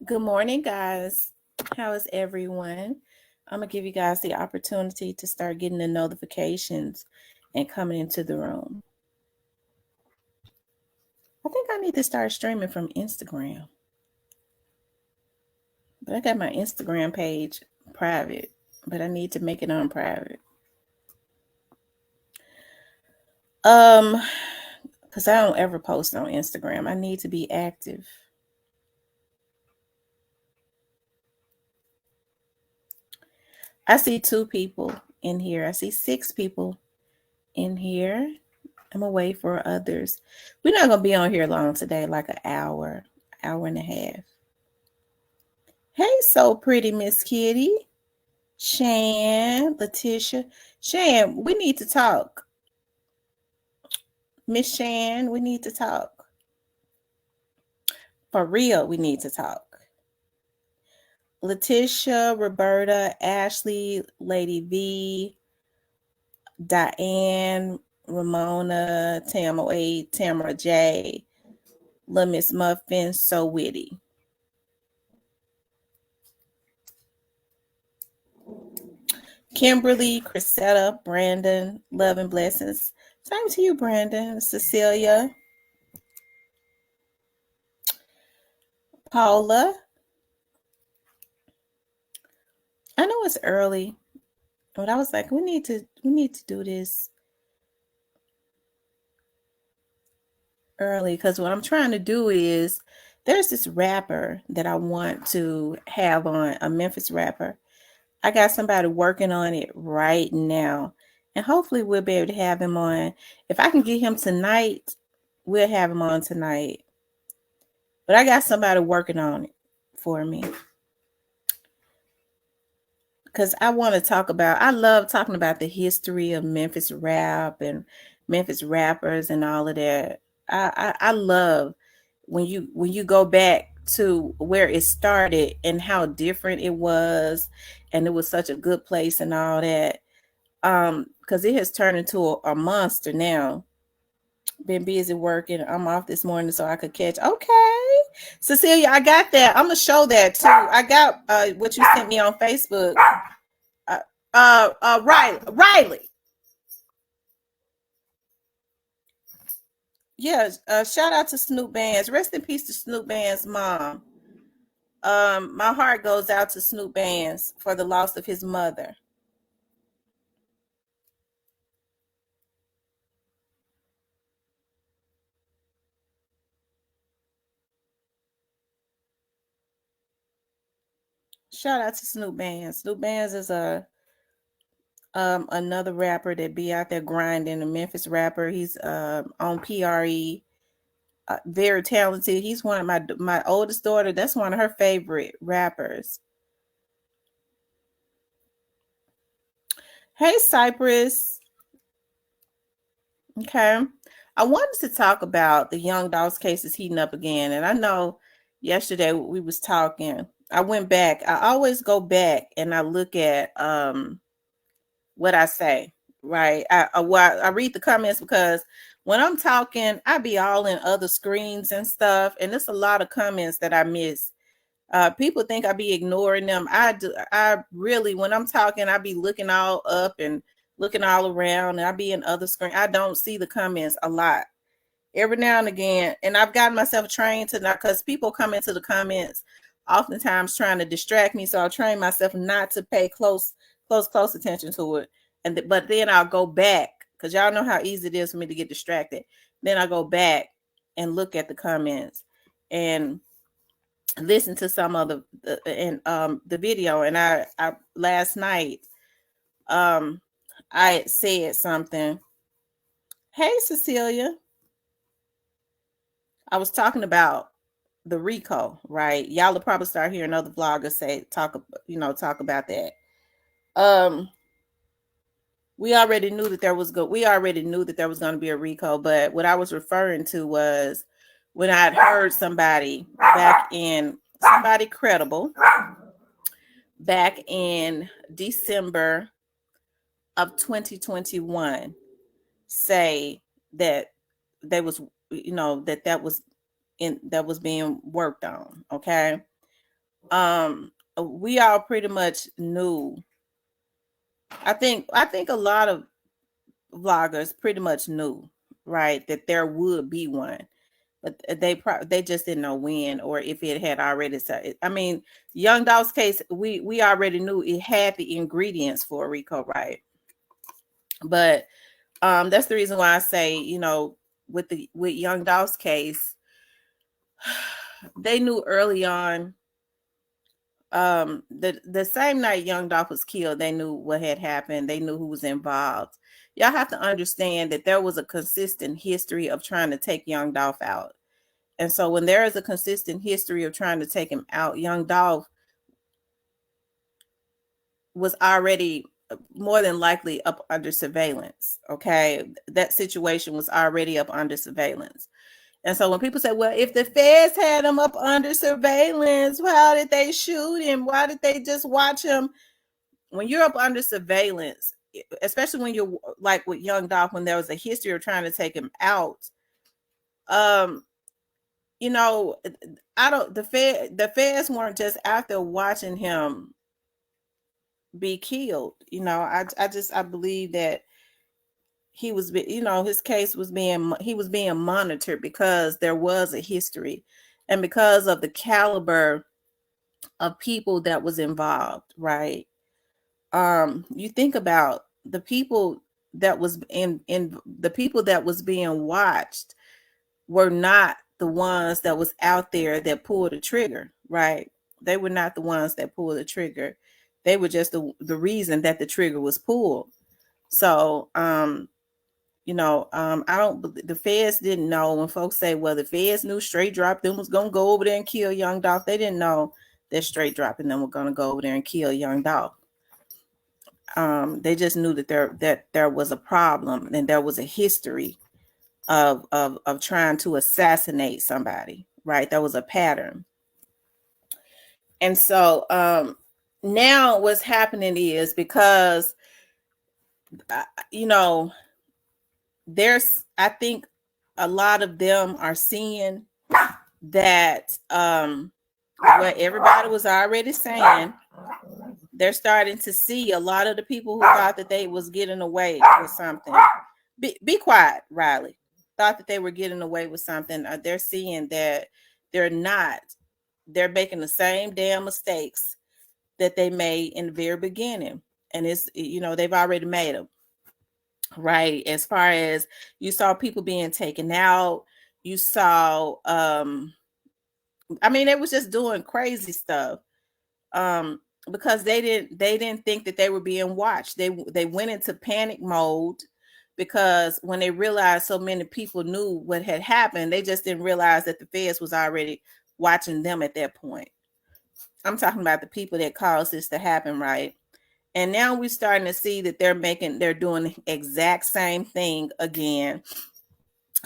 Good morning, guys. How is everyone? I'm going to give you guys the opportunity to start getting the notifications and coming into the room. I think I need to start streaming from Instagram. But I got my Instagram page private, but I need to make it on private. Because I don't ever post on Instagram. I need to be active. I see 2 people in here. I see 6 people in here. I'm gonna wait for others. We're not gonna be on here long today, like an hour and a half. Hey, so pretty Miss Kitty, Shan, Letitia. Shan, we need to talk. Miss Shan, we need to talk. For real, we need to talk. Letitia, Roberta, Ashley, Lady V, Diane, Ramona, Tamara A, Tamara J, Little Miss Muffin, so witty. Kimberly, Chrisetta, Brandon, love and blessings. Same to you, Brandon. Cecilia, Paula. I know it's early, but I was like, we need to do this early because what I'm trying to do is there's this rapper that I want to have on, a Memphis rapper. I got somebody working on it right now, and hopefully we'll be able to have him on. If I can get him tonight, we'll have him on tonight. But I got somebody working on it for me. Because I want to talk about, I love talking about the history of Memphis rap and Memphis rappers and all of that. I love when you go back to where it started and how different it was, and it was such a good place and all that. Because it has turned into a monster now. Been busy working. I'm off this morning so I could catch. Okay, Cecilia, I got that. I'm gonna show that too. I got what you sent me on Facebook. Riley. Yeah, shout out to Snoop Band's. Rest in peace to Snoop Band's mom. My heart goes out to Snoop Band's for the loss of his mother. Shout out to Snoop Band's. Snoop Band's is a another rapper that be out there grinding, a Memphis rapper. He's on PRE. Very talented. He's one of my oldest daughter. That's one of her favorite rappers. Hey, Cypress. Okay. I wanted to talk about the Young Dogs cases heating up again. And I know yesterday we was talking. I went back. I always go back and I look at what I say, right? I read the comments because when I'm talking, I be all in other screens and stuff, and there's a lot of comments that I miss. People think I be ignoring them. I do. I really, when I'm talking, I be looking all up and looking all around, and I be in other screen. I don't see the comments a lot. Every now and again, and I've gotten myself trained to not, because people come into the comments oftentimes trying to distract me. So I'll train myself not to pay close attention to it. But then I'll go back because y'all know how easy it is for me to get distracted. Then I go back and look at the comments and listen to some of the video. And I last night I said something. Hey, Cecilia. I was talking about the RICO, right? Y'all will probably start hearing other vloggers talk about that. We already knew that there was going to be a RICO, but what I was referring to was when I had heard somebody credible back in December of 2021 say that that was being worked on. Okay. we all pretty much knew. I think a lot of vloggers pretty much knew, right, that there would be one, but they just didn't know when or if it had already started. I mean, Young Dolph's case, we already knew it had the ingredients for a RICO, right? But that's the reason why I say, with Young Dolph's case, they knew early on. The same night Young Dolph was killed, they knew what had happened. They knew who was involved. Y'all have to understand that there was a consistent history of trying to take Young Dolph out. And so when there is a consistent history of trying to take him out, Young Dolph was already more than likely up under surveillance. Okay. That situation was already up under surveillance. And so when people say, well, if the feds had him up under surveillance, how did they shoot him? Why did they just watch him? When you're up under surveillance, especially when you're like with Young Dolph, when there was a history of trying to take him out, the feds weren't just out there watching him be killed. I believe that he was, his case was being monitored because there was a history and because of the caliber of people that was involved, right? You think about the people that was in the people that was being watched were not the ones that was out there that pulled the trigger, right? They were not the ones that pulled the trigger. They were just the reason that the trigger was pulled. So, I don't. The feds didn't know. When folks say, "Well, the feds knew Straight Drop them was gonna go over there and kill Young Dolph," they didn't know that Straight Drop and them were gonna go over there and kill Young Dolph. They just knew that there was a problem and there was a history of trying to assassinate somebody, right? That was a pattern. And so now what's happening is because I think a lot of them are seeing that what everybody was already saying. They're starting to see a lot of the people who thought that they was getting away with something. Be quiet, Riley. Thought that they were getting away with something. They're seeing that they're not. They're making the same damn mistakes that they made in the very beginning. And it's, they've already made them. Right. As far as you saw people being taken out, you saw, they was just doing crazy stuff. Because they didn't think that they were being watched. They went into panic mode because when they realized so many people knew what had happened, they just didn't realize that the feds was already watching them at that point. I'm talking about the people that caused this to happen, right? And now we're starting to see that they're doing the exact same thing again.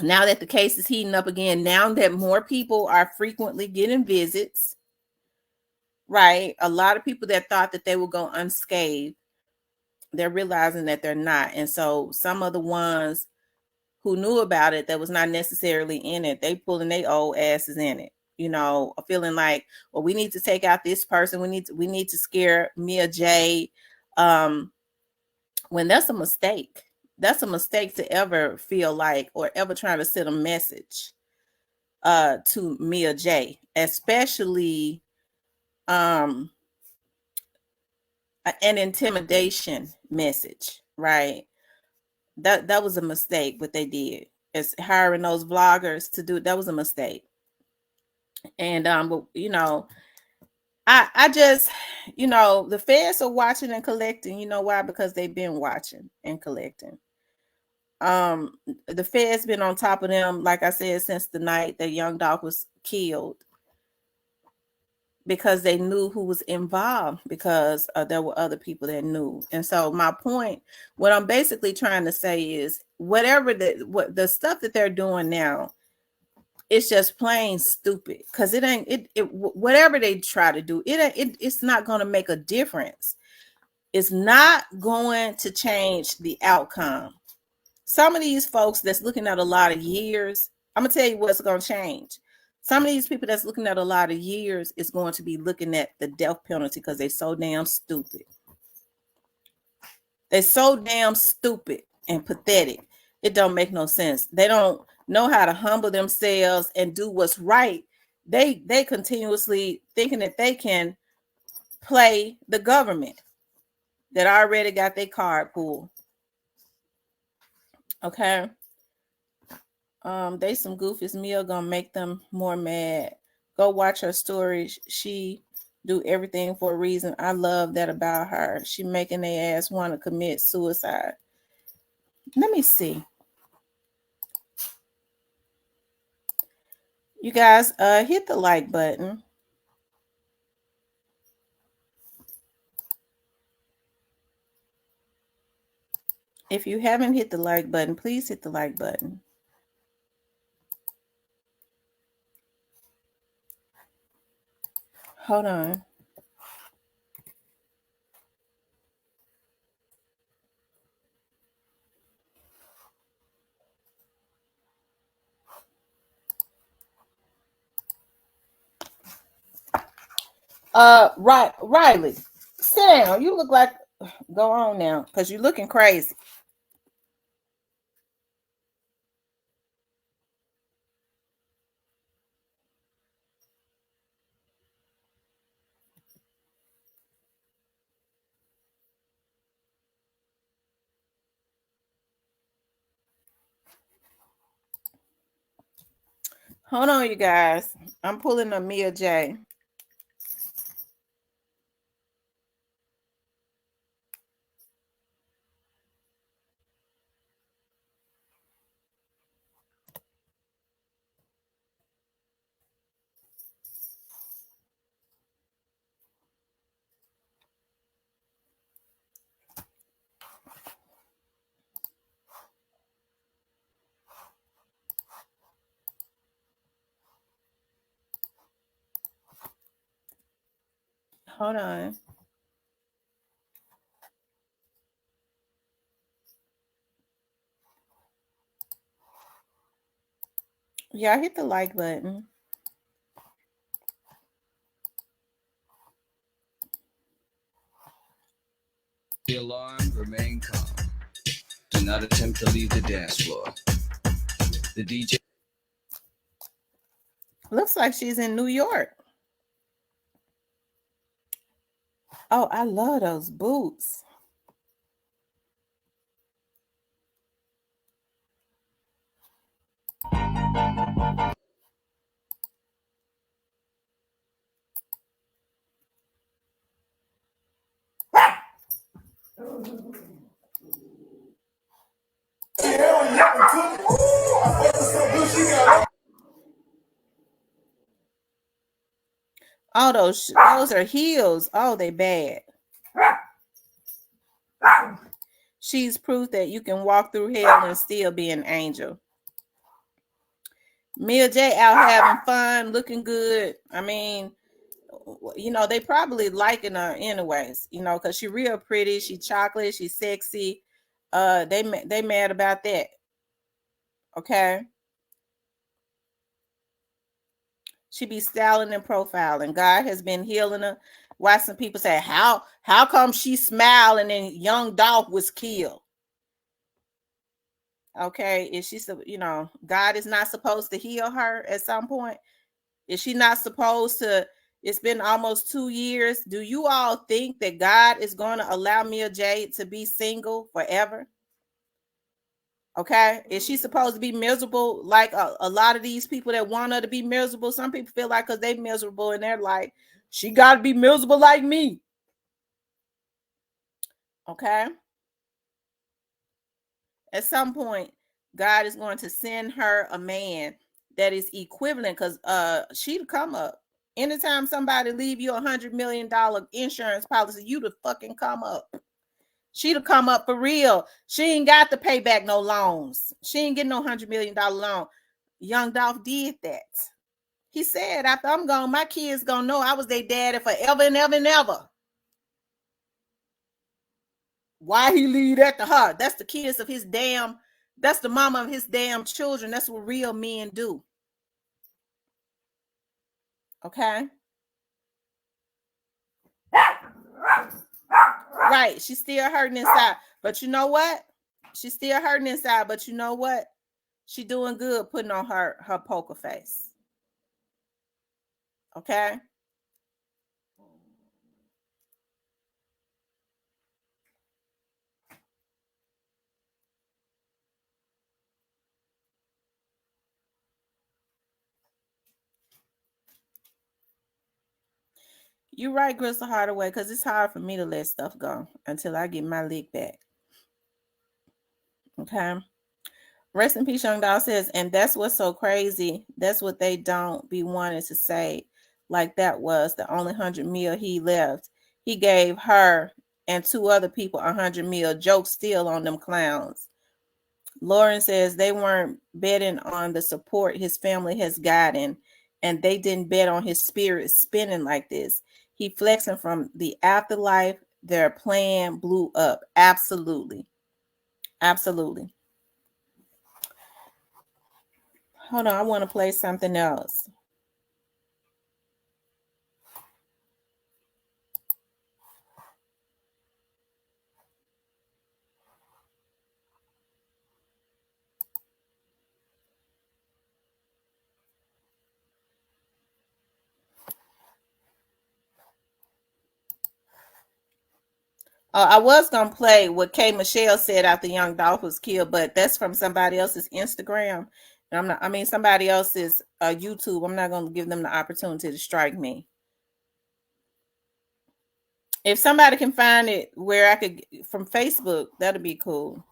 Now that the case is heating up again, now that more people are frequently getting visits, right? A lot of people that thought that they would go unscathed, they're realizing that they're not. And so some of the ones who knew about it that was not necessarily in it, they pulling their old asses in it, feeling like, well, we need to take out this person. We need to scare Mia J. When that's a mistake. That's a mistake to ever feel like or ever trying to send a message to Mia J, especially an intimidation message, right? That was a mistake what they did. It's hiring those vloggers to do that was a mistake. And but I just, the feds are watching and collecting. You know why? Because they've been watching and collecting. The feds been on top of them, like I said, since the night that Young Dolph was killed, because they knew who was involved, because there were other people that knew. And so my point, what I'm basically trying to say is, whatever the stuff that they're doing now, it's just plain stupid, because it ain't whatever they try to do, it's not going to make a difference. It's not going to change the outcome. Some of these folks that's looking at a lot of years, I'm gonna tell you what's going to change. Some of these people that's looking at a lot of years is going to be looking at the death penalty because they're so damn stupid. They're so damn stupid and pathetic. It don't make no sense. They don't know how to humble themselves and do what's right. They continuously thinking that they can play the government that already got their card pulled. Okay. They some goofies. Mia gonna make them more mad. Go watch her story. She do everything for a reason. I love that about her. She making their ass want to commit suicide. Let me see. You guys, hit the like button. If you haven't hit the like button, please hit the like button. Hold on. Riley, sit down. You look like, go on now, because you're looking crazy. Hold on, you guys. I'm pulling a Mia J. Hold on. Yeah, hit the like button. The alarm, remain calm. Do not attempt to leave the dance floor. The DJ. Looks like she's in New York. Oh, I love those boots. Oh, those are heels. Oh, they bad. She's proof that you can walk through hell and still be an angel. Mia J out having fun, looking good. I mean, you know, they probably liking her anyways, you know, because she real pretty, she chocolate, she's sexy. They mad about that. Okay. She be styling and profiling. God has been healing her. Why some people say, how come she smiled and then young Dolph was killed? Okay, is she, you know, God is not supposed to heal her at some point? Is she not supposed to? It's been almost 2 years. Do you all think that God is going to allow Mia J to be single forever? Okay, is she supposed to be miserable like a lot of these people that want her to be miserable? Some people feel like because they're miserable and they're like, she got to be miserable like me. Okay, at some point, God is going to send her a man that is equivalent, because she'd come up. Anytime somebody leave you $100 million insurance policy, you'd fucking come up. She'd have come up for real. She ain't got to pay back no loans. She ain't getting no $100 million loan. Young Dolph did that. He said, after I'm gone, my kids gonna know I was their daddy forever and ever and ever. Why he leave that to her? That's the kids of his damn, that's the mama of his damn children. That's what real men do. Okay. Right. She's still hurting inside. But you know what? She's still hurting inside. But you know what? She doing good putting on her poker face. Okay. You're right, Crystal Hardaway, because it's hard for me to let stuff go until I get my lick back. Okay. Rest in peace, Young Doll says, and that's what's so crazy. That's what they don't be wanting to say. Like that was the only 100 mil he left. He gave her and two other people 100 mil. Joke still on them clowns. Lauren says they weren't betting on the support his family has gotten, and they didn't bet on his spirit spinning like this. He flexing from the afterlife. Their plan blew up. Absolutely. Absolutely. Hold on, I want to play something else. I was gonna play what K Michelle said after Young Dolph was killed, but that's from somebody else's Instagram. And I'm not. I mean, somebody else's YouTube. I'm not gonna give them the opportunity to strike me. If somebody can find it where I could from Facebook, that'd be cool.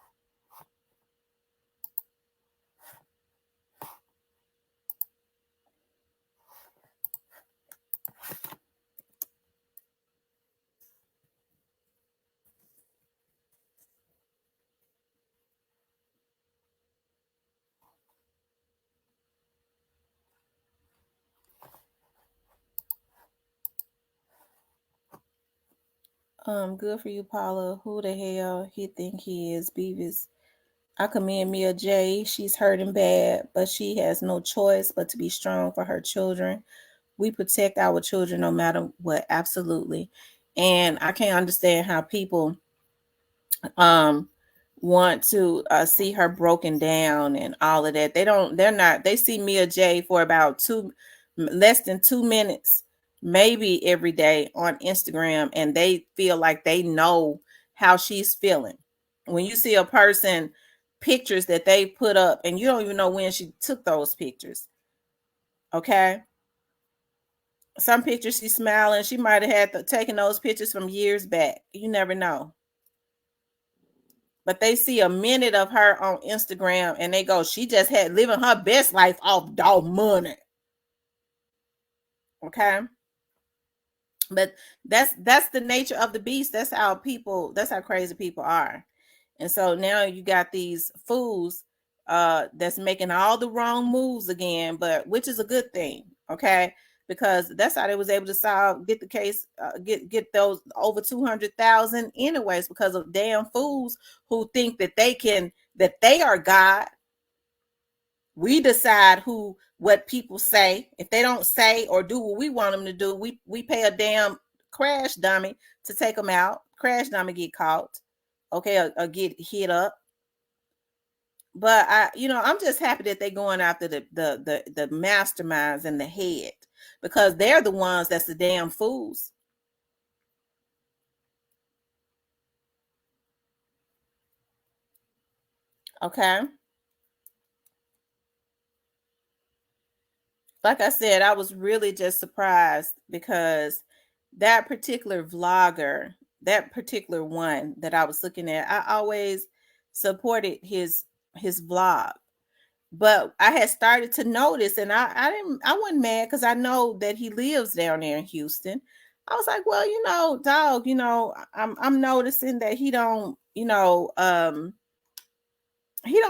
Good for you, Paula. Who the hell he think he is, Beavis? I commend Mia J. She's hurting bad, but she has no choice but to be strong for her children. We protect our children no matter what. Absolutely. And I can't understand how people um want to see her broken down and all of that. They see Mia J for about less than 2 minutes, maybe every day on Instagram, and they feel like they know how she's feeling. When you see a person pictures that they put up and you don't even know when she took those pictures. Okay. Some pictures she's smiling. She might have had taken those pictures from years back. You never know. But they see a minute of her on Instagram and they go, she just had living her best life off dog money. Okay. But that's the nature of the beast. That's how crazy people are. And so now you got these fools that's making all the wrong moves again, but which is a good thing, okay? Because that's how they was able to get the case, get those over 200,000 anyways, because of damn fools who think that they are God. We decide what people say. If they don't say or do what we want them to do, we pay a damn crash dummy to take them out. Crash dummy get caught, okay, or get hit up. But I'm just happy that they're going after the masterminds and the head, because they're the ones that's the damn fools. Okay. Like I said, I was really just surprised because that particular vlogger, that particular one that I was looking at, I always supported his vlog. But I had started to notice, and I wasn't mad because I know that he lives down there in Houston. I was like, well, dog, I'm noticing that he don't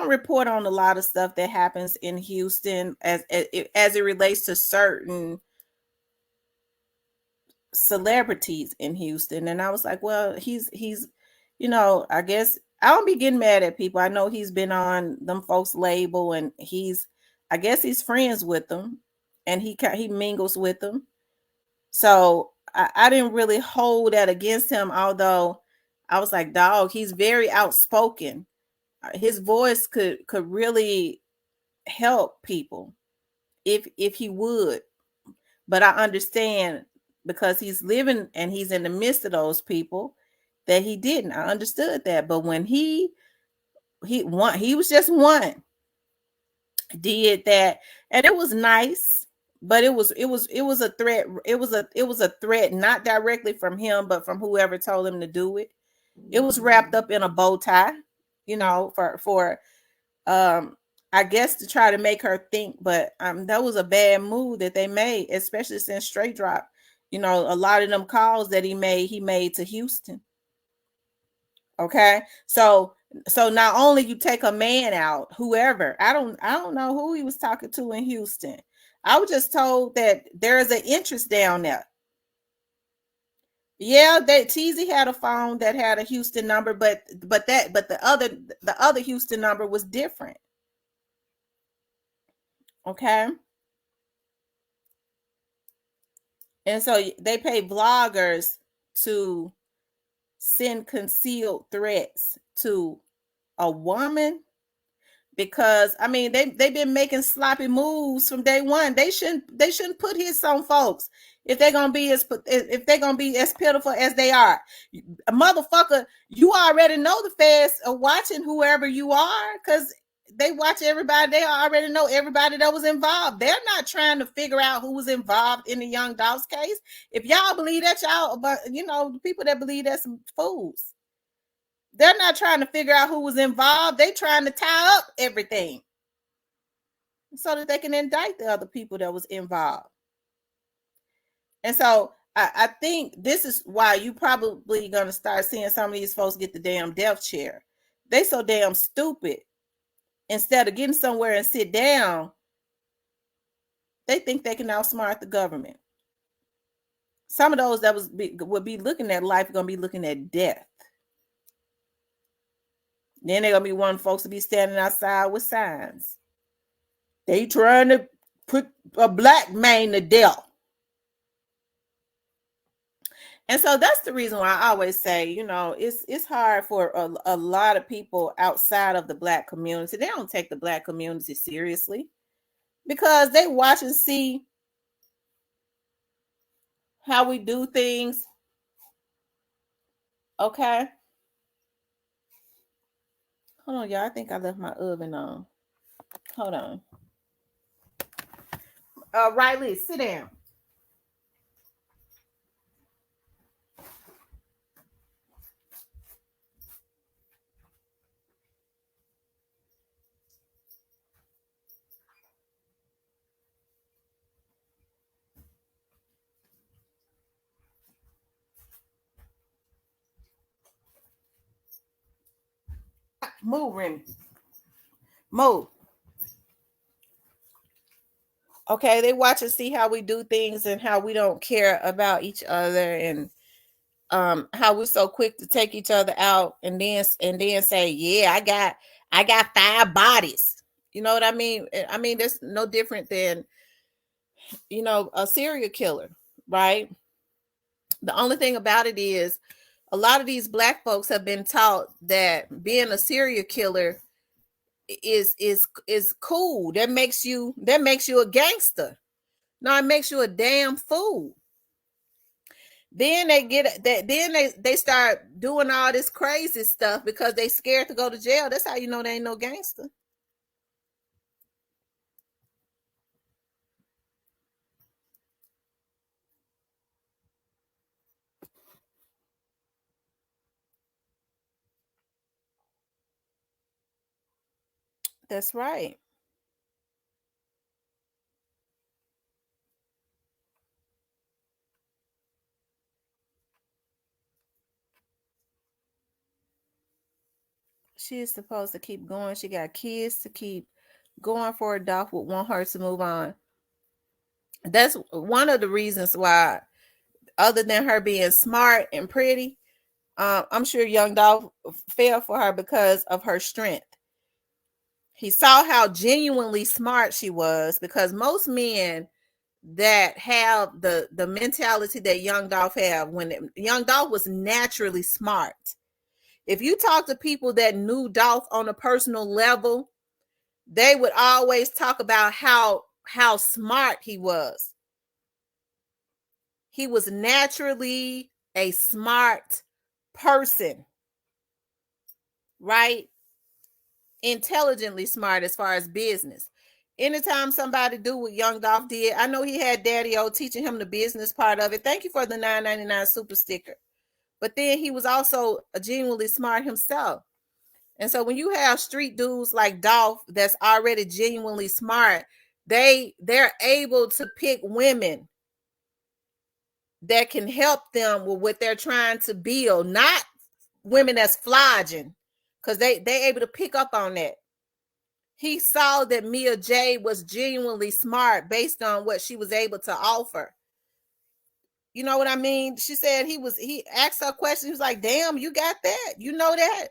report on a lot of stuff that happens in Houston as it relates to certain celebrities in Houston. And I was like, well, he's I guess I don't be getting mad at people. I know he's been on them folks label, and I guess he's friends with them, and he mingles with them. So I didn't really hold that against him, although I was like, dog, he's very outspoken. His voice could really help people if he would. But I understand because he's living and he's in the midst of those people that he didn't. I understood that. But when he was just one, did that, and it was nice, but it was a threat. It was a threat, not directly from him, but from whoever told him to do it. It was wrapped up in a bow tie, for um I guess to try to make her think, but that was a bad move that they made, especially since Straight Drop. A lot of them calls that he made to Houston. Okay. So not only you take a man out, whoever, I don't know who he was talking to in Houston. I was just told that there is an interest down there. Yeah, that Teasy had a phone that had a Houston number, but the other Houston number was different. Okay. And so they pay vloggers to send concealed threats to a woman, because I mean they've been making sloppy moves from day one. They shouldn't put hits on folks if they're gonna be as pitiful as they are. A motherfucker, you already know the feds are watching whoever you are, because they watch everybody. They already know everybody that was involved. They're not trying to figure out who was involved in the Young Dolph's case. If y'all believe that, y'all, but the people that believe that's some fools. They're not trying to figure out who was involved. They trying to tie up everything so that they can indict the other people that was involved. And so I think this is why you probably gonna start seeing some of these folks get the damn death chair. They so damn stupid. Instead of getting somewhere and sit down, they think they can outsmart the government. Some of those that would be looking at life are gonna be looking at death. Then they're gonna be wanting folks to be standing outside with signs. They trying to put a black man to death. And so that's the reason why I always say, it's hard for a lot of people outside of the black community. They don't take the black community seriously because they watch and see how we do things. Okay. Hold on, y'all. I think I left my oven on. Hold on. Riley, sit down. Move, Remy. Move. Okay, they watch and see how we do things and how we don't care about each other, and how we're so quick to take each other out and then say, yeah, I got 5 bodies. You know what I mean? I mean, that's no different than a serial killer, right? The only thing about it is a lot of these black folks have been taught that being a serial killer is cool. That makes you a gangster. No, it makes you a damn fool. Then they get that. Then they start doing all this crazy stuff because they scared to go to jail. That's how you know they ain't no gangster. That's right. She is supposed to keep going. She got kids to keep going for. A doc would want her to move on. That's one of the reasons why, other than her being smart and pretty, I'm sure Young Dolph fell for her because of her strength. He saw how genuinely smart she was, because most men that have the mentality that Young Dolph have. When Young Dolph was naturally smart. If you talk to people that knew Dolph on a personal level, they would always talk about how smart he was. He was naturally a smart person, right? Intelligently smart as far as business. Anytime somebody do what Young Dolph did, I know he had Daddy O teaching him the business part of it. Thank you for the $9.99 super sticker. But then he was also genuinely smart himself. And so when you have street dudes like Dolph that's already genuinely smart, they're able to pick women that can help them with what they're trying to build, not women that's flogging, because they able to pick up on that. He saw that Mia J was genuinely smart based on what she was able to offer. You know what I mean? She said he asked her questions. He was like, damn, you got that? You know that?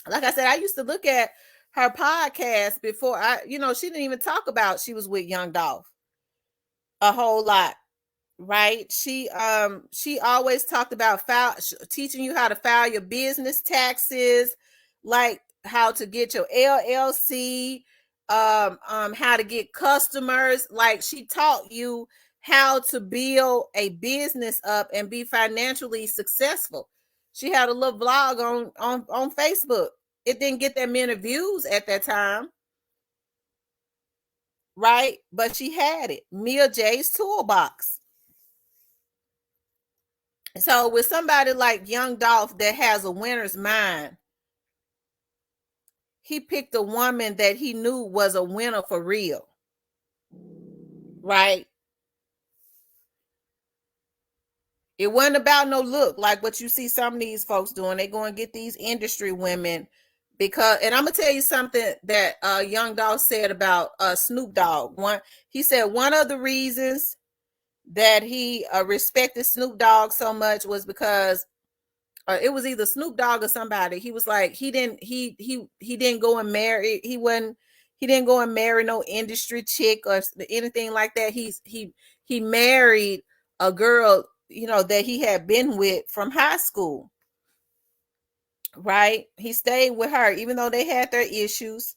Like I said, I used to look at her podcast before she didn't even talk about she was with Young Dolph a whole lot. Right? She always talked about teaching you how to file your business taxes, like how to get your LLC, how to get customers. Like she taught you how to build a business up and be financially successful. She had a little vlog on Facebook. It didn't get that many views at that time, right? But she had it. Mia J's Toolbox. So with somebody like Young Dolph that has a winner's mind, he picked a woman that he knew was a winner for real. Right? It wasn't about no look like what you see some of these folks doing. They go and get these industry women because, and I'm gonna tell you something that Young Dolph said about Snoop Dogg. He said one of the reasons that he respected Snoop Dogg so much was because it was either Snoop Dogg or somebody. He was like he didn't go and marry. He didn't go and marry no industry chick or anything like that. He married a girl, that he had been with from high school. Right? He stayed with her even though they had their issues.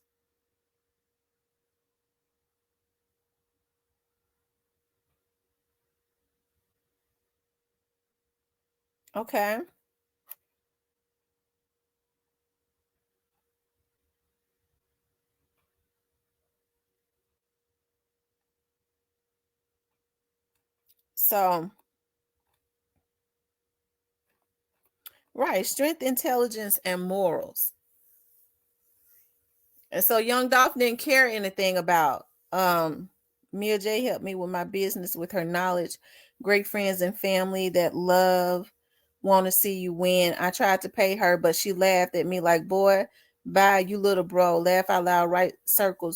Okay. So, right, strength, intelligence, and morals. And so Young Dolph didn't care anything about Mia J helped me with my business with her knowledge, great friends and family that love, want to see you win. I tried to pay her, but she laughed at me like, boy, bye, you little bro. Laugh out loud, right circle,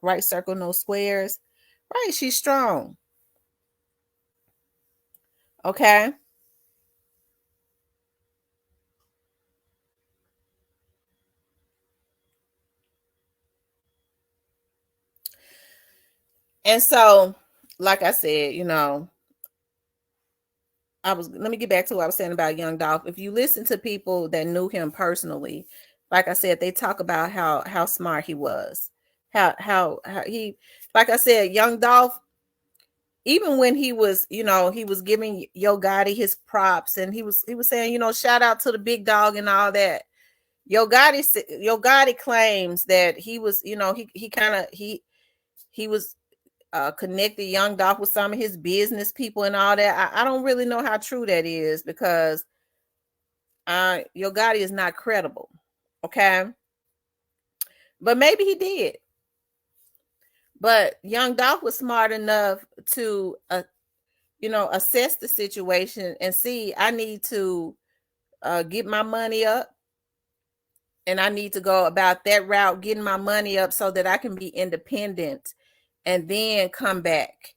no squares. Right, she's strong. Okay. And so, like I said, let me get back to what I was saying about Young Dolph. If you listen to people that knew him personally, like I said, they talk about how smart he was. How he, like I said, Young Dolph, even when he was giving Yo Gotti his props and he was saying, shout out to the big dog and all that. Yo Gotti claims that he was, he kind of he was connected Young Dolph with some of his business people and all that. I don't really know how true that is because Yo Gotti is not credible. Okay. But maybe he did. But Young Dolph was smart enough to, assess the situation and see I need to get my money up and I need to go about that route, getting my money up so that I can be independent and then come back.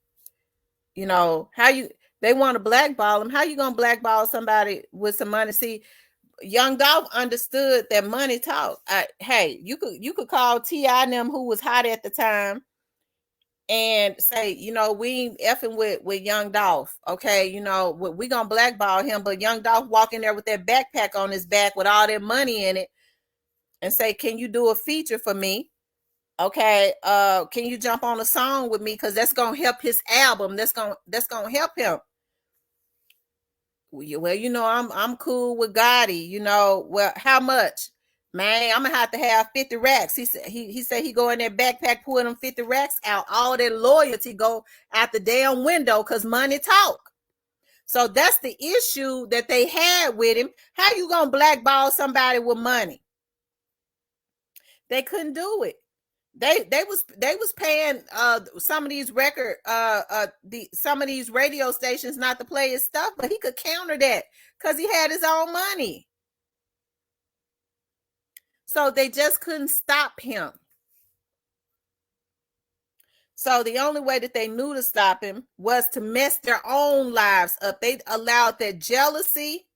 They want to blackball him. How you gonna blackball somebody with some money? See, Young Dolph understood that money talk. Hey, you could call T.I. and them who was hot at the time and say, we ain't effing with Young Dolph. Okay, we gonna blackball him, but Young Dolph walk in there with that backpack on his back with all that money in it and say, can you do a feature for me? Okay, can you jump on a song with me? Because that's gonna help his album. That's gonna help him. Well, I'm cool with Gotti. Well, how much? Man, I'm gonna have to have 50 racks. He said he go in that backpack, pull them 50 racks out. All that loyalty go out the damn window because money talk. So that's the issue that they had with him. How you gonna blackball somebody with money? They couldn't do it. They was paying some of these some of these radio stations not to play his stuff, but he could counter that because he had his own money. So they just couldn't stop him. So the only way that they knew to stop him was to mess their own lives up. They allowed that jealousy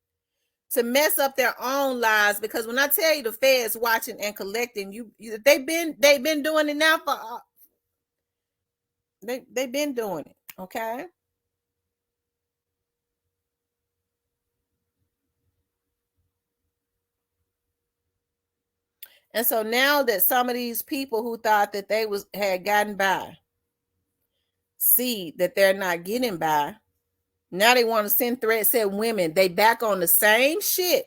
to mess up their own lives, because when I tell you the feds watching and collecting, they've been doing it now for they've been doing it. Okay. And so now that some of these people who thought that they had gotten by see that they're not getting by, now they want to send threats at women. They back on the same shit.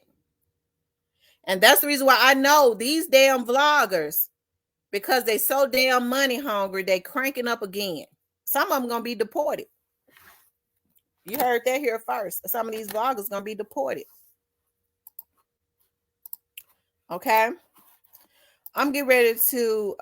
And that's the reason why I know these damn vloggers, because they so damn money hungry, they cranking up again. Some of them gonna be deported. You heard that here first. Some of these vloggers gonna be deported. Okay. I'm getting ready to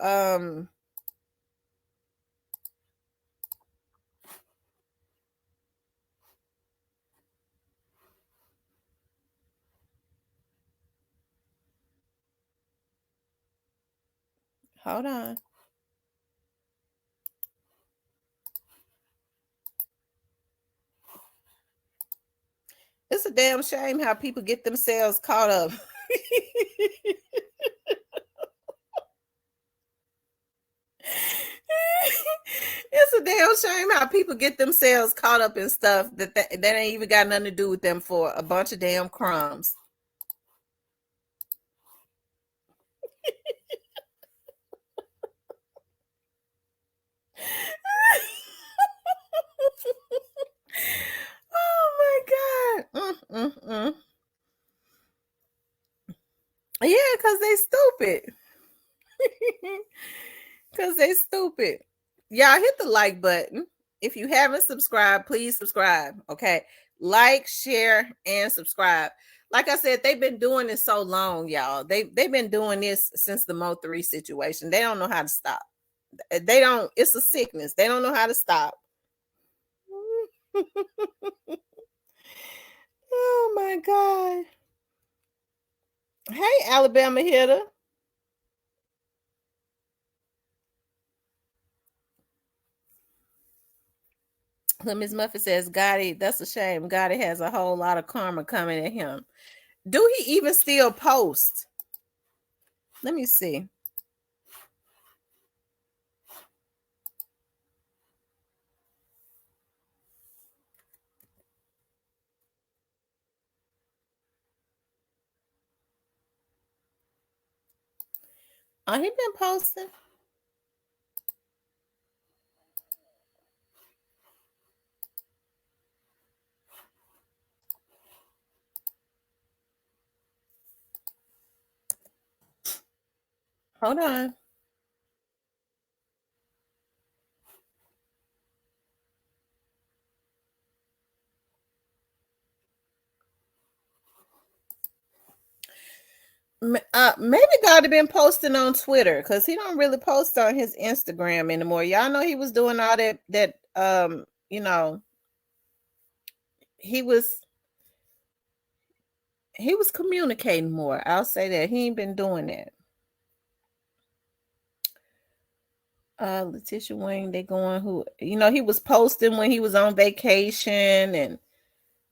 hold on. It's a damn shame how people get themselves caught up. It's a damn shame how people get themselves caught up in stuff that ain't even got nothing to do with them for a bunch of damn crumbs. Oh my God. Yeah, because they stupid. Because they stupid. Y'all hit the like button. If you haven't subscribed, please subscribe. Okay. Like, share, and subscribe. Like I said, they've been doing this so long, y'all. They've been doing this since the Mo3 situation. They don't know how to stop. It's a sickness. They don't know how to stop. Oh my God. Hey, Alabama hitter. Miss Muffet says, Gotti, that's a shame. Gotti has a whole lot of karma coming at him. Do he even still post? Let me see. Oh, he been posting. Hold on. Maybe God have been posting on Twitter, because he don't really post on his Instagram anymore. Y'all know he was doing all that he was communicating more. I'll say that. He ain't been doing that. Letitia Wayne, they going he was posting when he was on vacation and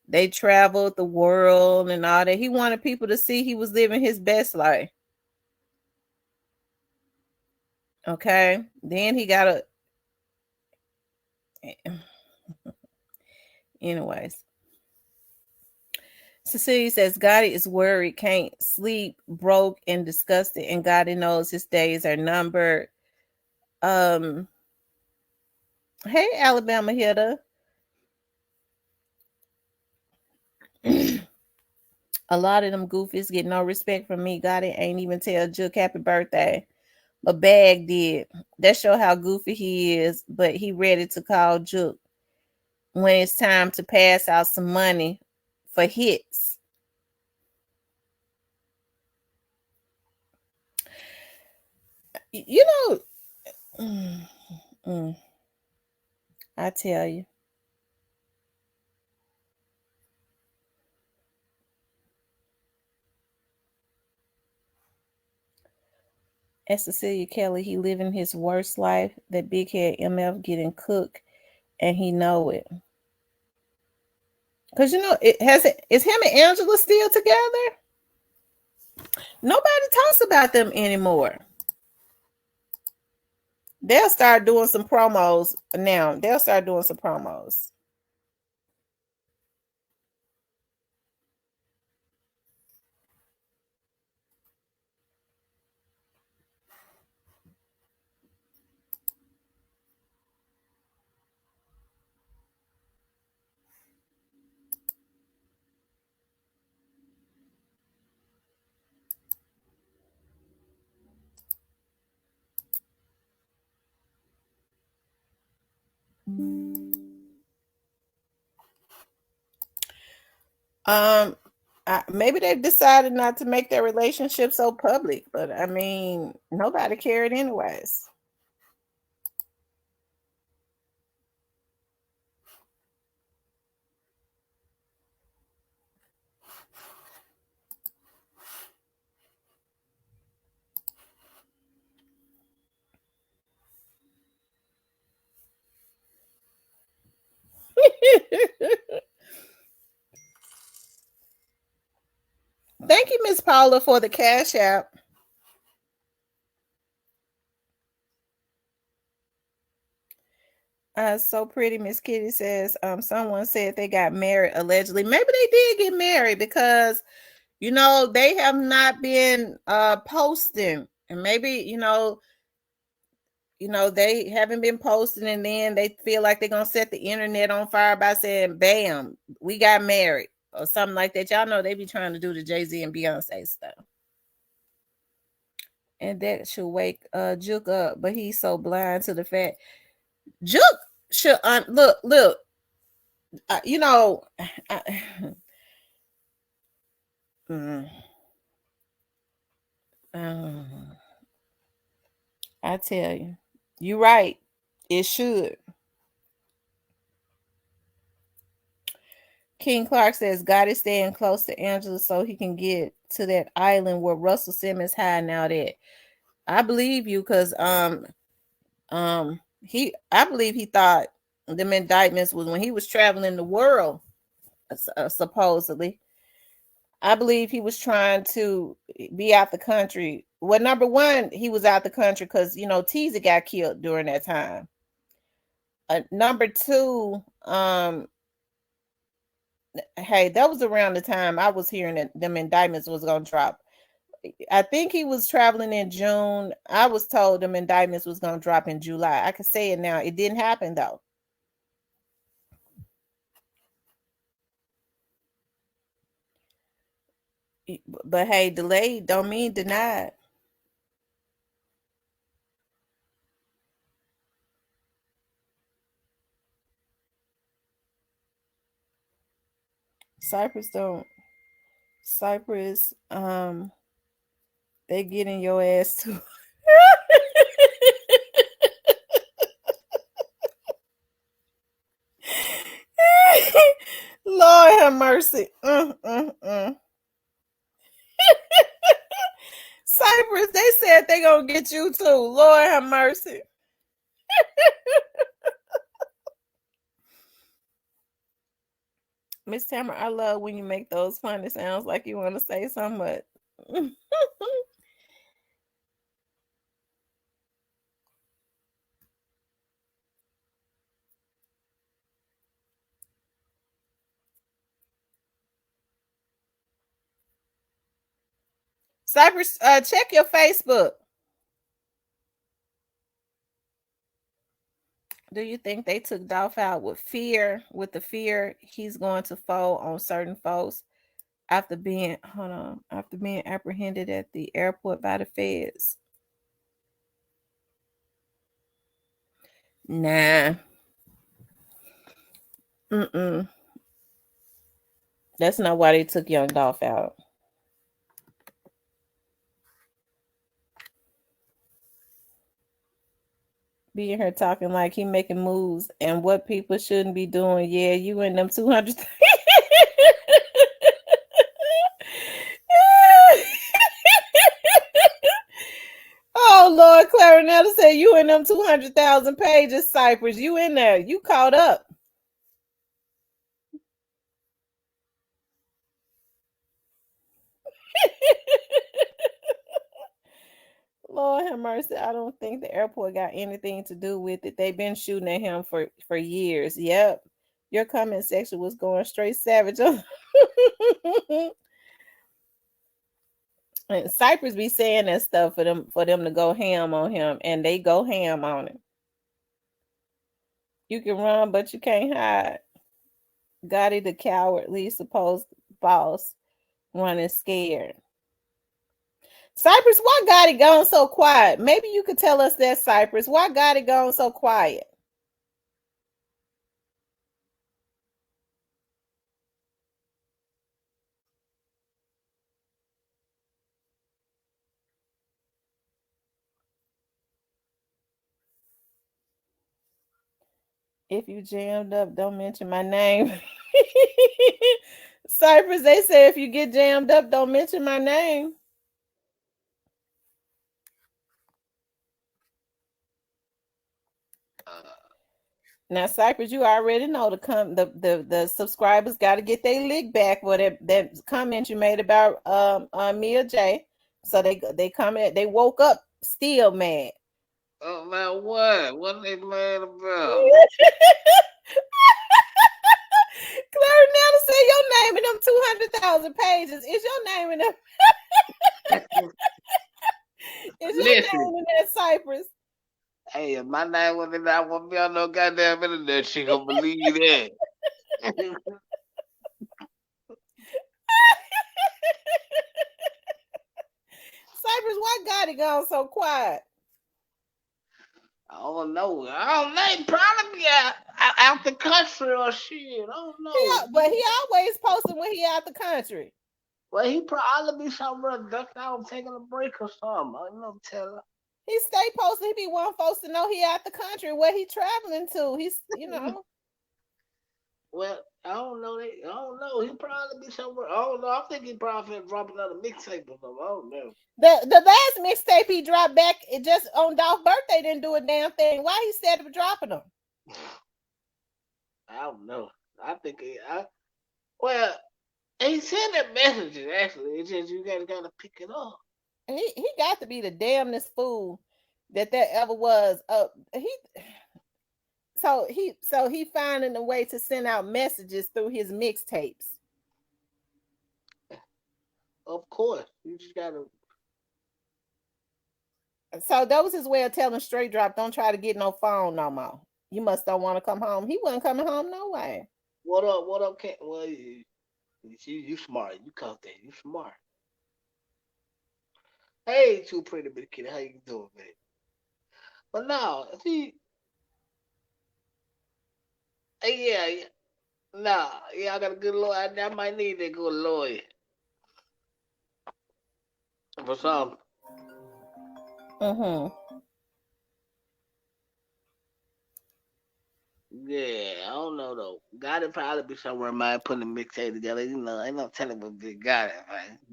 they traveled the world and all that. He wanted people to see he was living his best life. Okay. Then he got Anyways, Cecilia says Gotti is worried, can't sleep, broke, and disgusted, and Gotti knows his days are numbered. Um, hey, Alabama hitter. A lot of them goofies get no respect from me. Gotti ain't even tell Juke happy birthday. But Bag did. That show how goofy he is, but he ready to call Juke when it's time to pass out some money for hits. You know, I tell you. As Cecilia Kelly, he living his worst life. That big head MF getting cooked, and he know it. Cause is him and Angela still together? Nobody talks about them anymore. They'll start doing some promos now. They'll start doing some promos. Maybe they've decided not to make their relationship so public, but I mean, nobody cared anyways. Thank you, Miss Paula, for the cash app. So pretty, Miss Kitty says, someone said they got married allegedly. Maybe they did get married because, they have not been posting. And maybe, they haven't been posting, and then they feel like they're gonna set the internet on fire by saying, bam, we got married or something like that. Y'all know they be trying to do the Jay-Z and Beyonce stuff. And that should wake Juke up, but he's so blind to the fact. Juke should look. You know, mm, I tell you, you're right. It should. King Clark says God is staying close to Angela so he can get to that island where Russell Simmons hiding out at. I believe you because I believe he thought them indictments was when he was traveling the world, supposedly. I believe he was trying to be out the country. Well, number one, he was out the country because Teasy got killed during that time. Number two, hey, that was around the time I was hearing that them indictments was gonna drop. I think he was traveling in June. I was told them indictments was gonna drop in July. I can say it now. It didn't happen though. But hey, delayed don't mean denied. Cypress don't. Cypress, they getting your ass too. Lord have mercy. Cypress, they said they gonna get you too. Lord have mercy. Miss Tamara, I love when you make those funny sounds like you want to say something. Cypress, check your Facebook. Do you think they took Dolph out with fear, with the fear he's going to fold on certain folks after being after being apprehended at the airport by the feds? Nah. Mm-mm. That's not why they took young Dolph out. Being here talking like he making moves and what people shouldn't be doing. Yeah, you and them 200. Oh Lord, Clarinetta said you in them 200,000 pages, Cypress. You in there. You caught up. Lord have mercy. I don't think the airport got anything to do with it. They've been shooting at him for years. Yep. Your comment section was going straight savage. And Cypress be saying that stuff for them to go ham on him, and they go ham on him. You can run, but you can't hide. Gotti the cowardly supposed boss running scared. Cypress, why Gotti gone so quiet? Maybe you could tell us that, Cypress. Why Gotti gone so quiet? If you jammed up, don't mention my name. Cypress, they say if you get jammed up, don't mention my name. Now, Cypress, you already know the subscribers got to get their lick back for that comment you made about Mia J. So they comment, they woke up still mad. Oh man, what? What they mad about? Clarinetta said your name in them 200,000 pages. Is your name in them? Is your Listen, name in that, Cypress? hey, if my name was in that one, be on no goddamn internet. She gonna believe that. Cypress, why got it gone so quiet? I don't know. I don't know. He probably be out the country or shit. I don't know. But he always posting when he out the country. Well, he probably be somewhere ducked out taking a break or something. I don't know, tell her. He stay posting. He be wanting folks to know he out the country. Where he traveling to? He's Well, I don't know. I don't know. He probably be somewhere. I don't know. I think he probably finna drop another mixtape or something. I don't know. The last mixtape he dropped back it just on Dolph's birthday didn't do a damn thing. Why he said of dropping them? I don't know. I think well, he sending messages actually. It's just you gotta pick it up. He got to be the damnedest fool that ever was. He finding a way to send out messages through his mixtapes. Of course, you just gotta. So that was his way of telling Straight Drop, don't try to get no phone no more. You must don't want to come home. He wasn't coming home no way. What up? What up? Well, you smart. You caught that. You smart. Hey, too pretty bit kid. How you doing, man? But now, see, yeah. Nah, yeah, I got a good lawyer. I might need a good lawyer for some. Yeah, I don't know though. Got it probably be somewhere might putting a mixtape together. You know, ain't no telling what big got it,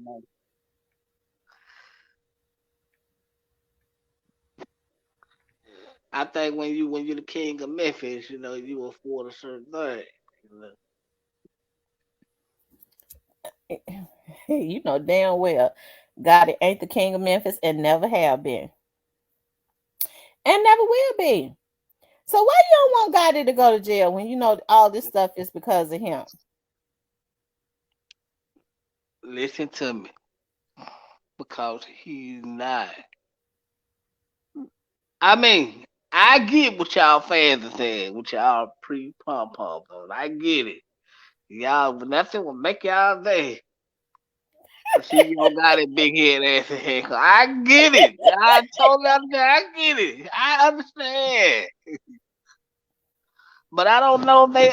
man. I think when you the king of Memphis, you know, you afford a certain thing. You know? You know damn well God ain't the king of Memphis and never have been. And never will be. So why you don't want Gotti to go to jail when you know all this stuff is because of him? Listen to me. because he's not. I mean, I get what y'all fans are saying, what y'all pre pom poms on. I get it. Y'all, nothing will make y'all day. See, you don't got it big head ass in here. I get it. I totally understand. I get it. I understand. But I don't know if they.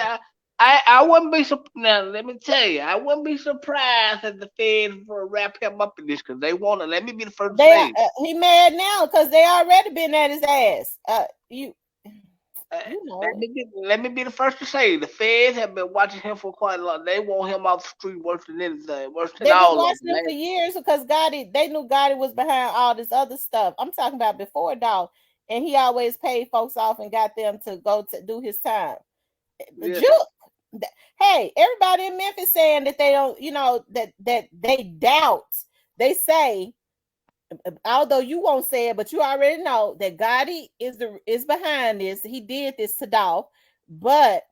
I wouldn't be now. Let me tell you, I wouldn't be surprised if the feds for wrap him up in this because they want to. Let me be the first to They say, he mad now because they already been at his ass. You uh, you know let me be the first to say, the feds have been watching him for quite a long. They want him off the street worse than anything, worse than they've been all of watching them. him for years because Gotti. They knew Gotti was behind all this other stuff. I'm talking about before dog, and he always paid folks off and got them to go to do his time. The Yeah. juke. Hey, everybody in Memphis saying that they don't, that they doubt. They say, although you won't say it, but you already know that Gotti is behind this. He did this to Dolph, but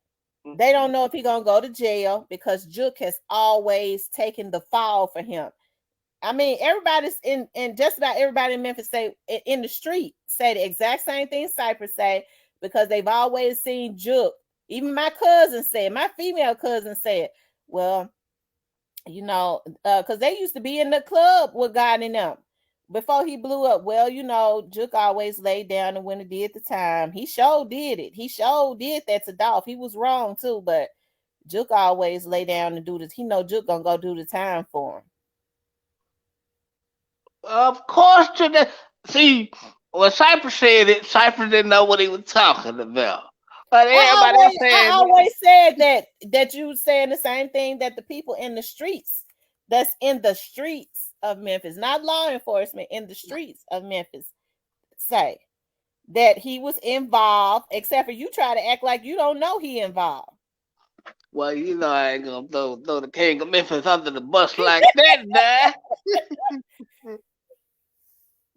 they don't know if he's gonna go to jail because Juke has always taken the fall for him. I mean, everybody's in just about everybody in Memphis say in the street say the exact same thing Cypress say because they've always seen Juke. Even my cousin said, my female cousin said, well, because they used to be in the club with God in them before he blew up. Well, Juke always laid down and when it did the time. He sure did it. He sure did that to Dolph. He was wrong too, but Juke always lay down and do this. He know Juke gonna go do the time for him. Of course, to the see when Cypress said it, Cypress didn't know what he was talking about. But everybody else I said, always said that you saying the same thing that the people in the streets, that's in the streets of Memphis, not law enforcement, in the streets of Memphis, say that he was involved, except for you try to act like you don't know he involved. well, I ain't gonna throw the king of Memphis under the bus like that, nah.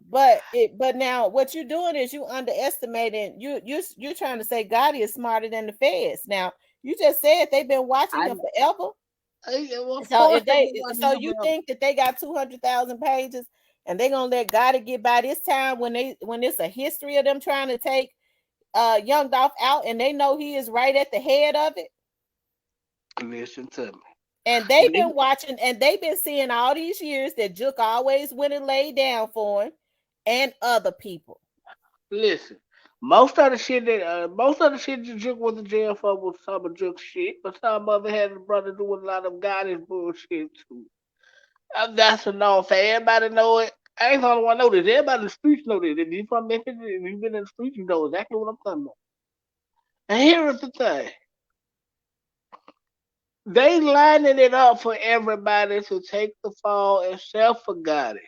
But now what you're doing is you underestimating you're trying to say Gotti is smarter than the feds. Now you just said they've been watching I, him forever. well, of So course if they be they watching so him you forever. think that they got 200,000 pages and they're gonna let Gotti get by this time when it's a history of them trying to take Young Dolph out and they know he is right at the head of it. Listen to me. And they've They been watching and they've been seeing all these years that Juke always went and laid down for him and other people. listen. Most of the shit that Juke was in jail for was some of Juke shit, but some of it had a brother doing a lot of Goddess bullshit too. That's a known fact. Everybody know it. I ain't the only one know this. Everybody in the streets know this. If you from Memphis and you been in the streets, you know exactly what I'm talking about. And here is the thing. They lining it up for everybody to take the fall except for Gotti.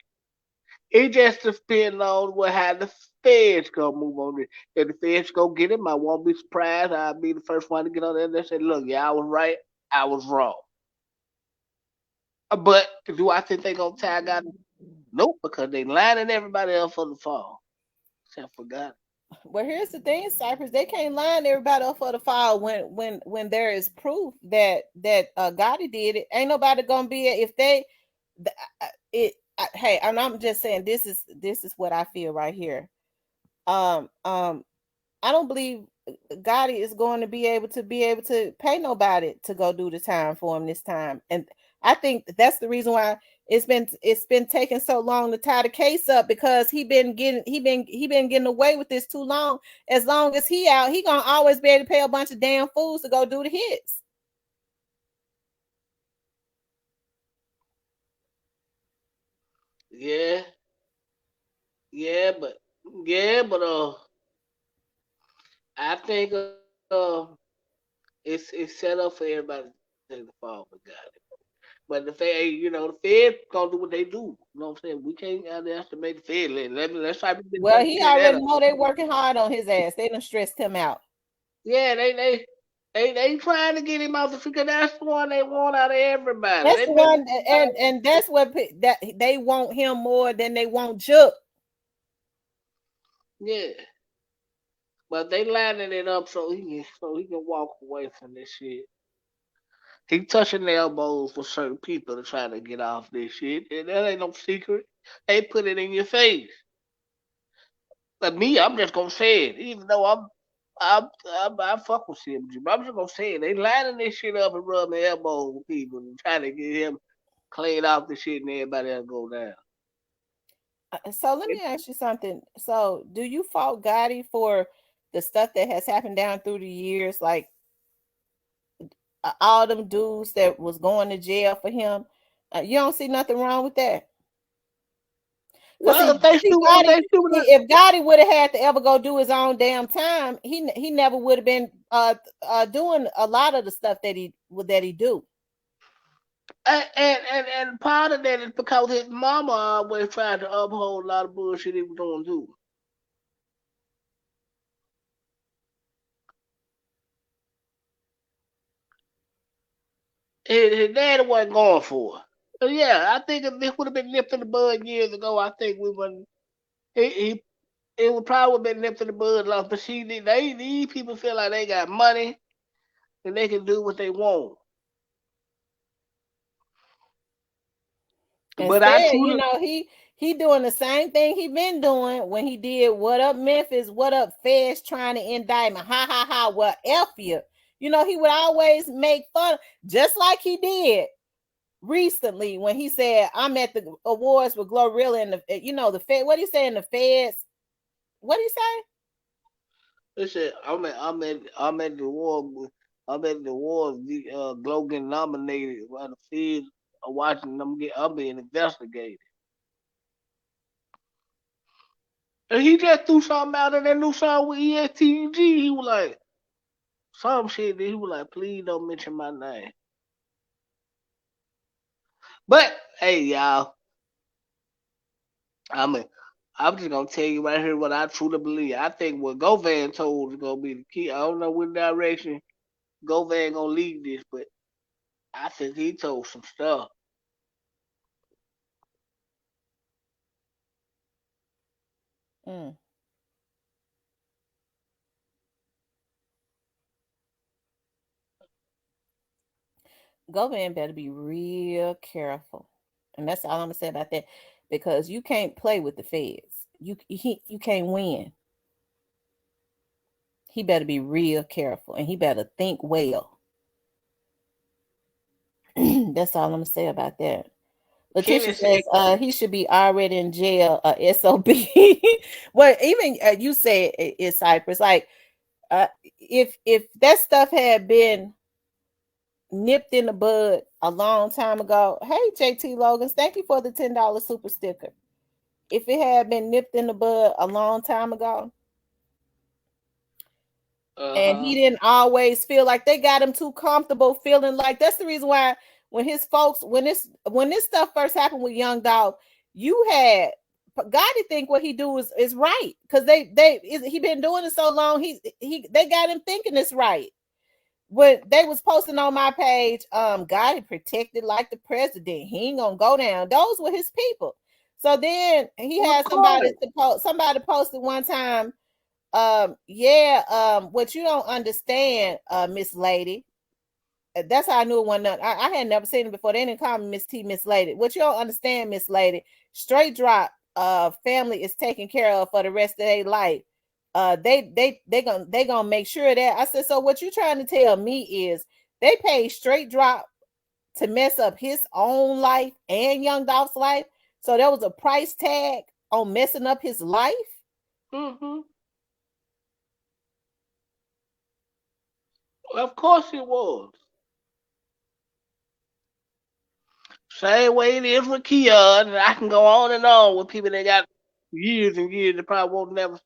It just depends on how the feds gonna move on it. If the feds go get him, I won't be surprised. I'll be the first one to get on there and say, look, yeah, I was right, I was wrong. But do I think they gonna tie Gotti? Nope, because they lining everybody up for the fall. Except for Gotti. Well, here's the thing, Cypress. They can't line everybody up for the file when there is proof that Gotti did it. Ain't nobody gonna be if they it. Hey, I'm just saying this is what I feel right here. Um um I don't believe Gotti is going to be able to pay nobody to go do the time for him this time. And I think that's the reason why it's been taking so long to tie the case up because he been getting away with this too long. As long as he out, he gonna always be able to pay a bunch of damn fools to go do the hits. Yeah, yeah, but I think it's set up for everybody to take the fall for Gotti. But the Fed gonna do what they do. You know what I'm saying? We can't underestimate the Fed. Let's try to be the Well, first to he clear that already up. know they working hard on his ass. They done stressed him out. Yeah, they trying to get him out the because that's the one they want out of everybody. That's They the been one, and that's what that they want him more than they want Juke. yeah, but they lining it up so he can walk away from this shit. He touching the elbows for certain people to try to get off this shit, and that ain't no secret. They put it in your face. But me, I'm just gonna say it, even though I fuck with CMG. But I'm just gonna say it. They lining this shit up and rubbing elbows with people and trying to get him clean off the shit and everybody else go down. So let me It, ask you something. So do you fault Gotti for the stuff that has happened down through the years, like all them dudes that was going to jail for him? You don't see nothing wrong with that? Because well, if Gotti, they still if Gotti would have had to ever go do his own damn time, he never would have been doing a lot of the stuff that he do. and part of that is because his mama always tried to uphold a lot of bullshit he was doing too. His daddy wasn't going for it. So yeah, I think if this would have been nipped in the bud years ago, I think we wouldn't. He it would probably have been nipped in the bud long. But see, these people feel like they got money and they can do what they want. But I Instead, truly, he doing the same thing he been doing when he did "What Up Memphis," "What Up Feds," trying to indict me. Ha ha ha! Well, F you. He would always make fun, just like he did recently when he said, "I'm at the awards with Glorilla and the Fed." What he say in the Feds? What he say? listen, I'm at the war. I'm at the war. The Glow getting nominated while the feds are watching them get. I'm being investigated. And he just threw something out of that new song with ESTG. He was like, some shit that he was like, please don't mention my name. But hey, y'all, I mean, I'm just gonna tell you right here what I truly believe. I think what Govan told is gonna be the key. I don't know what direction Govan gonna lead this, but I think he told some stuff. Mm. Government better be real careful, and that's all I'm gonna say about that, because you can't play with the feds. You can't win. He better be real careful, and he better think well. That's all I'm gonna say about that. Kenny Letitia said, says he should be already in jail, SOB. Well, even you say it's Cypress. Like if that stuff had been nipped in the bud a long time ago. Hey, JT Logans, thank you for the $10 super sticker. If it had been nipped in the bud a long time ago, uh and huh. he didn't always feel like they got him too comfortable feeling like, that's the reason why when his folks when this stuff first happened with Young Dog, you had God to think what he do is right, because he been doing it so long, they got him thinking it's right. When they was posting on my page, God had protected like the president, he ain't gonna go down, those were his people. So then he Of had course. somebody posted one time, yeah, what you don't understand, Miss Lady. That's how I knew it wasn't nothing. I had never seen it before. They didn't call me Miss T, Miss Lady. What you don't understand, Miss Lady, straight drop family is taken care of for the rest of their life. They gonna make sure that. I said, so what you trying to tell me is they paid straight drop to mess up his own life and Young Dolph's life. So there was a price tag on messing up his life. Mm-hmm. Of course it was. Same way it is with Kia, and I can go on and on with people that got years and years that probably won't never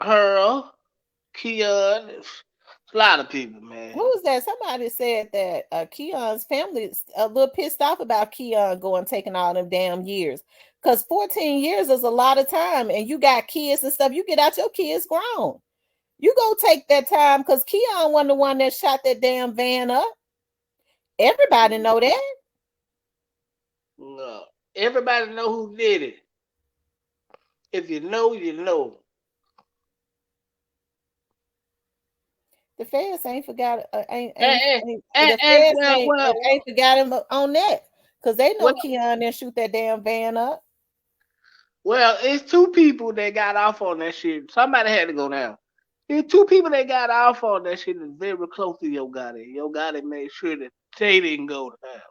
her, Kia. It's a lot of people, man. Who was that? Somebody said that Keon's family is a little pissed off about Keon going taking all them damn years. Because 14 years is a lot of time, and you got kids and stuff. You get out, your kids grown. You go take that time, because Keon wasn't the one that shot that damn van up. Everybody know that. No. Everybody know who did it. If you know, you know. The feds ain't forgot. And, The feds well, ain't forgot him on that. Cause they Well, know Keon didn't shoot that damn van up. well, it's two people that got off on that shit. Somebody had to go down. It's two people that got off on that shit that's very close to Yo Gotti. Yo Gotti made sure that they didn't go down.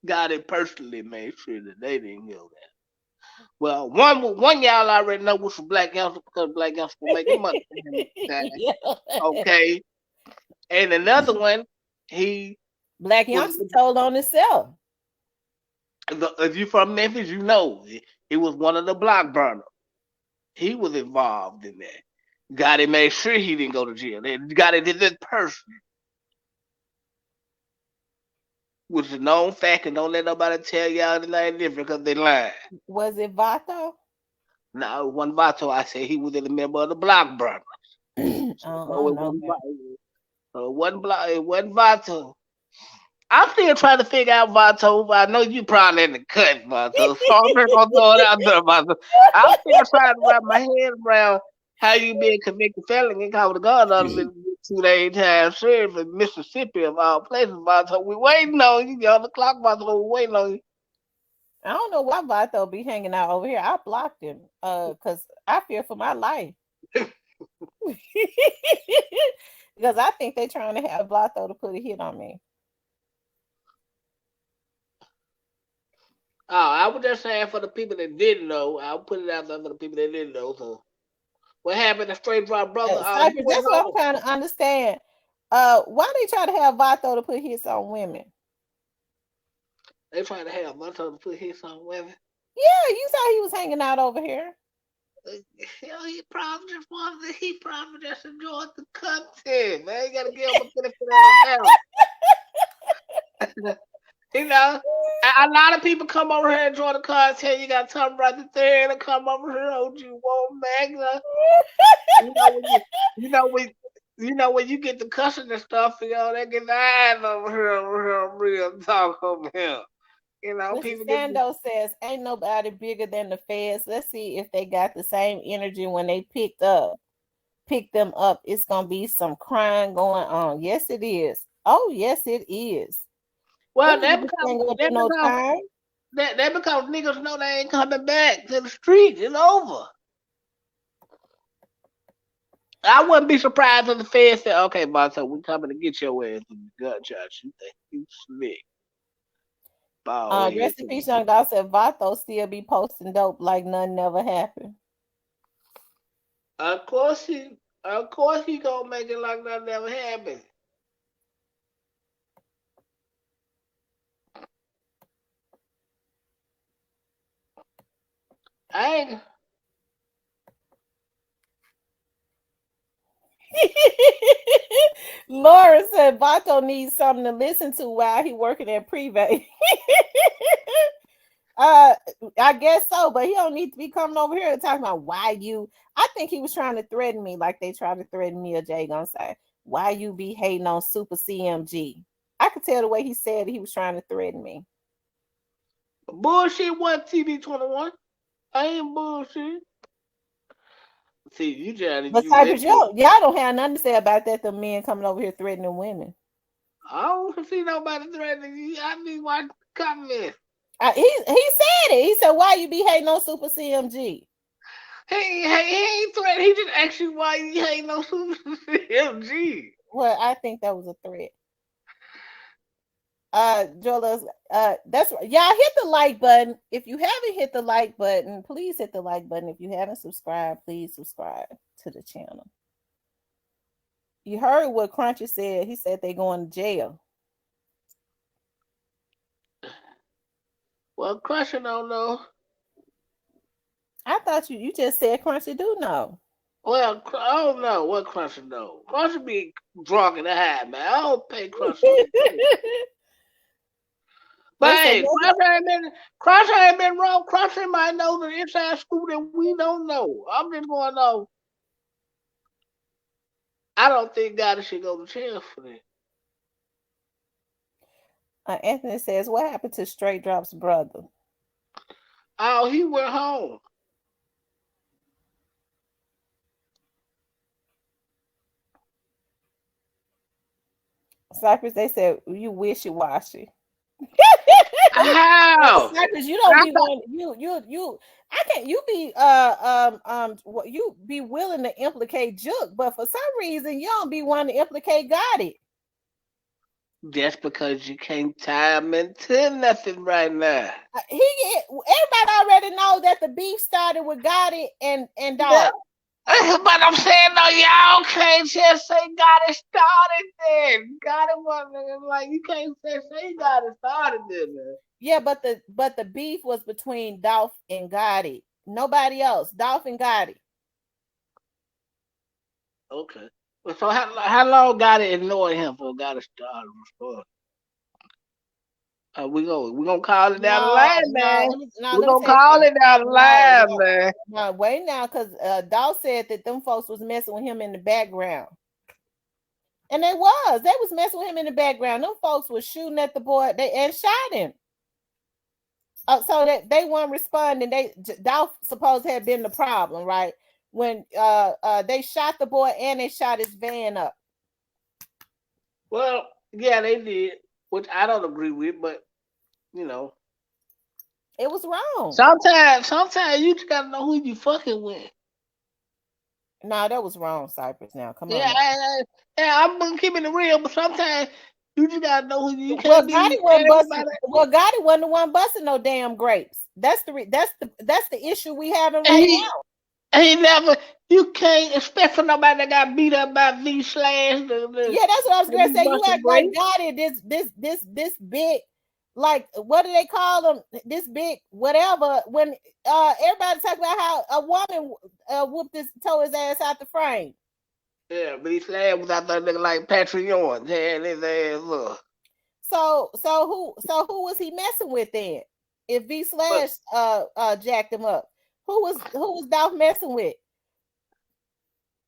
Gotti personally made sure that they didn't go down. Well, one y'all already know was from Black Youngster because Black Youngster was making money for him at the time. Yeah. Okay. And another one, he Black was youngster told on himself. if you from Memphis, you know he was one of the block burners. He was involved in that. Gotti made sure he didn't go to jail. Gotti did this person, which is a known fact, and don't let nobody tell y'all anything different because they lying. Was it Vato? No, it wasn't Vato. I said he was a member of the block burner. I So don't know. it wasn't block. It wasn't Vato. I'm still trying to figure out Vato. I know you probably in the cut, Vato. So I'm just gonna throw it out there, Vato. I'm still trying to wrap my head around how you be a convicted felon and caught the gun out of it 2 days time sheriff in Mississippi of all places, Vato. We waiting on you. You're on the clock, Vato. We waiting on you. I don't know why Vato be hanging out over here. I blocked him. Cause I fear for my life. Because I think they trying to have Vato to put a hit on me. Oh, I was just saying for the people that didn't know, I'll put it out there for the people that didn't know. So, what happened to Straight Drop Brother? He Cypress, went that's what I'm home. trying to understand. Why they try to have Vato to put hits on women? They trying to have my to put his on women. Yeah, you saw he was hanging out over here. Hell, he probably just enjoyed the content, man. You gotta give him a benefit of the doubt. You know, a lot of people come over here and enjoy the content. You got Tom right there to come over here, OG One Magna. You know when you know when when you get the cussing and stuff, they get the eyes over here, real talk over here. Mr. People get. Sando says, ain't nobody bigger than the feds. Let's see if they got the same energy when they pick them up. It's gonna be some crying going on. Yes, it is. Oh, yes, it is. Well, Them niggas ain't gonna do no time. that because niggas know they ain't coming back to the street. It's over. I wouldn't be surprised if the feds said, "Okay, Bonzo, we coming to get your ass with the gunshots. You think you slick?" Rest in peace, young dog said Vato still be posting dope like nothing never happened. Of course he gonna make it like that never happened. I ain't. Laura said Vato needs something to listen to while he working at Privé. I guess so, but he don't need to be coming over here and talking about why you. I think he was trying to threaten me like they tried to threaten me. Or Jay gonna say why you be hating on Super CMG. I could tell the way he said he was trying to threaten me. Bullshit what TV 21? I ain't bullshit. See, you trying But to Cypress, y'all don't have nothing to say about that. The men coming over here threatening women. I don't see nobody threatening you. I mean, why comment? He said it. He said, "Why you be hating on Super CMG?" He ain't threatening. He just asked you why you hating on Super CMG. Well, I think that was a threat. Joel, that's right. Y'all hit the like button. If you haven't hit the like button, please hit the like button. If you haven't subscribed, please subscribe to the channel. You heard what Crunchy said. He said they going to jail. Well, Crusher don't know. I thought you just said Crunchy do know. Well, I don't know what Crusher know. Crusher be drunk and high, man. I don't pay Crusher. But hey, Crusher ain't been wrong. Crusher might know the inside scoop that we don't know. I'm just going to know. I don't think God should go to jail for that. Anthony says, what happened to Straight Drop's brother? Oh, he went home. Cypress, they said, you wishy-washy. How? Cypress, you I don't be thought one. You. I can't. You be you be willing to implicate Juke, but for some reason you don't be wanting to implicate Gotti. just because you can't tie him into nothing right now. Everybody already know that the beef started with Gotti and Yeah. Dog. But I'm saying though, y'all can't just say got it started then. Got it wasn't like you can't say got it started then, man. Yeah, but the beef was between Dolph and Gotti. Nobody else. Dolph and Gotti. Okay. Well, so how long got it ignoring him for got it started? We gonna call it down the No, line, no, man. We let me gonna tell you call something. it down the No, line, no, man. no, wait now, because Dolph said that them folks was messing with him in the background. And they was messing with him in the background. Them folks was shooting at the boy and shot him. So that they weren't responding. Dolph supposed to have been the problem, right? When they shot the boy and they shot his van up. Well, yeah, they did, which I don't agree with, but you know, It was wrong. sometimes you just gotta know who you fucking with. No, that was wrong, Cypress. Now, come Yeah, on now. I'm gonna keep it real, but sometimes you just gotta know who you Well, can't Gotti be wasn't busting. everybody. Well, Gotti wasn't the one busting no damn grapes. That's the issue we having And right now. he never. You can't expect for nobody that got beat up by V slash Yeah, that's what I was to gonna be say. You busting act like grapes. Gotti, this big, like what do they call them? This big whatever. When everybody talk about how a woman whooped his tore his ass out the frame. Yeah, V slash was out there looking like Patrick Ewing, tearing his ass up. So who was he messing with then? If V But slash jacked him up, who was Dolph messing with?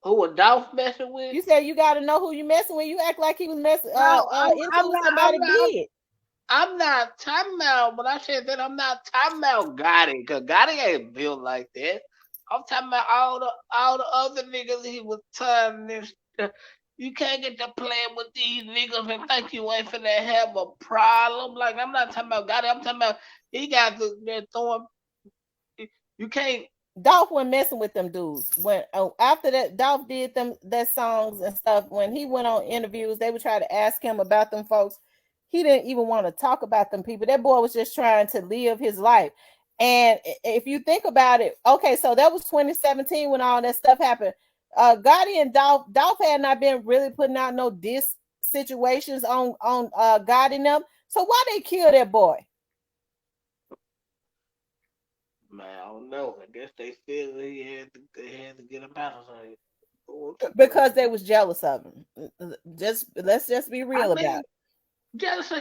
who was Dolph messing with? You said you got to know who you messing with. You act like he was messing No, I'm into not. somebody big. I'm not talking about. But I said that I'm not talking about Gotti, because Gotti ain't built like that. I'm talking about all the other niggas he was turning this. You can't get to playing with these niggas and think you ain't finna have a problem. Like I'm not talking about Gotti. I'm talking about he got to they're throwing. You can't. Dolph wasn't messing with them dudes. When after that, Dolph did them that songs and stuff. When he went on interviews, they would try to ask him about them folks. He didn't even want to talk about them people. That boy was just trying to live his life. And if you think about it, okay, so that was 2017 when all that stuff happened. Gotti and Dolph had not been really putting out no diss situations on Gotti and them. So why they kill that boy? Man, I don't know. I guess they feel they had to get him out of there. Because they was jealous of him. Just let's just be I real about mean, it. jealousy.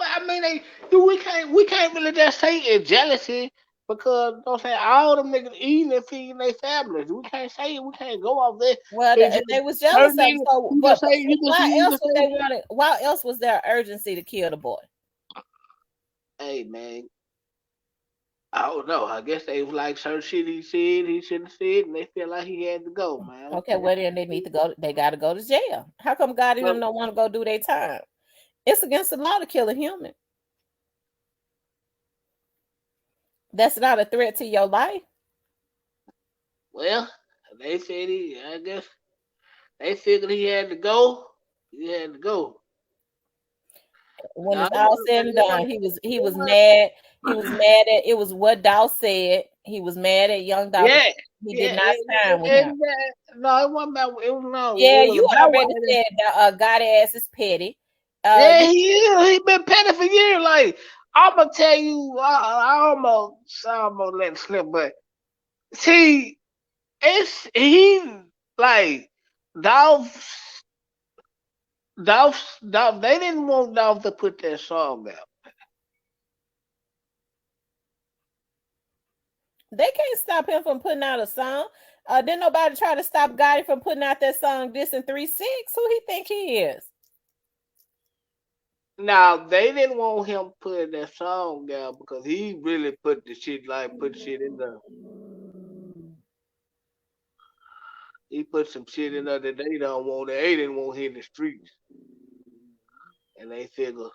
I mean, we can't really just say it's jealousy because don't say all them niggas eating and feeding their families. We can't say it. We can't go off there. Well, It's just they was jealous certain of him. niggas. So, You but just say you why just else would say, they want it? Why else was there urgency to kill the boy? hey man, I don't know. I guess they was like certain shit he said he shouldn't have said, and they feel like he had to go, man. Okay, well then they need to go. They got to go to jail. How come God and But them don't want to go do their time? It's against the law to kill a human. That's not a threat to your life. well, they said he. I guess they figured he had to go. He had to go. When Now it's all said and done, he was mad. He was mad at it was what Dow said. He was mad at young Dow because Yeah, he did yeah. not stand with him. No, it wasn't about. It was no. Yeah, It was you about what. already said that God ass is petty. Yeah, You he is. He been petty for years. Like I'm gonna tell you, I almost let it slip, but see, it's he like Dolph. Dolph. They didn't want Dolph to put that song out. they can't stop him from putting out a song. Didn't nobody try to stop Gotti from putting out that song "This and 3-6"? Who he think he is? Now they didn't want him putting that song out because he really put shit in there. He put some shit in there that they don't want. They didn't want hit the streets, and they figure.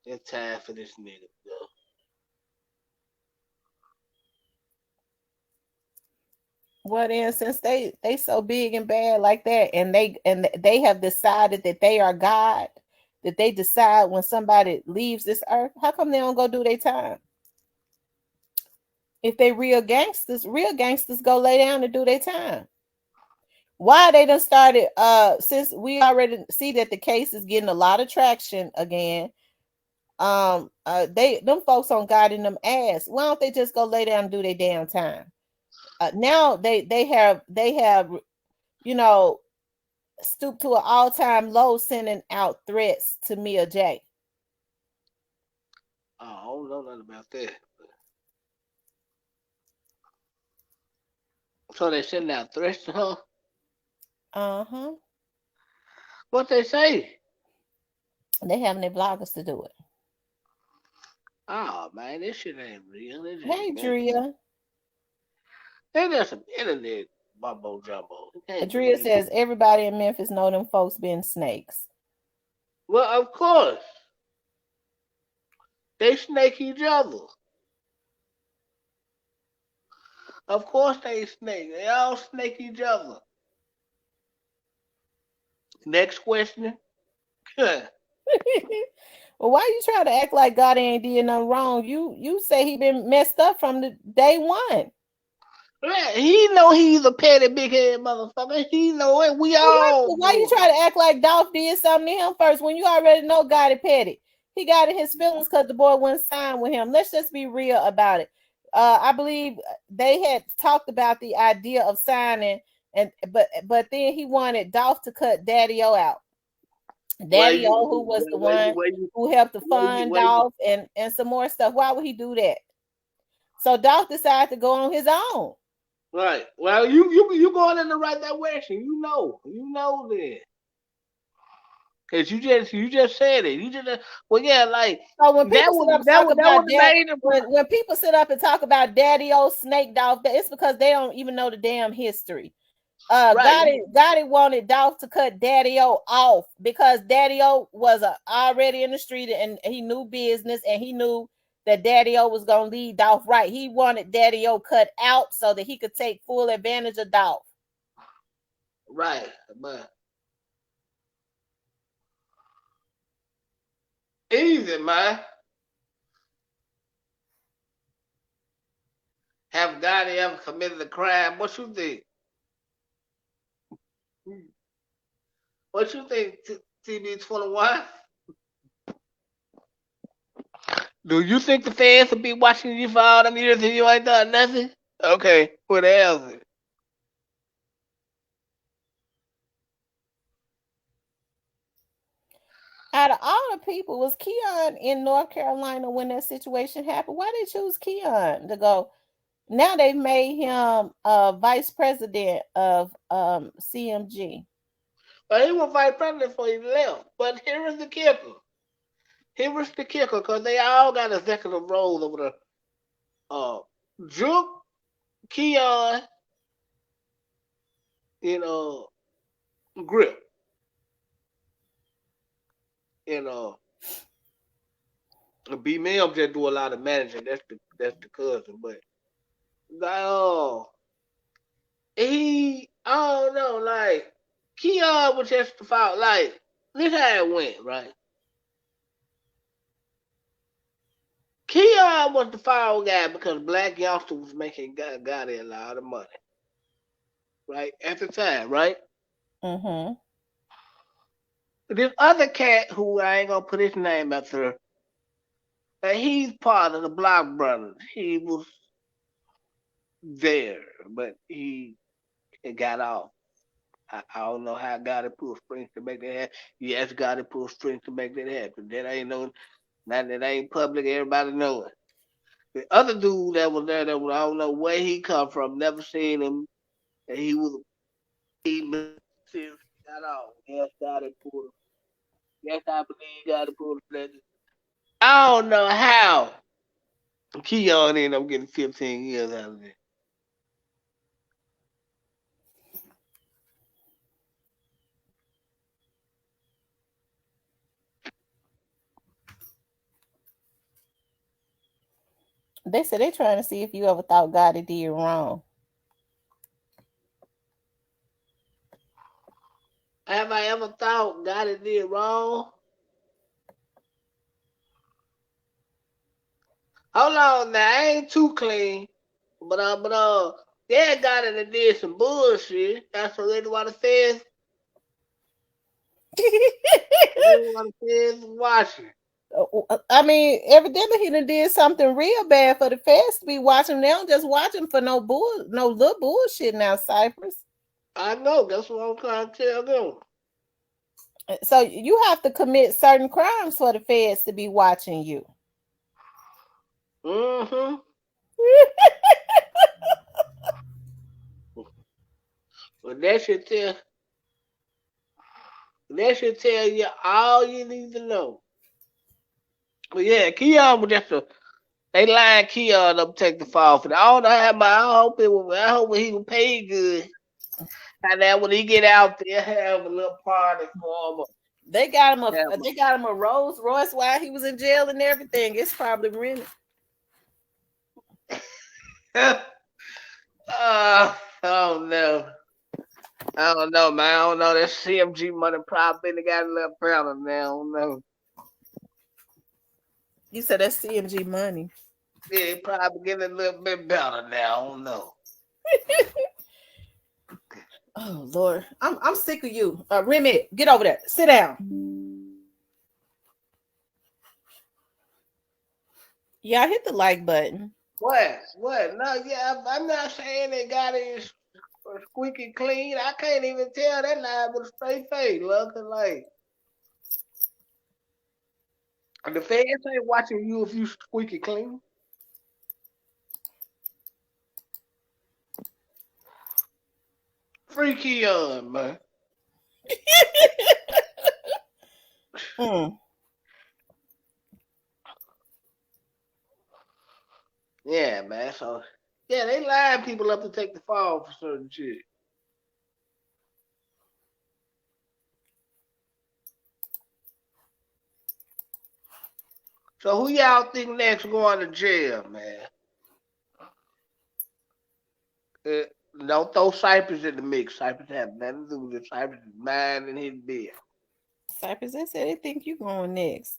It's time for this nigga, though. Well, then, since they so big and bad like that, and they have decided that they are God, that they decide when somebody leaves this earth, how come they don't go do their time? If they real gangsters go lay down and do their time. Why they done started? Since we already see that the case is getting a lot of traction again. They them folks on God in them ass. Why don't they just go lay down and do their damn time? Now they have you know stooped to an all-time low, sending out threats to Mia J. Oh, I don't know nothing about that. So they sending out threats to her. Uh-huh. What they say? They having their bloggers to do it. Oh man, this shit ain't real. It's just Hey, game. Drea. It's just some internet mumbo jumbo. You can't Drea believe. says everybody in Memphis know them folks being snakes. Well, of course they snake each other. Of course they snake. They all snake each other. Next question. Well, why you trying to act like God ain't did nothing wrong? You say he been messed up from the day one. Yeah, he know he's a petty big head motherfucker. He know it. We all Why you know it. try to act like Dolph did something to him first when you already know God is petty? He got in his feelings because the boy wouldn't sign with him. Let's just be real about it. I believe they had talked about the idea of signing, and but then he wanted Dolph to cut Daddy O out. Where Daddy O, who you, was the where you, one where you, who helped to where you, fund where you. Dolph and some more stuff. Why would he do that? So Dolph decided to go on his own. Right. Well, you going in the right direction. You know that. Cause you just said it. You just well yeah like So when that people sit was up and that talk was that about was the that, main. when people sit up and talk about Daddy O Snake Dolph, it's because they don't even know the damn history. Right. Gotti wanted Dolph to cut Daddy O off because Daddy O was already in the street and he knew business and he knew that Daddy O was gonna lead Dolph right. He wanted Daddy O cut out so that he could take full advantage of Dolph. Right. But easy, man. Have Gotti ever committed a crime? What you think? What you think, TB21? Do you think the fans will be watching you for all them years and you ain't done nothing? Okay, what else? Out of all the people, was Keon in North Carolina when that situation happened? Why did they choose Keon to go? Now they've made him vice president of CMG. Well, he was vice president before he left. But here is the kicker. Here is the kicker, because they all got executive roles over the Juke, Keon, you know, Grip, you know. B Mill just do a lot of managing. That's the cousin, but no, I don't know, like Keon was just the fault. Like this how it went, right? Keon was the foul guy because Black Youngster was making got a lot of money, right? At the time, right? Mm-hmm. This other cat who I ain't gonna put his name out there, he's part of the Block Brothers. He was there, but he got off. I don't know how God had pulled strings to make that happen. Yes, God had pulled strings to make that happen. That ain't no, not that ain't public. Everybody know it. The other dude that was there, I don't know where he come from. Never seen him. And he got off. Yes, God had pulled. Yes, I believe God had pulled the strings. I don't know how Keon ended up getting 15 years out of it. They said they trying to see if you ever thought God did wrong. Have I ever thought God did wrong? Hold on now, I ain't too clean. But yeah, got it and did some bullshit. That's what everybody says. Everyone says watching. I mean, evidently he done did something real bad for the feds to be watching. They don't just watch him for no little bullshit now, Cypress. I know, that's what I'm trying to tell them. So you have to commit certain crimes for the feds to be watching you. Mm-hmm. But that should tell you all you need to know. But yeah, Keon was just a they lying Keon up take the fall for that. I don't know how my I hope he was paid good. And then when he get out there, have a little party for him. They got him Have they got him a Rolls Royce while he was in jail and everything. It's probably rented. I don't know. I don't know, man. I don't know. That CMG money probably got a little better now. I don't know. You said that's CMG money. Yeah, it probably getting a little bit better now. I don't know. Oh Lord, I'm sick of you. Remy, get over there. Sit down. Yeah, hit the like button. What? What? No, yeah, I'm not saying they got it squeaky clean. I can't even tell that lie with a straight face. Looking like the fans ain't watching you if you squeaky clean. Freaky on, man. Mm. Yeah, man. So yeah, they line people up to take the fall for certain shit. So who y'all think next going to jail, man? Uh, don't throw Cypress in the mix. Cypress have nothing to do with it. Cypress is mine and his bill. Cypress, they said they think you going next.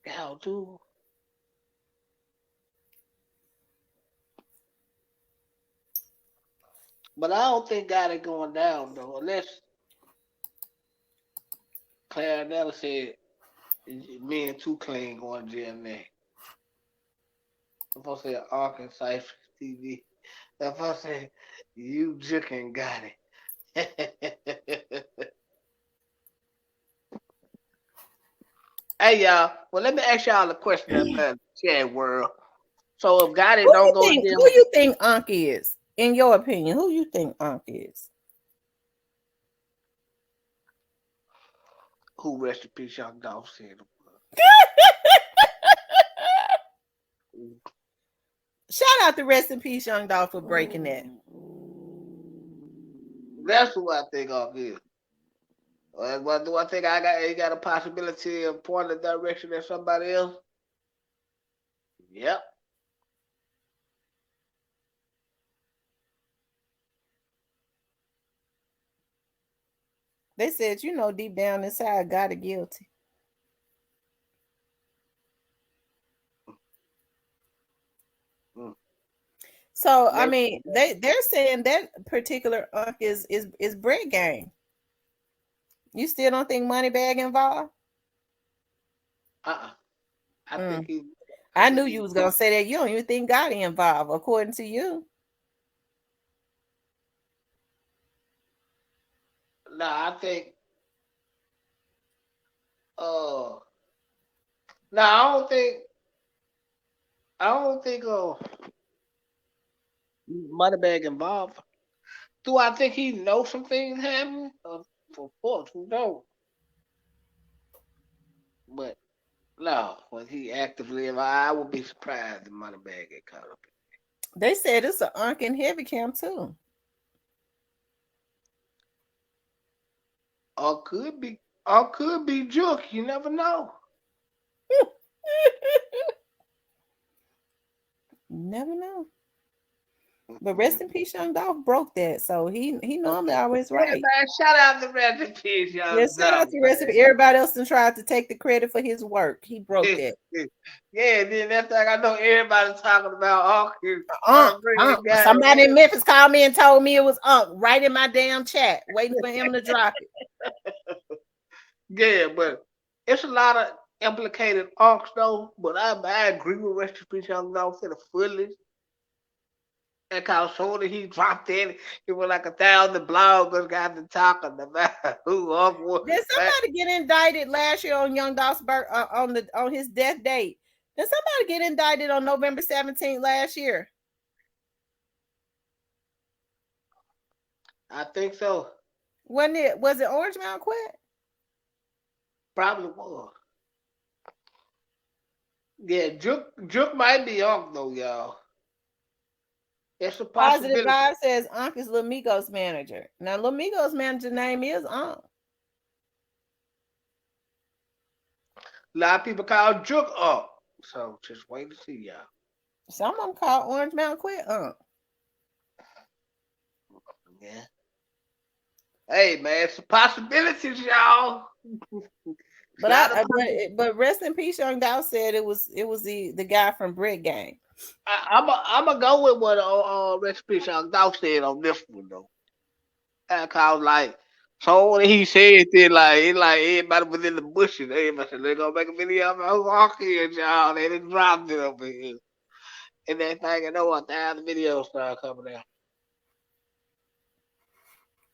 Y'all too. But I don't think God is going down though, unless Clarinella said me and Two Clean going to jail next. If I say Arkansas Cypress TV, if I say you juking got it. Hey y'all, well let me ask y'all a question out there in the chat world. So if Gotti don't go to Who jail, you think Unc is? In your opinion, who you think Unc is? who rest in peace, young Dolph said. Shout out to Rest in Peace, Young Dog, for breaking that. That's who I think of is. What do I think I got? He got a possibility of pointing the direction at somebody else. Yep. They said, you know, deep down inside, God is guilty. Mm. So I mean, they're saying that particular Unc is bread gang. You still don't think Moneybag involved? Uh-uh. I think Mm. he. I I think knew you he. was gonna say that. You don't even think Gotti involved, according to you. Nah, I think. Uh. Nah, I don't think. I don't think. Moneybag involved. Do I think he knows some things happening? Of course, who knows? But no, when he actively, I would be surprised if Moneybag get caught up. They said it's an Unc in heavy camp too. Or could be Jook. You never know. Never know. But rest in peace, Young Dolph broke that. So he normally always Yeah, right. man. Shout out to Rest in Peace, Yeah, Young shout out Dolph, to the rest of man. it. Everybody else and tried to take the credit for his work. He broke that. Yeah, then that thing I know everybody talking about Uncle Somebody in goddamn. Memphis called me and told me it was right in my damn chat, waiting for him to drop it. Yeah, but it's a lot of implicated unks though. But I agree with Rest in Peace, Young Dolph to the fullest. And cause soon as he dropped in, it was like 1,000 bloggers got to talking about who Uncle was. Did somebody get indicted last year on Young Dolph's on his death date? Did somebody get indicted on November 17th last year? I think so. Was it Orange Mountain Quit? Probably was. Yeah, Juke might be Unc though, y'all. It's a Positive possibility. Vibe says Unc is Lil Migo's manager. Now Lil Migo's manager name is Unc. A lot of people call Juke Unc. So just wait to see y'all. Some of them call Orange Mountain Quit Unc. Yeah. Hey man, it's a possibilities, y'all. But rest in peace, Young Dolph said it was the guy from Brick Gang. I'm gonna go with what Rest in Peace Young Dolph said on this one though. Cause like so when he said it like everybody was in the bushes. Everybody said they're gonna make a video about who Hockey and y'all. They didn't drop it over here. And that thing I know 1,000 videos start coming out.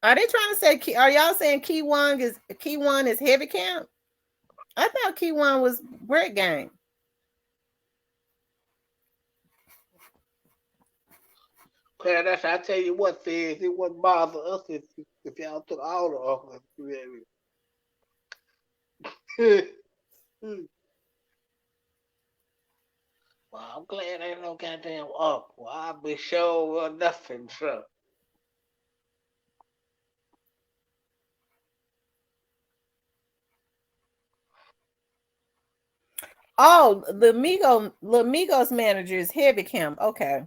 Are they trying to say? Are y'all saying Key One is Heavy Camp? I thought Key One was Brick Gang. Okay, that's I tell you what, things it wouldn't bother us if y'all took all the offers. Well, I'm glad ain't no goddamn up. Well, I'll be sure nothing, sir. Oh, the Migos manager is Heavy Camp. Okay.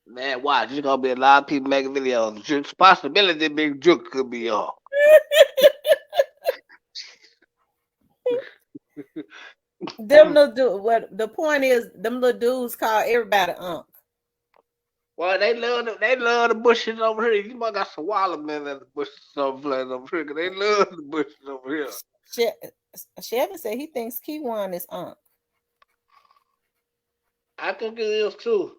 Man, watch. There's gonna be a lot of people making videos. It's a possibility Big Juke could be on. Them little what the point is, them little dudes call everybody Unc. Well, they love the bushes over here. You might got some watermelon in the bushes someplace over here. 'Cause they love the bushes over here. Chevy said he thinks Key One is Unc. I think it is too.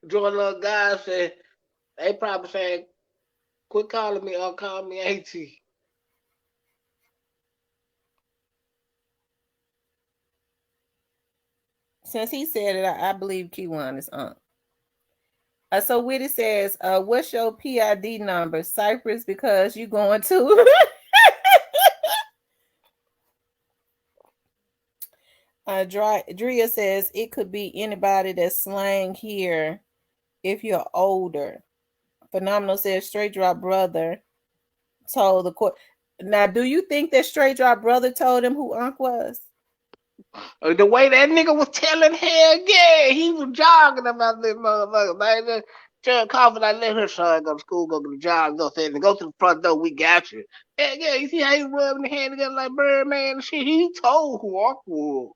Jordan little guy said they probably saying, "Quit calling me, call me AT." Since he said it, I believe Key One is Unc. So Witty says, what's your PID number? Cypress, because you going to. Drea says it could be anybody that's slang here if you're older. Phenomenal says Straight Drop Brother told the court. Now, do you think that Straight Drop Brother told him who Unc was? The way that nigga was telling, hell yeah, he was jogging about this motherfucker, man. Jared Coffin, I let her son go to school, go to the job, go to the front door, we got you. Yeah, yeah, you see how he rubbing the hand together like Birdman and shit? He told who Unc was.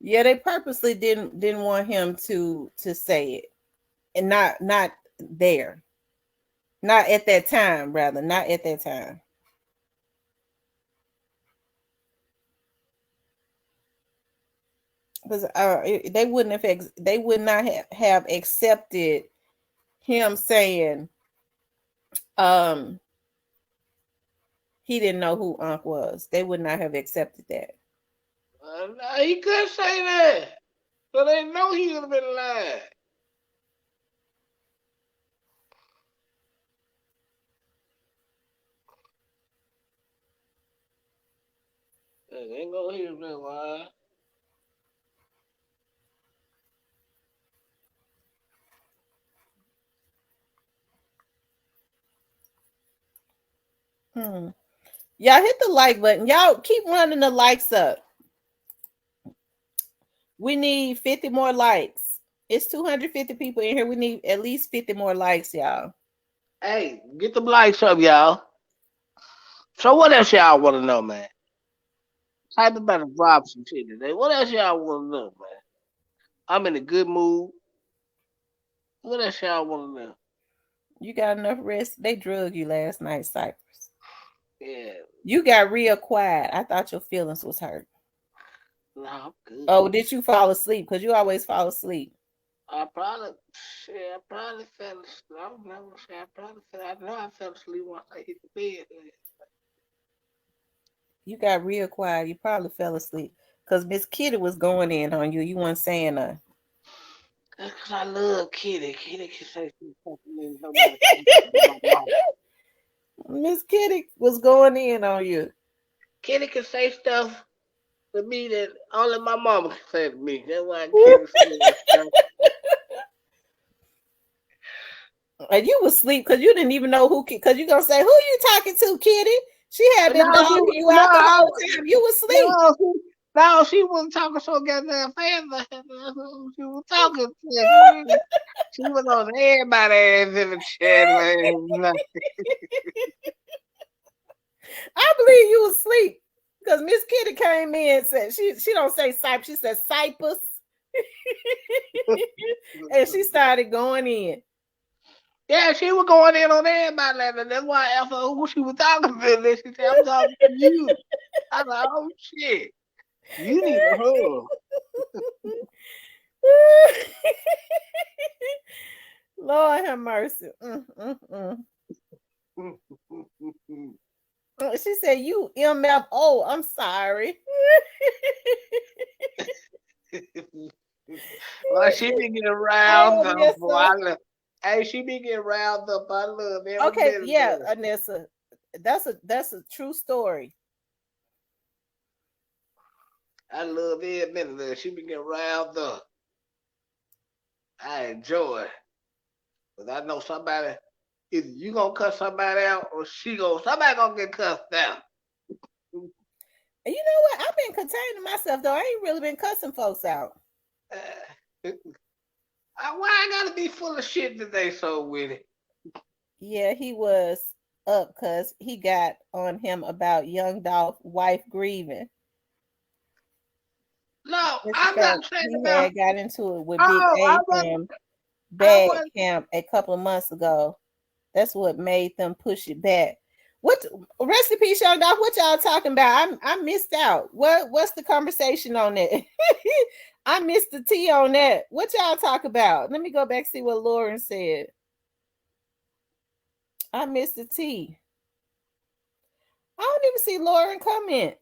Yeah, they purposely didn't want him to say it, and not there, not at that time. Rather, not at that time. Because they would not have accepted him saying he didn't know who Unc was. They would not have accepted that. Nah, he couldn't say that. So they know he would have been lying. They ain't gonna hear me lying. Y'all hit the like button. Y'all keep running the likes up. We need 50 more likes. It's 250 people in here. We need at least 50 more likes, y'all. Hey, get the lights up, y'all. So what else y'all want to know, man? Type about to drop some shit today. What else y'all want to know, man? I'm in a good mood. What else y'all want to know? You got enough rest? They drugged you last night, Cypress. Yeah, You got real quiet. I thought your feelings was hurt. no, I'm good. Oh, did you fall asleep? Because you always fall asleep. I probably, shit, I probably fell asleep. I don't know. Shit, I probably fell. I know I fell asleep once I hit the bed. You got real quiet. You probably fell asleep. Because Miss Kitty was going in on you. You weren't saying nothing. That's because I love Kitty. Kitty can say something nobody can say to my mama. Miss Kitty was going in on you. Kitty can say stuff to me that only my mama can say to me. That's why Kitty say that stuff. And you was asleep because you didn't even know who, because you going to say, who you talking to, Kitty? She had been No, dogging you out the whole time. You was asleep. no, no, she wasn't talking so goddamn fast. She was talking to. She was on everybody's ass in the chat, man. I believe you was asleep because Miss Kitty came in and said, she don't say Cypress, she said Cypress. And she started going in. Yeah, she was going in on everybody, and that's why I asked her who she was talking to. And then she said, I'm talking to you. I was like, oh shit, you need a hug. Lord have mercy. She said, you MFO. I'm sorry. Well, she be getting riled up. Boy. Hey, she be getting riled up. I love every Okay, minute. yeah, Anissa. That's a true story. I love every minute of it. She be getting riled up. I enjoy it. But I know somebody, either you gonna cut somebody out or somebody gonna get cussed out. And you know what? I've been containing myself though. I ain't really been cussing folks out. Why I gotta be full of shit today so with it? Yeah, he was up because he got on him about young Dolph wife grieving. No, I'm not saying He about. had got into it with Big Oh, A from I Bad wasn't. Camp a couple of months ago. That's what made them push it back. What rest in peace, young Dolph? What y'all talking about? I missed out. What's the conversation on that? I missed the tea on that. What y'all talk about? Let me go back see what Lauren said. I missed the tea. I don't even see Lauren comment.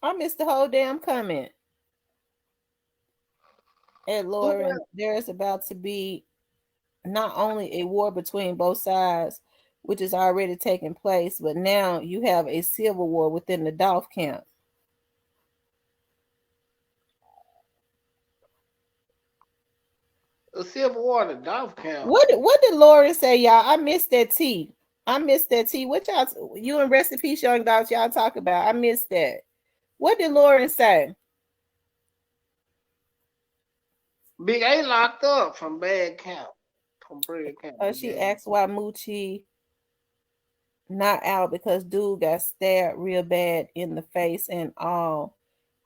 I missed the whole damn comment. And Lauren, there's about to be not only a war between both sides, which is already taking place, but now you have a civil war within the Dolph camp. A civil war in the Dolph camp. What did Lauren say, y'all? I missed that tea. I missed that tea. What y'all, you and Rest in Peace, young Dolph, y'all talk about? I missed that. What did Lauren say? Big A locked up from Bad Camp. From Bad Camp. She asked why Moochie not out because dude got stabbed real bad in the face and all,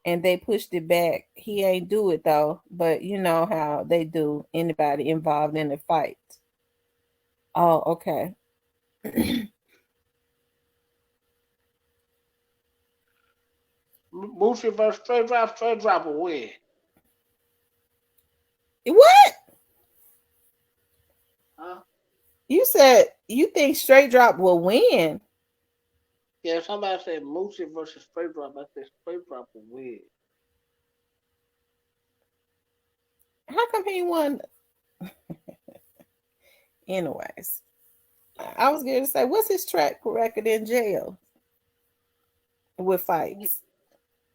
and they pushed it back. He ain't do it though, but you know how they do anybody involved in the fight. Oh, okay. Boosie versus Straight Drop will win. What? Huh? You said you think Straight Drop will win? Yeah, somebody said Moosie versus Straight Drop. I said Straight Drop will win. How come he won? Anyways, I was going to say, what's his track record in jail with fights?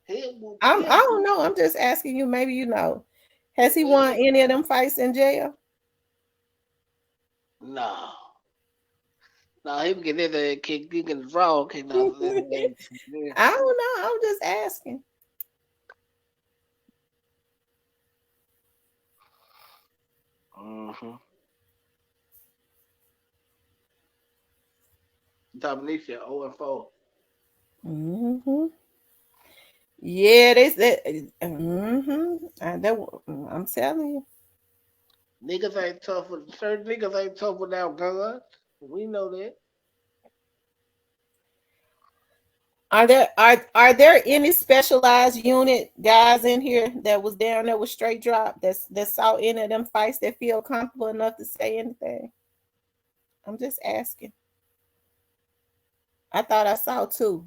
I don't know. I'm just asking you. Maybe you know. Has he won any of them fights in jail? No. No, he can get in there and kick, he can draw, kick out of that. I don't know. I'm just asking. Mm-hmm. Dominica 0-4. Mm-hmm. Yeah, they said. Mm-hmm. I'm telling you. Niggas ain't tough with certain niggas ain't tough without guns. We know that. Are there any specialized unit guys in here that was down there with straight drop that saw any of them fights that feel comfortable enough to say anything? I'm just asking. I thought I saw two,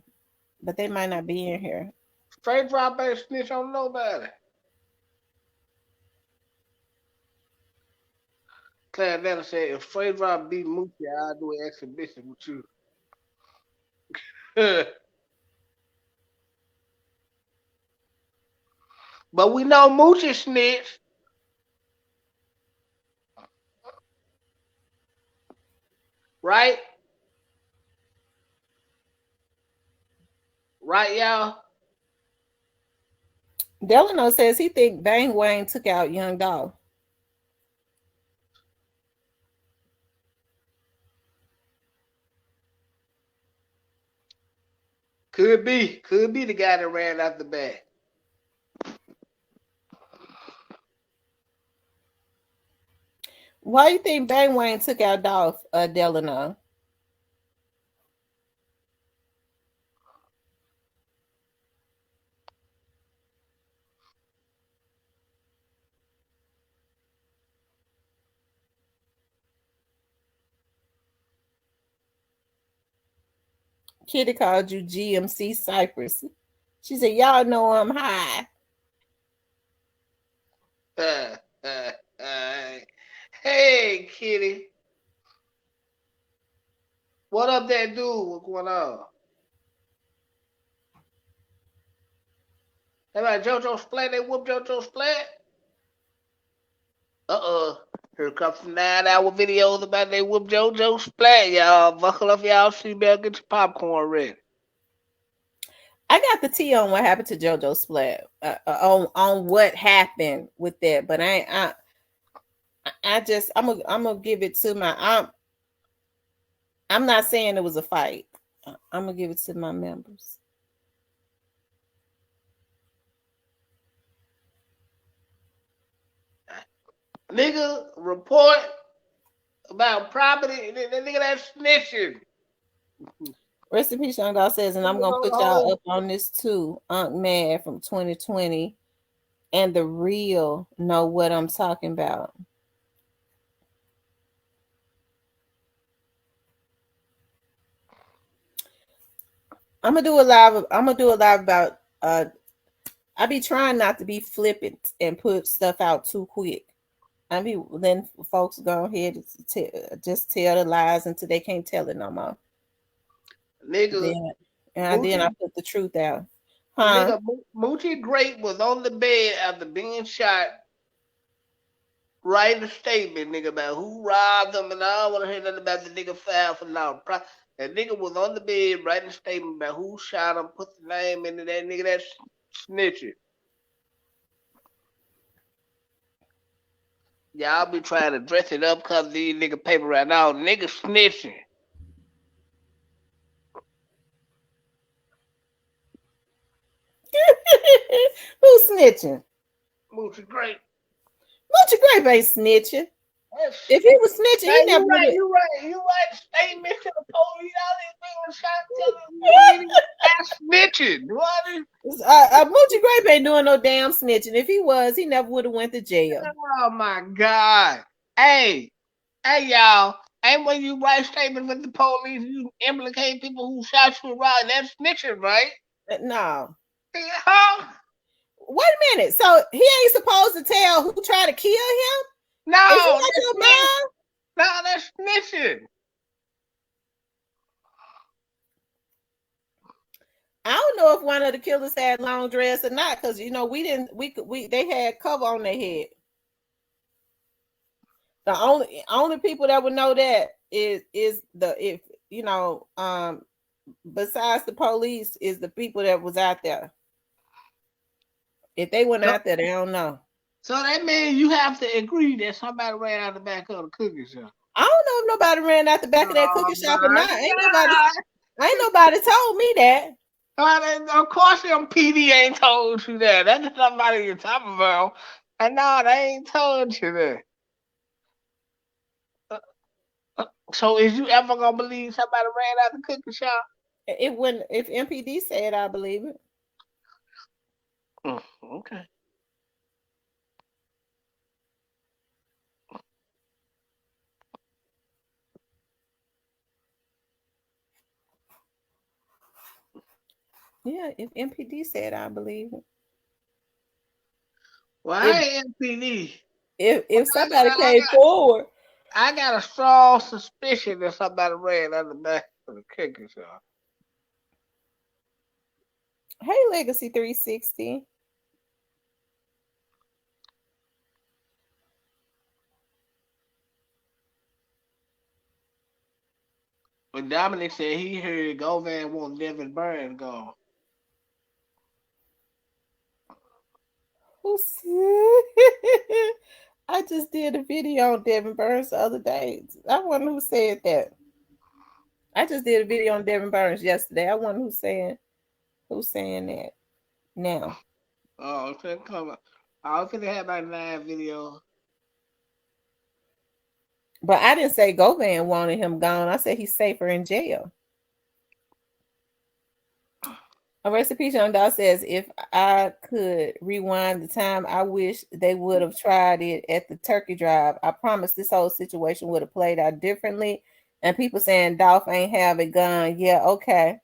but they might not be in here. Straight drop ain't snitch on nobody. Claire Netta said if straight drop beat Mookie, I'll do an exhibition with you. But we know Moochie snitch, right? Right, y'all? Delano says he think Bang Wayne took out Young Dog. Could be. Could be the guy that ran out the bag. Why you think Bang Wayne took out Dolph Delano? Kitty called you GMC Cypress. She said, y'all know I'm high. Hey, Kitty. What up, that dude? What's going on? Hey, man, JoJo Splat, they whoop JoJo Splat? Here comes some 9-hour videos about they whoop JoJo Splat, y'all. Buckle up, y'all. Seatbelt, get your popcorn ready. I got the tea on what happened to JoJo Splat, on what happened with that, but I'm gonna give it to I'm not saying it was a fight. I'm gonna give it to my members. Nigga, report about property. That nigga that's snitching. Rest in peace, Young Dog says, and I'm gonna put y'all up on this too. Unc Mad from 2020 and the real know what I'm talking about. I'm gonna do a live about I be trying not to be flippant and put stuff out too quick. I be letting folks go ahead and just tell the lies until they can't tell it no more. Nigga, Then I put the truth out. Nigga, Moochie Great was on the bed after being shot, writing a statement, nigga, about who robbed him, and I don't want to hear nothing about the nigga filed for law. That nigga was on the bed writing a statement about who shot him, put the name into that nigga that's snitching. Y'all be trying to dress it up because these nigga paper right now. Nigga snitching. Who's snitching? Moochie Great. Moochie Grape ain't snitching. If he was snitching, he never would have. You right. Statement to the police. All these things shot that's snitching. Moochie Grape ain't doing no damn snitching. If he was, he never would have went to jail. Oh my God. Hey, y'all. Ain't when you write statements with the police, you implicate people who shot you right. That's snitching, right? No. Huh? Wait a minute. So he ain't supposed to tell who tried to kill him? No, that's snitching. I don't know if one of the killers had long dress or not, because they had cover on their head. The only people that would know that is the if you know, besides the police, is the people that was out there. If they went So, out there, they don't know. so that means you have to agree that somebody ran out the back of the cookie shop. I don't know if nobody ran out the back of that Oh cookie shop or my not. God. Ain't nobody told me that. Of course, them PD ain't told you that. That's somebody you're talking about. And no, they ain't told you that. So is you ever gonna believe somebody ran out the cookie shop? It wouldn't if MPD said I believe it. Okay. Yeah, if MPD said I believe it. Well, If I ain't MPD. if I somebody got, I came got, forward, I got a strong suspicion that somebody ran out the back of the cookie shop. hey Legacy 360. But Dominic said he heard Govan want Devin Burns gone. Who's I just did a video on Devin Burns the other day. I wonder who said that. I just did a video on Devin Burns yesterday. I wonder who's saying that now. Oh, it's gonna come up. I was gonna have my live video. But I didn't say Govan wanted him gone. I said he's safer in jail. A recipe John Dow says, if I could rewind the time, I wish they would have tried it at the turkey drive. I promise this whole situation would have played out differently. And people saying Dolph ain't have a gun. Yeah, okay.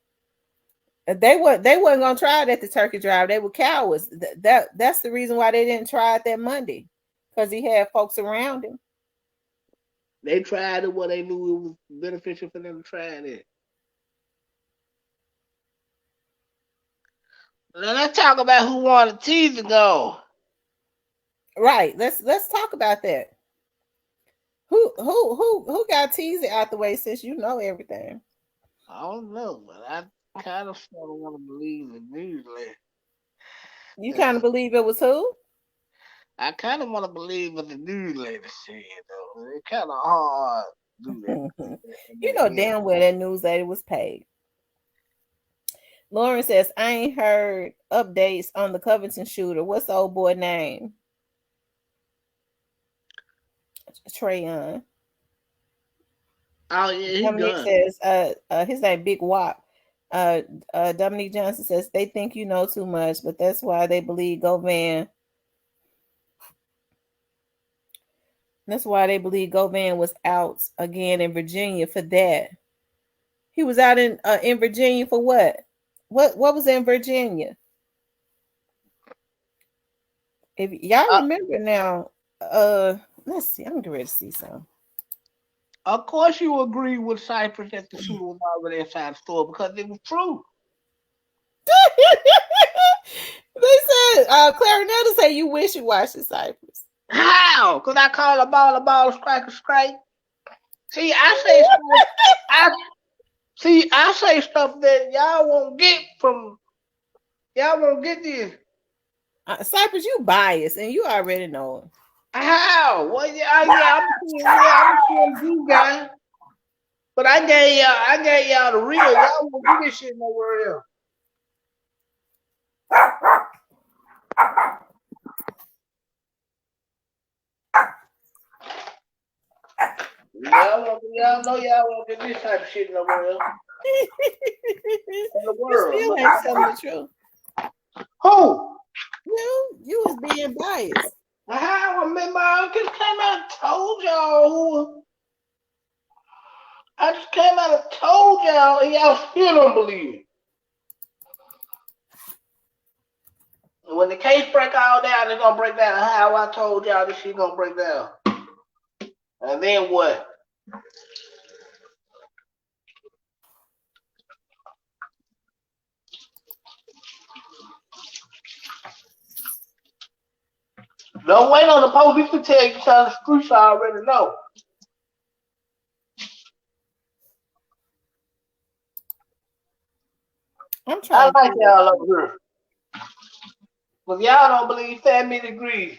They wasn't gonna try it at the turkey drive. They were cowards. That's the reason why they didn't try it that Monday. Because he had folks around him. They tried it when they knew it was beneficial for them to try it. Now let's talk about who wanted teaser go. Right. Let's talk about that. Who got teasing out the way since you know everything? I don't know, but I kind of sort of want to believe the newsletter. You kind of believe it was who? I kind of want to believe what the newsletter said, though. It's kind of hard to do that. You know damn well that newsletter was paid. Lauren says, I ain't heard updates on the Covington shooter. What's the old boy name? Trayon. Oh yeah, he Dominique done. says, his name Big Wop. Dominique Johnson says they think you know too much, but that's why they believe Govan. That's why they believe Govan was out again in Virginia for that. He was out in Virginia for what? What was in Virginia? If y'all remember now, let's see. I'm ready to see some. Of course, you agree with Cypress that the shooter was already inside the store because it was true. They said, Clarinetta say you wish you watched the Cypress. How? Because I call a ball, strike a strike. See, I say stuff. I say stuff that y'all won't get from. Y'all won't get this. Cypress, you biased, and you already know it. How? Well, I'm a you guy. But I gave y'all the real. Y'all won't do this shit nowhere else. Y'all know y'all won't get this type of shit nowhere else. In the world. You still ain't telling the truth. Who? You was being biased. How? I mean, I just came out and told y'all. I just came out and told y'all, and y'all still don't believe it. And when the case break all down, it's gonna break down how I told y'all this shit gonna break down. And then what? Don't wait on the police to tell you because the streets already know. I'm I trying to like figure y'all out. over here. But y'all don't believe family degrees.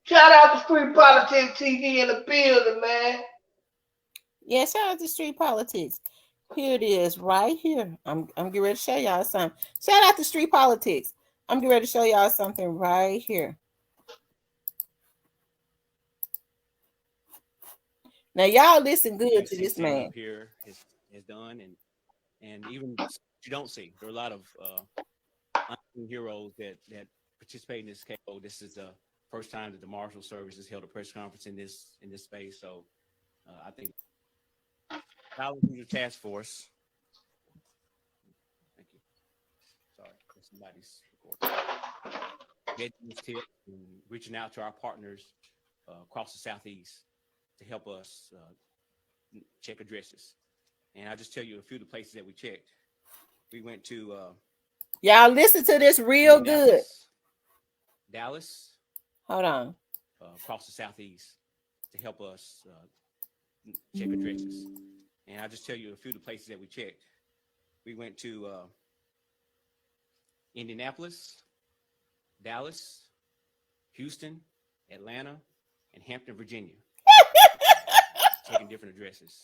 Shout out to Street Politics TV in the building, man. Yeah, shout out to Street Politics. Here it is, right here. I'm getting ready to show y'all something. Shout out to Street Politics. I'm getting ready to show y'all something right here. Now y'all listen good to this standing man. up here has done, and even you don't see there are a lot of unsung heroes that participate in this case. So this is the first time that the Marshal Service has held a press conference in this space. So I think Tyler Hoosier Task Force. Thank you. Sorry, somebody's recording. Getting this tip and reaching out to our partners across the southeast to help us check addresses. And I'll just tell you a few of the places that we checked. We went to Y'all listen to this real good. Dallas, Hold on. across the southeast to help us check addresses. And I'll just tell you a few of the places that we checked. We went to Indianapolis, Dallas, Houston, Atlanta, and Hampton, Virginia. Checking different addresses.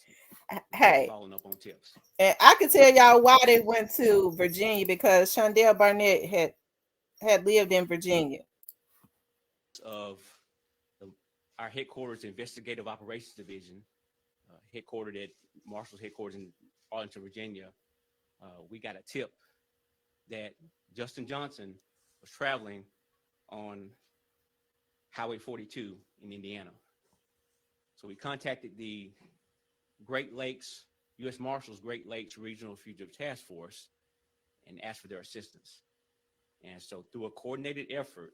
Hey, Following up on tips. and I can tell y'all why they went to Virginia because Shondell Barnett had lived in Virginia. Of the, our headquarters, Investigative Operations Division, headquartered at Marshall's headquarters in Arlington, Virginia, we got a tip that Justin Johnson was traveling on Highway 42 in Indiana. So we contacted the Great Lakes, U.S. Marshals Great Lakes Regional Fugitive Task Force and asked for their assistance. And so through a coordinated effort,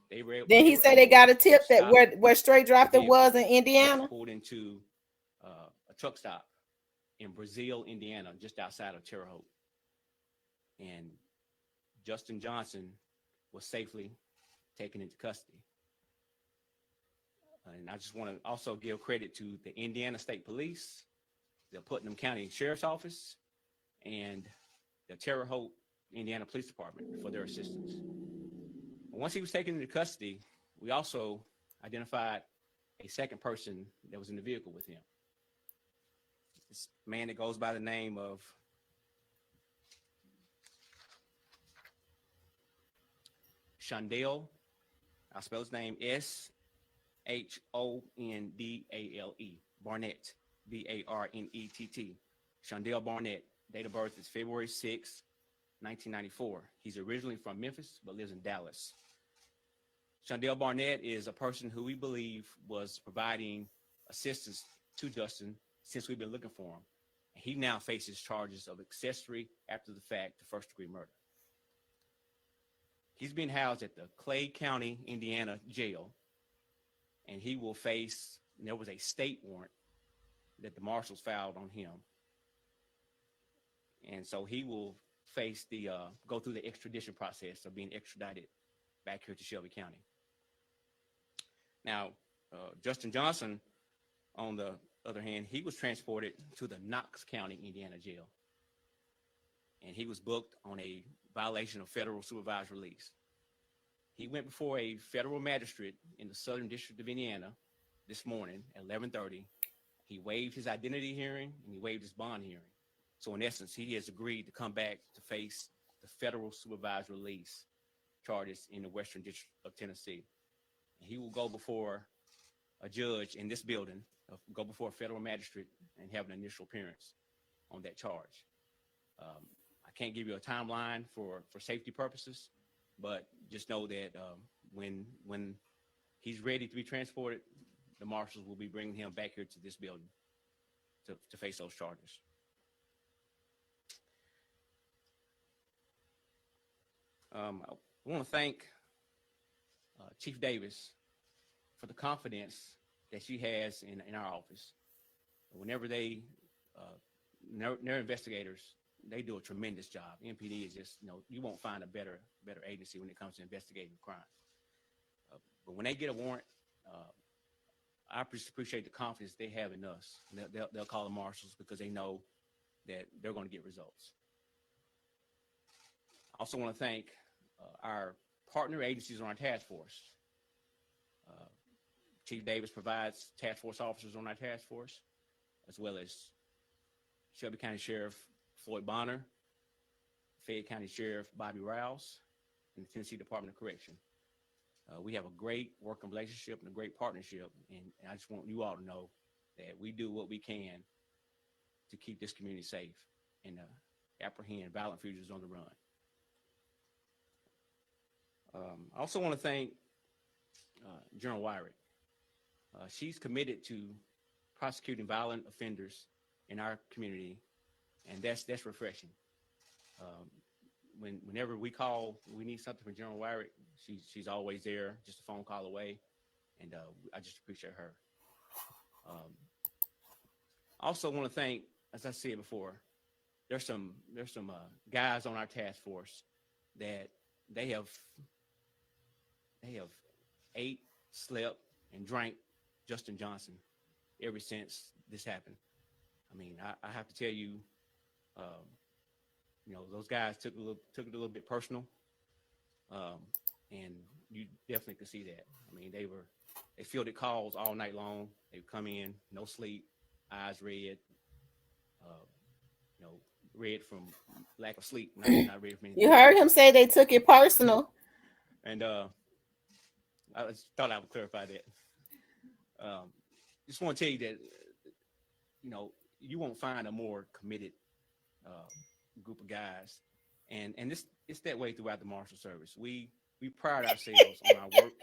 they were Then he said they got a tip that where Straight Drafter was in Indiana. Pulled into a truck stop in Brazil, Indiana, just outside of Terre Haute. And Justin Johnson was safely taken into custody. And I just want to also give credit to the Indiana State Police, the Putnam County Sheriff's Office, and the Terre Haute, Indiana Police Department for their assistance. Once he was taken into custody, we also identified a second person that was in the vehicle with him. This man that goes by the name of Shondell. I'll spell his name Shondale, Barnett, Barnett. Shondell Barnett. Date of birth is February 6, 1994. He's originally from Memphis, but lives in Dallas. Shondell Barnett is a person who we believe was providing assistance to Justin since we've been looking for him. He now faces charges of accessory after the fact to first-degree murder. He's being housed at the Clay County, Indiana jail, and he will face, there was a state warrant that the marshals filed on him. And so he will face go through the extradition process of being extradited back here to Shelby County. Now, Justin Johnson, on the other hand, he was transported to the Knox County, Indiana jail. And he was booked on a violation of federal supervised release. He went before a federal magistrate in the Southern District of Indiana this morning at 11:30. He waived his identity hearing and he waived his bond hearing. So in essence, he has agreed to come back to face the federal supervised release charges in the Western District of Tennessee. He will go before a judge in this building, go before a federal magistrate and have an initial appearance on that charge. I can't give you a timeline for safety purposes, but just know that when he's ready to be transported, the marshals will be bringing him back here to this building to face those charges. I want to thank Chief Davis for the confidence that she has in our office. Whenever their investigators, they do a tremendous job. MPD is just, you won't find a better agency when it comes to investigating crime. But when they get a warrant, I just appreciate the confidence they have in us. They'll call the marshals because they know that they're going to get results. I also want to thank our partner agencies on our task force. Chief Davis provides task force officers on our task force, as well as Shelby County Sheriff Floyd Bonner, Fayette County Sheriff Bobby Rouse, and the Tennessee Department of Correction. We have a great working relationship and a great partnership, and I just want you all to know that we do what we can to keep this community safe and apprehend violent fugitives on the run. I also want to thank General Wyrick. She's committed to prosecuting violent offenders in our community, and that's refreshing. Whenever we call, we need something from General Wyrick, she's always there, just a phone call away, and I just appreciate her. I also want to thank, as I said before, there's some guys on our task force that they have ate, slept, and drank Justin Johnson ever since this happened. I mean, I have to tell you, those guys took it a little bit personal, and you definitely could see that. I mean, they fielded calls all night long. They would come in, no sleep, eyes red, red from lack of sleep, not red from anything. You heard him say they took it personal. And I just thought I would clarify that. Just want to tell you that, you won't find a more committed group of guys, and it's that way throughout the Marshal Service. We pride ourselves on our work.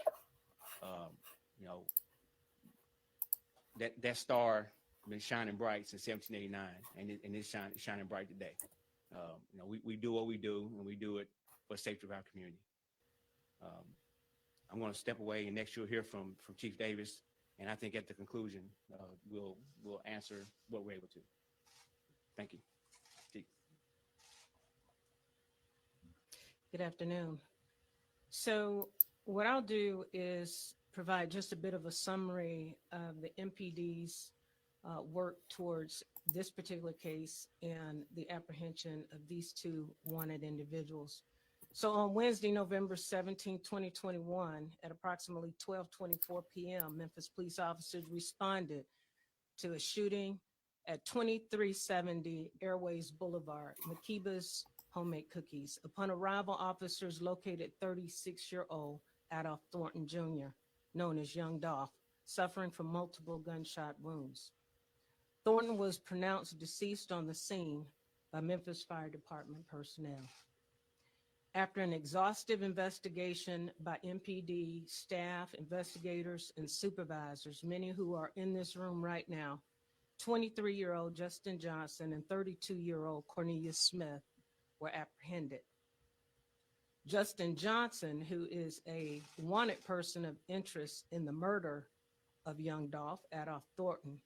That star been shining bright since 1789, and it's shining bright today. We do what we do, and we do it for the safety of our community. I'm going to step away, and next you'll hear from Chief Davis, and I think at the conclusion we'll answer what we're able to. Thank you. Chief. Good afternoon. So what I'll do is provide just a bit of a summary of the MPD's work towards this particular case and the apprehension of these two wanted individuals. So on Wednesday, November 17, 2021, at approximately 12:24 p.m., Memphis police officers responded to a shooting at 2370 Airways Boulevard, Makiba's Homemade Cookies. Upon arrival, officers located 36-year-old Adolph Thornton Jr., known as Young Dolph, suffering from multiple gunshot wounds. Thornton was pronounced deceased on the scene by Memphis Fire Department personnel. After an exhaustive investigation by MPD staff, investigators, and supervisors, many who are in this room right now, 23-year-old Justin Johnson and 32-year-old Cornelius Smith were apprehended. Justin Johnson, who is a wanted person of interest in the murder of young Dolph, Adolph Thornton,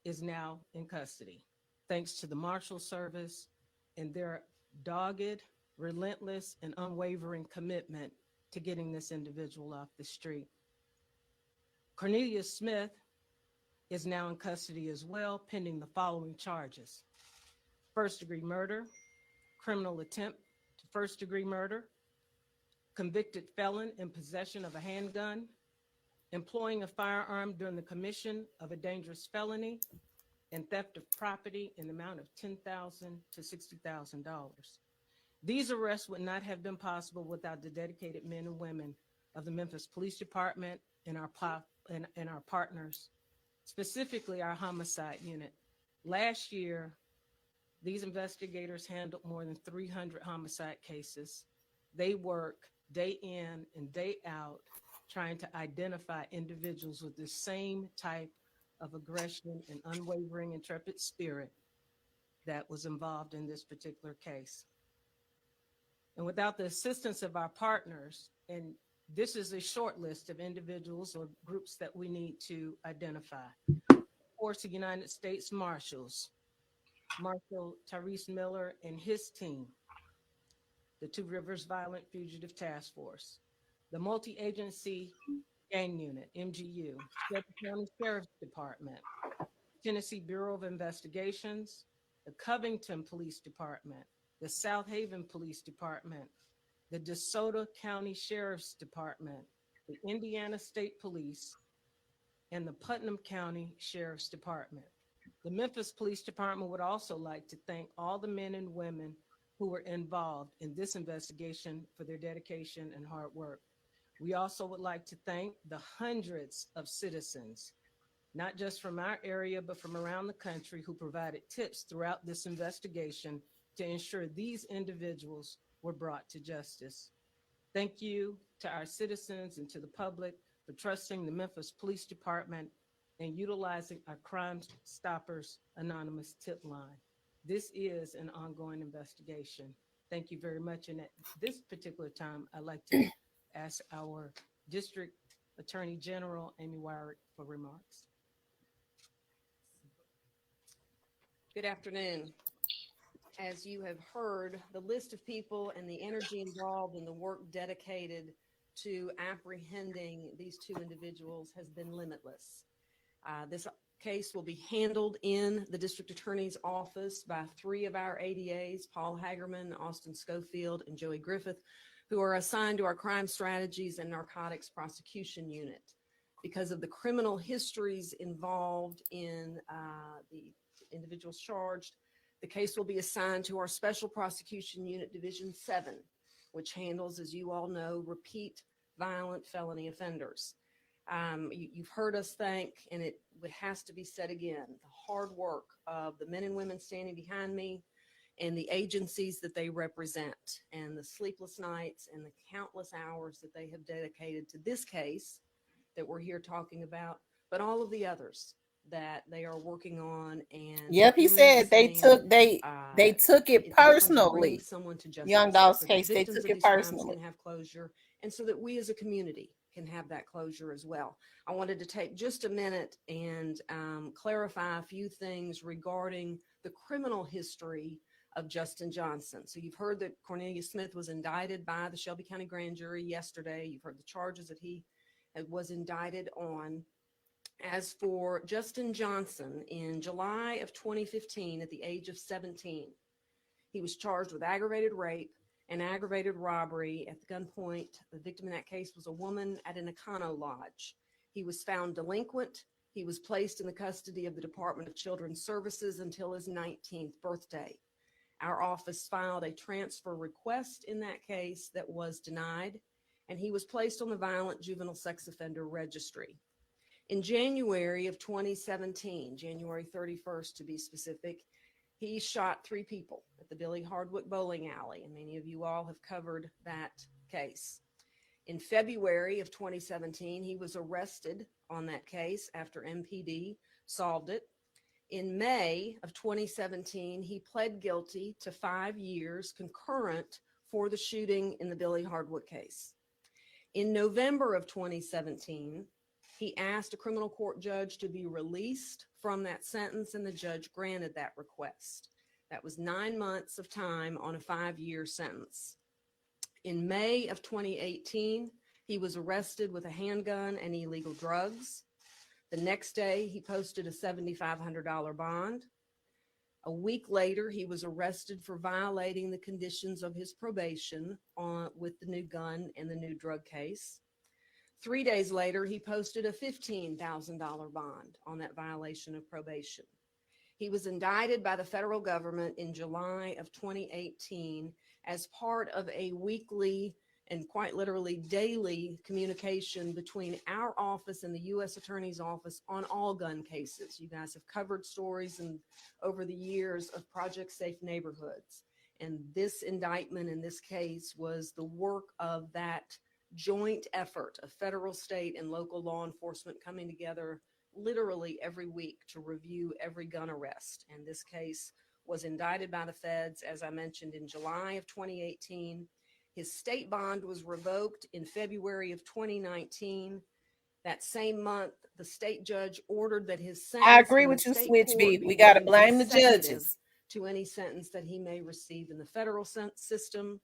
is now in custody, thanks to the Marshal Service and their dogged, relentless, and unwavering commitment to getting this individual off the street. Cornelius Smith is now in custody as well, pending the following charges: first-degree murder, criminal attempt to first-degree murder, convicted felon in possession of a handgun, employing a firearm during the commission of a dangerous felony, and theft of property in the amount of $10,000 to $60,000. These arrests would not have been possible without the dedicated men and women of the Memphis Police Department and our partners, specifically our homicide unit. Last year, these investigators handled more than 300 homicide cases. They work day in and day out trying to identify individuals with the same type of aggression and unwavering intrepid spirit that was involved in this particular case. And without the assistance of our partners, and this is a short list of individuals or groups that we need to identify. Of course, the United States Marshals, Marshal Tyrese Miller and his team, the Two Rivers Violent Fugitive Task Force, the multi-agency Gang Unit, MGU, Shelby County Sheriff's Department, Tennessee Bureau of Investigations, the Covington Police Department, the South Haven Police Department, the DeSoto County Sheriff's Department, the Indiana State Police, and the Putnam County Sheriff's Department. The Memphis Police Department would also like to thank all the men and women who were involved in this investigation for their dedication and hard work. We also would like to thank the hundreds of citizens, not just from our area, but from around the country, who provided tips throughout this investigation to ensure these individuals were brought to justice. Thank you to our citizens and to the public for trusting the Memphis Police Department and utilizing our Crime Stoppers Anonymous tip line. This is an ongoing investigation. Thank you very much. And at this particular time, I'd like to ask our District Attorney General, Amy Wyrick, for remarks. Good afternoon. As you have heard, the list of people and the energy involved and the work dedicated to apprehending these two individuals has been limitless. This case will be handled in the district attorney's office by three of our ADAs, Paul Hagerman, Austin Schofield, and Joey Griffith, who are assigned to our crime strategies and narcotics prosecution unit. Because of the criminal histories involved in the individuals charged, the case will be assigned to our Special Prosecution Unit Division 7, which handles, as you all know, repeat violent felony offenders. You've heard us thank, and it has to be said again, the hard work of the men and women standing behind me and the agencies that they represent, and the sleepless nights and the countless hours that they have dedicated to this case that we're here talking about, but all of the others that they are working on. And yep, he said they took it personally. Someone to justice. Young Doll's so case, they took it personally. Can have closure, and so that we as a community can have that closure as well. I wanted to take just a minute and clarify a few things regarding the criminal history of Justin Johnson. So you've heard that Cornelius Smith was indicted by the Shelby County Grand Jury yesterday. You've heard the charges that he was indicted on. As for Justin Johnson, in July of 2015, at the age of 17, he was charged with aggravated rape and aggravated robbery at the gunpoint. The victim in that case was a woman at an Econo Lodge. He was found delinquent. He was placed in the custody of the Department of Children's Services until his 19th birthday. Our office filed a transfer request in that case that was denied, and he was placed on the Violent Juvenile Sex Offender Registry. In January of 2017, January 31st to be specific, he shot 3 people at the Billy Hardwick Bowling Alley, and many of you all have covered that case. In February of 2017, he was arrested on that case after MPD solved it. In May of 2017, he pled guilty to 5 years concurrent for the shooting in the Billy Hardwick case. In November of 2017, he asked a criminal court judge to be released from that sentence, and the judge granted that request. That was 9 months of time on a 5-year sentence. In May of 2018, he was arrested with a handgun and illegal drugs. The next day, he posted a $7,500 bond. A week later, he was arrested for violating the conditions of his probation with the new gun and the new drug case. 3 days later, he posted a $15,000 bond on that violation of probation. He was indicted by the federal government in July of 2018 as part of a weekly and quite literally daily communication between our office and the U.S. Attorney's Office on all gun cases. You guys have covered stories and over the years of Project Safe Neighborhoods. And this indictment in this case was the work of that joint effort of federal, state, and local law enforcement coming together literally every week to review every gun arrest. And this case was indicted by the feds, as I mentioned, in July of 2018. His state bond was revoked in February of 2019. That same month, the state judge ordered that his sentence. I agree with you, Switch B. We got to blame the judges. To any sentence that he may receive in the federal system.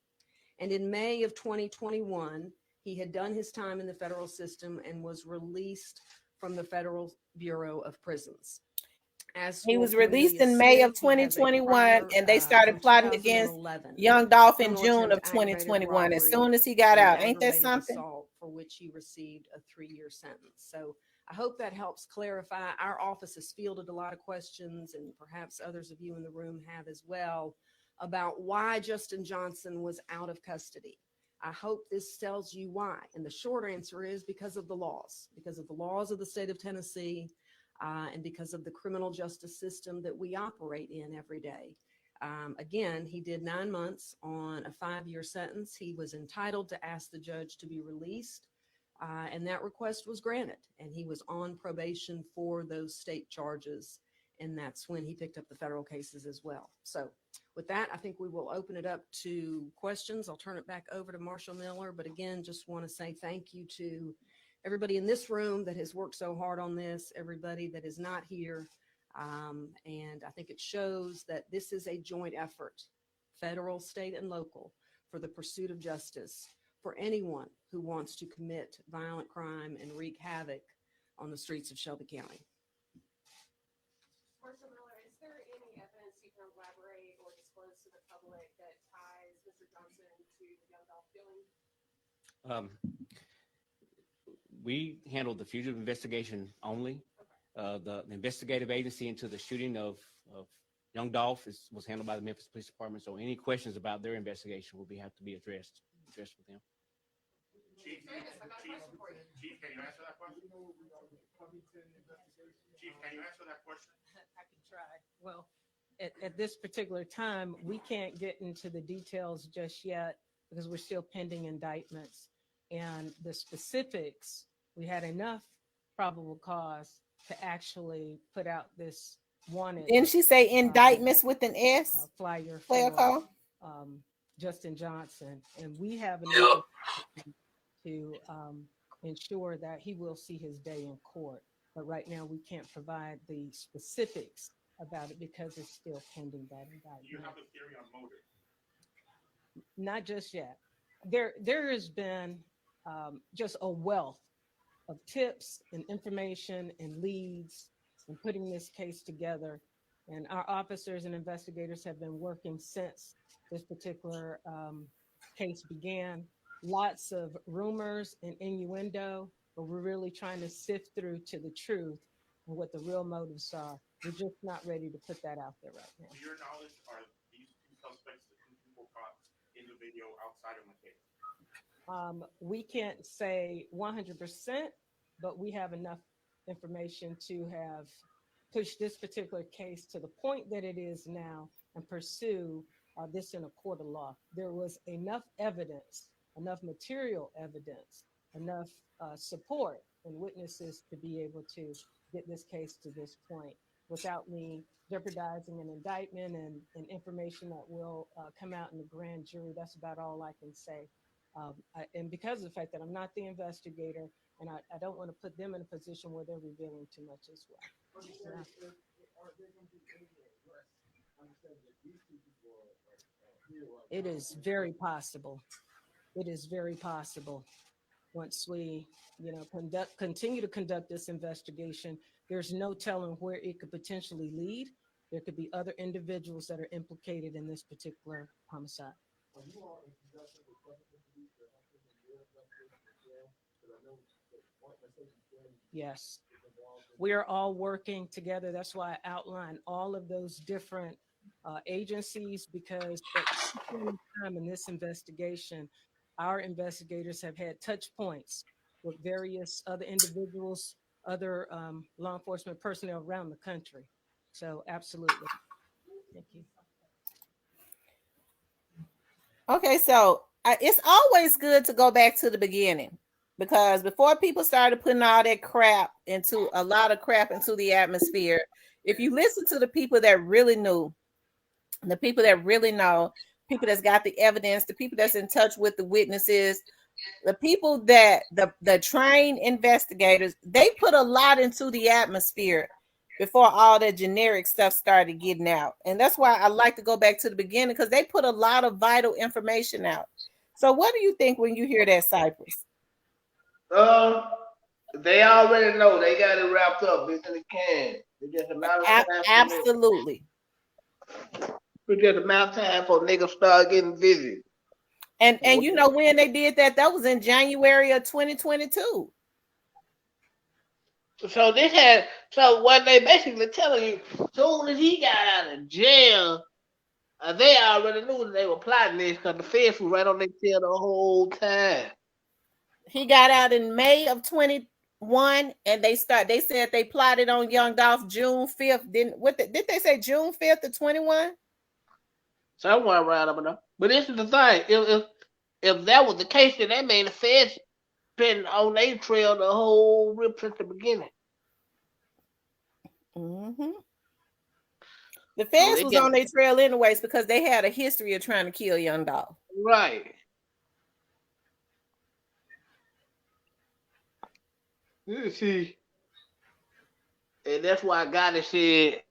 And in May of 2021, He had done his time in the federal system and was released from the Federal Bureau of Prisons. As He for was released in Cornelius May of Smith, he has a 2021, prior, and they from started plotting against 2011, young a Dolph in criminal June attempt of aggravated 2021. As robbery soon as he got and out, ain't that aggravated something? assault, for which he received a 3-year sentence. So I hope that helps clarify. Our office has fielded a lot of questions, and perhaps others of you in the room have as well, about why Justin Johnson was out of custody. I hope this tells you why. And the short answer is because of the laws of the state of Tennessee, and because of the criminal justice system that we operate in every day. Again, he did 9 months on a 5-year sentence. He was entitled to ask the judge to be released, and that request was granted. And he was on probation for those state charges, and that's when he picked up the federal cases as well. So with that, I think we will open it up to questions. I'll turn it back over to Marshall Miller. But again, just want to say thank you to everybody in this room that has worked so hard on this, everybody that is not here. And I think it shows that this is a joint effort, federal, state, and local, for the pursuit of justice for anyone who wants to commit violent crime and wreak havoc on the streets of Shelby County. Marshall Miller, is there any evidence you can elaborate or disclose to the public that ties Mr. Johnson to the young Dolph killing? We handled the fugitive investigation only. The investigative agency into the shooting of young Dolph was handled by the Memphis Police Department. So any questions about their investigation will have to be addressed with them. Chief, I got a question for you. Chief, can you answer that question? Chief, can you answer that question? I can try. Well, at this particular time, we can't get into the details just yet because we're still pending indictments. And the specifics, we had enough probable cause to actually put out this wanted. Didn't she say indictments with an S? Flyer Player for call? Justin Johnson. And we have enough to ensure that he will see his day in court. But right now, we can't provide the specifics about it because it's still pending that indictment. Do you have a theory on motive? Not just yet. There has been just a wealth of tips and information and leads in putting this case together. And our officers and investigators have been working since this particular case began. Lots of rumors and innuendo, but we're really trying to sift through to the truth and what the real motives are. We're just not ready to put that out there right now. To your knowledge, are these two suspects the two people caught in the video outside of the case? We can't say 100%, but we have enough information to have pushed this particular case to the point that it is now and pursue this in a court of law. There was enough evidence, enough material evidence, enough support and witnesses to be able to get this case to this point without me jeopardizing an indictment and information that will come out in the grand jury. That's about all I can say. And because of the fact that I'm not the investigator, and I don't want to put them in a position where they're revealing too much as well. It is very possible. It is very possible. Once we, continue to conduct this investigation, there's no telling where it could potentially lead. There could be other individuals that are implicated in this particular homicide. Yes, we are all working together. That's why I outlined all of those different agencies, because at some time in this investigation, our investigators have had touch points with various other individuals, other law enforcement personnel around the country. So absolutely. Thank you. Okay, so it's always good to go back to the beginning, because before people started putting all that crap into the atmosphere, if you listen to the people that really knew, the people that really know, people that's got the evidence, the people that's in touch with the witnesses, the people that the trained investigators, they put a lot into the atmosphere before all that generic stuff started getting out. And that's why I like to go back to the beginning, because they put a lot of vital information out. So what do you think when you hear that, Cypress? They already know they got it wrapped up. It's in the can. It's just a matter of time for niggas. Absolutely. It's just a matter of time for niggas start getting busy. And you know when they did that? That was in January of 2022. So what they basically telling you, soon as he got out of jail, they already knew that they were plotting this because the feds was right on their tail the whole time. He got out in May of 21, and they said they plotted on Young Dolph June 5th. Did they say June 5th of 21? Somewhere around up enough. But this is the thing. If that was the case, then that means the feds been on their trail the whole rip since the beginning. Mm-hmm. The feds was on their trail anyways because they had a history of trying to kill Young Dolph. Right. You see, and that's why Gotti said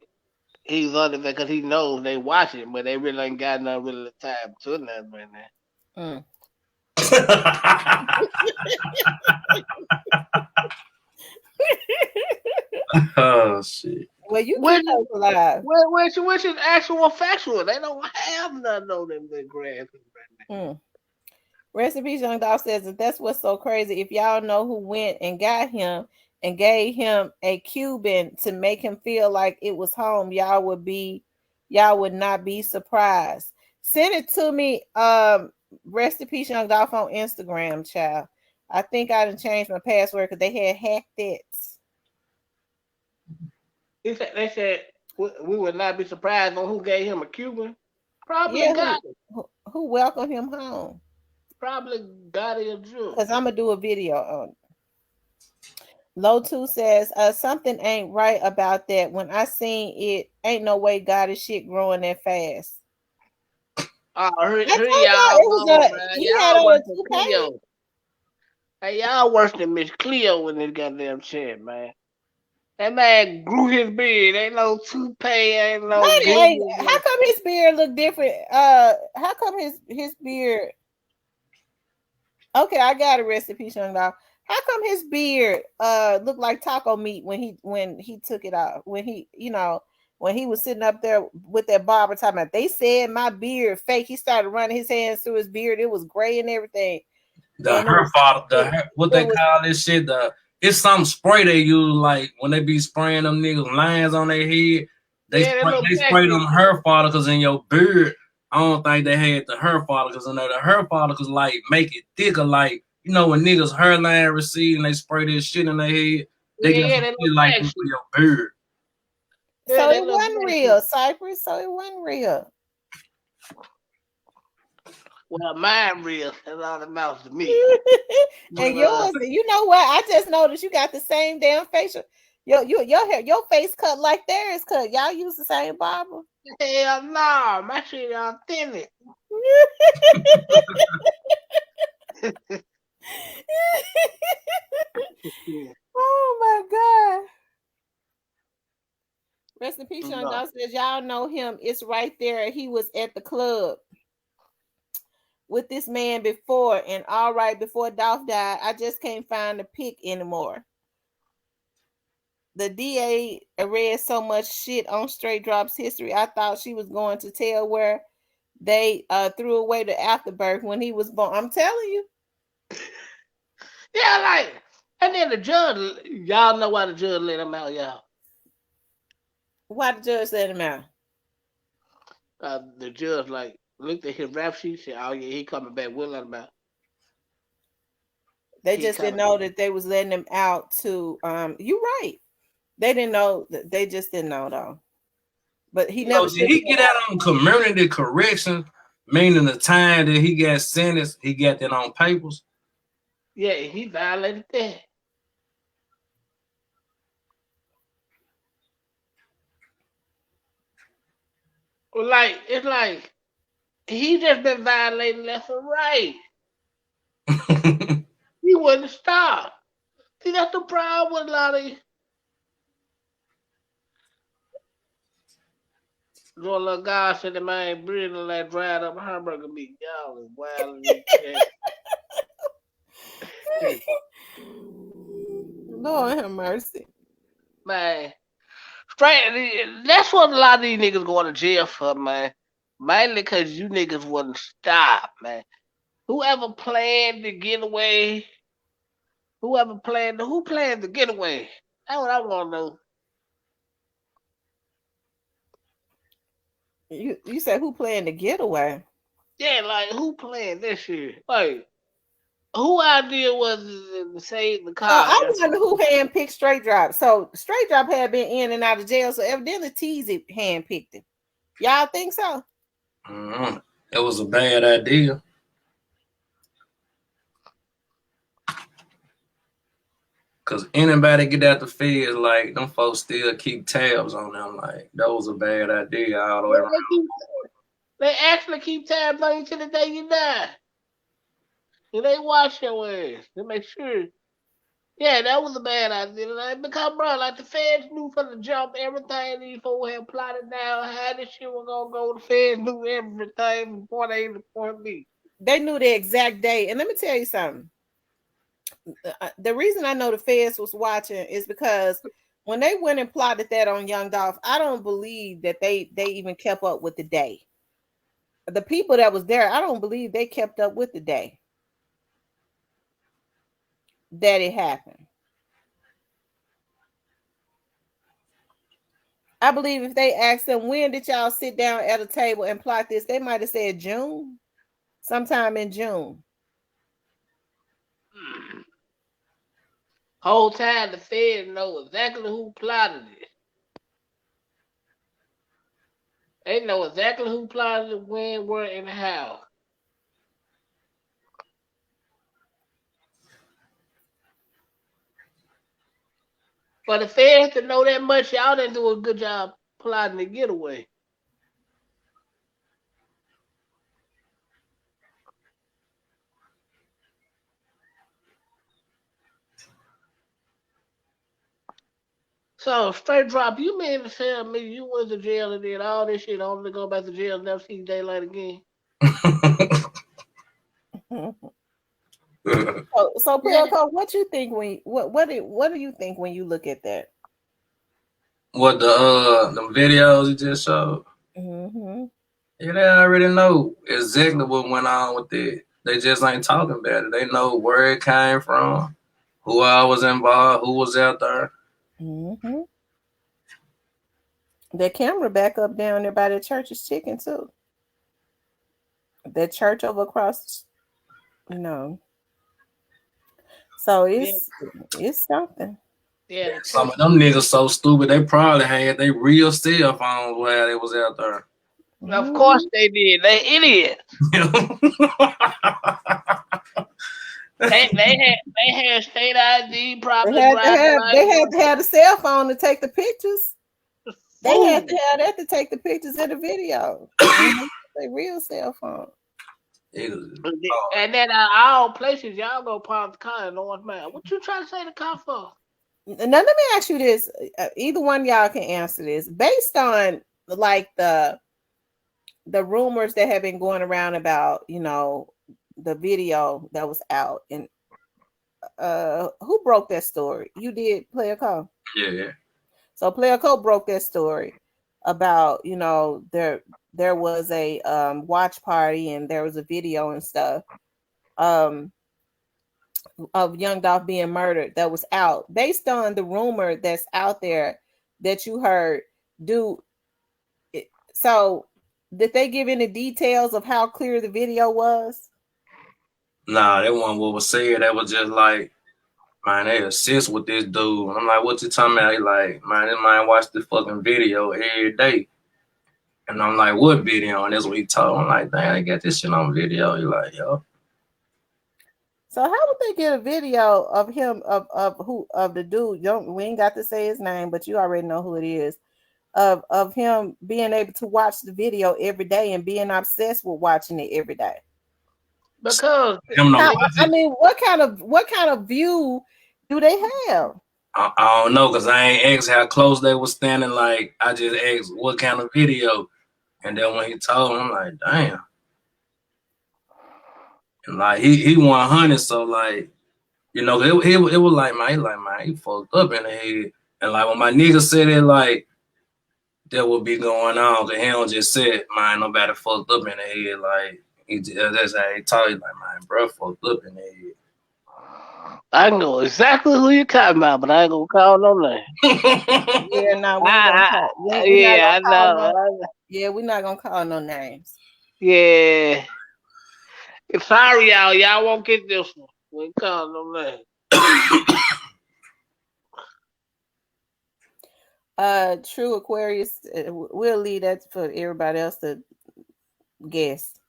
he's on it because he knows they watching, but they really ain't got no really time to nothing right now. Oh shit. Well, you keep us alive. Which is actual factual. They don't have nothing on them good grass right now. Rest in peace, Young Dolph says that that's what's so crazy. If y'all know who went and got him and gave him a Cuban to make him feel like it was home, y'all would not be surprised. Send it to me. Rest in peace, Young Dolph on Instagram, child. I think I done changed my password because they had hacked it. They said we would not be surprised on who gave him a Cuban. Probably Gotti. Who welcomed him home? Probably Gotti or Drew. Because I'm gonna do a video on it. Low2 says something ain't right about that. When I seen it, ain't no way Gotti shit growing that fast. Hey, y'all worse than Miss Cleo in this goddamn shit, man. That man grew his beard. Ain't no toupee. Ain't no. How come his beard look different? How come his beard? Okay, I got a recipe, Young Dolph. How come his beard looked like taco meat when he took it out? When he was sitting up there with that barber talking about, they said my beard fake. He started running his hands through his beard. It was gray and everything. What they call this shit, it's some spray they use, like when they be spraying them niggas lines on their head. They spray them hair follicles in your beard. I don't think they had the hair follicles in there. The hair follicles like make it thicker, like when niggas hairline recede and they spray this shit in their head, they get like for your beard. So it wasn't real, Cypress. So it wasn't real. Well, mine real. That's all that matters to me. And yours, you know what? I just noticed you got the same damn facial. Your hair, your face cut like theirs cut. Y'all use the same barber? Hell no, my shit authentic. Oh my God. Rest in peace, Young Dolph says y'all know him. It's right there. He was at the club with this man before, and all right, before Dolph died, I just can't find the pic anymore. The DA read so much shit on Straight Drops history. I thought she was going to tell where they threw away the afterbirth when he was born. I'm telling you. Yeah, like, and then the judge, y'all know why the judge let him out, y'all. Why the judge let him out? The judge looked at his rap sheet, said, "Oh yeah, he coming back. We'll let him out." They just didn't know that they was letting him out to. You're right. They didn't know. They just didn't know though. But he never. Did he get out on community correction? Meaning the time that he got sentenced, he got that on papers. Yeah, he violated that. Well, it's like he just been violating left and right. He wouldn't stop. See, that's the problem with a lot of Going little guy said the man breathing like dried up hamburger meat. Y'all is wild. Lord have mercy. Man, straight. That's what a lot of these niggas going to jail for, man. Mainly because you niggas wouldn't stop, man. Whoever planned the getaway, who planned the getaway? That's what I want to know. You said who planned the getaway? Yeah, like who planned this shit? Like who idea was it to save the car? I wonder who handpicked Straight Drop. So Straight Drop had been in and out of jail, so evidently Teasy handpicked him. Y'all think so? It was a bad idea. Cause anybody get out the feds, like them folks still keep tabs on them. Like that was a bad idea all the way around. They actually keep tabs on you till the day you die. And they watch your ass to make sure. Yeah, that was a bad idea. Like, because, bro, like the feds knew from the jump everything these folks had plotted down, how this shit was gonna go. The feds knew everything from point A to point B. They knew the exact day. And let me tell you something. The reason I know the feds was watching is because when they went and plotted that on Young Dolph, I don't believe that they even kept up with the day. The people that was there, I don't believe they kept up with the day that it happened. I believe if they asked them, when did y'all sit down at a table and plot this, they might have said June, sometime in June. Whole time the feds know exactly who plotted it. They know exactly who plotted it, when, where, and how. For the feds to know that much, y'all didn't do a good job plotting the getaway. So, Straight Drop, you mean to tell me you went to jail and did all this shit only to go back to jail and never see daylight again? So Pelco, what you think when what do you think when you look at that? What the videos you just showed? Mm-hmm. Yeah, they already know exactly what went on with it. They just ain't talking about it. They know where it came from, who I was involved, who was out there. Mm-hmm. That camera back up down there by the church's chicken too. That church over across, you know. So it's something. Yeah, Some of them niggas so stupid they probably had their real cell phones while they was out there. Of course they did. They idiots. they had state ID, probably They had to have the cell phone to take the pictures. They had to have that to take the pictures of the video. Their real cell phone. And then all places y'all go park the car in North Man. What you trying to say the car for? Now let me ask you this: either one of y'all can answer this, based on like the rumors that have been going around about, you know, the video that was out, and who broke that story? You did, Player Cole. Yeah. So Player Cole broke that story about, you know, there was a watch party and there was a video and stuff of Young Dolph being murdered that was out. Based on the rumor that's out there that you heard, so did they give any details of how clear the video was? Nah, that one what was said, that was just like, man, they assist with this dude. I'm like, what you talking about? He like, man, this man watch the fucking video every day. And I'm like, what video? And that's what he told. I'm like, damn, they got this shit on video. He like, yo. So how would they get a video of him of the dude? We ain't got to say his name, but you already know who it is. Of him being able to watch the video every day and being obsessed with watching it every day. Because I mean, what kind of view do they have? I don't know, because I ain't asked how close they was standing. Like, I just asked what kind of video. And then when he told me, I'm like, damn. And like he 100, so like You know, it was like, man, he fucked up in the head. And like when my nigga said it, like that would be going on, cause he don't just say it, man, nobody fucked up in the head. Like that's how he talk. He's like, man, bro, fucked up in the head. I know exactly who you're talking about, but I ain't gonna call no name. Yeah, no, we ain't gonna call. We not Yeah, I gonna call know. no. Yeah, we're not gonna call no names. Yeah. Sorry, y'all. Y'all won't get this one. We ain't call no name. True Aquarius. We'll leave that for everybody else to guess.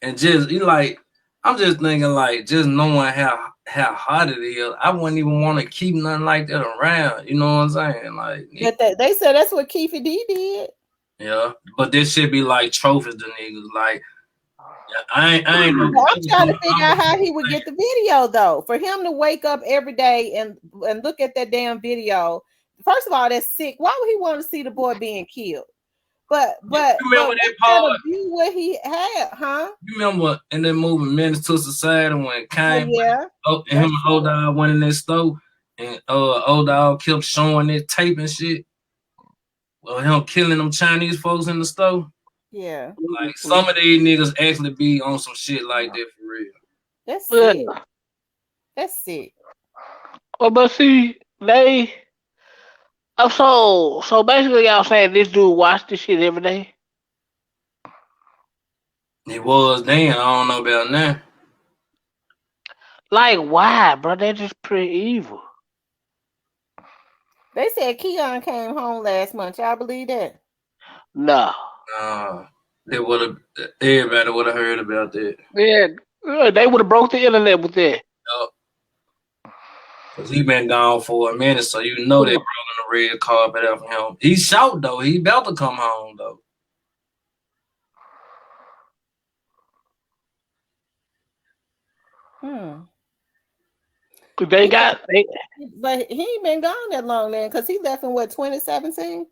And just like, I'm just thinking like, just knowing how hot it is, I wouldn't even want to keep nothing like that around. You know what I'm saying? Like, But they said that's what Keefe D did. yeah, but this should be like trophies to niggas. Like, I ain't. I'm trying to figure out how he would get the video though. For him to wake up every day and look at that damn video. First of all, that's sick. Why would he want to see the boy being killed? But you remember that part? View what he had, huh? You remember in that movie Menace to Society when Kane, yeah, and him and Old Dog went in that store, and Old Dog kept showing that tape and shit. Well, him killing them Chinese folks in the store. Yeah, like some of these niggas actually be on some shit like that for real. That's sick. That's sick. Well, but see, they. So basically, y'all saying this dude watch this shit every day? It was then. I don't know about now. Like, why, bro? They're just pretty evil. They said Keon came home last month. Y'all believe that? No. They would have. Everybody would have heard about that. Yeah, they would have broke the internet with that. Cause he been gone for a minute, so you know they rolling the red carpet out for him. He's short though. He about to come home though. They got, but he ain't been gone that long, man. Cause he left in what 2017.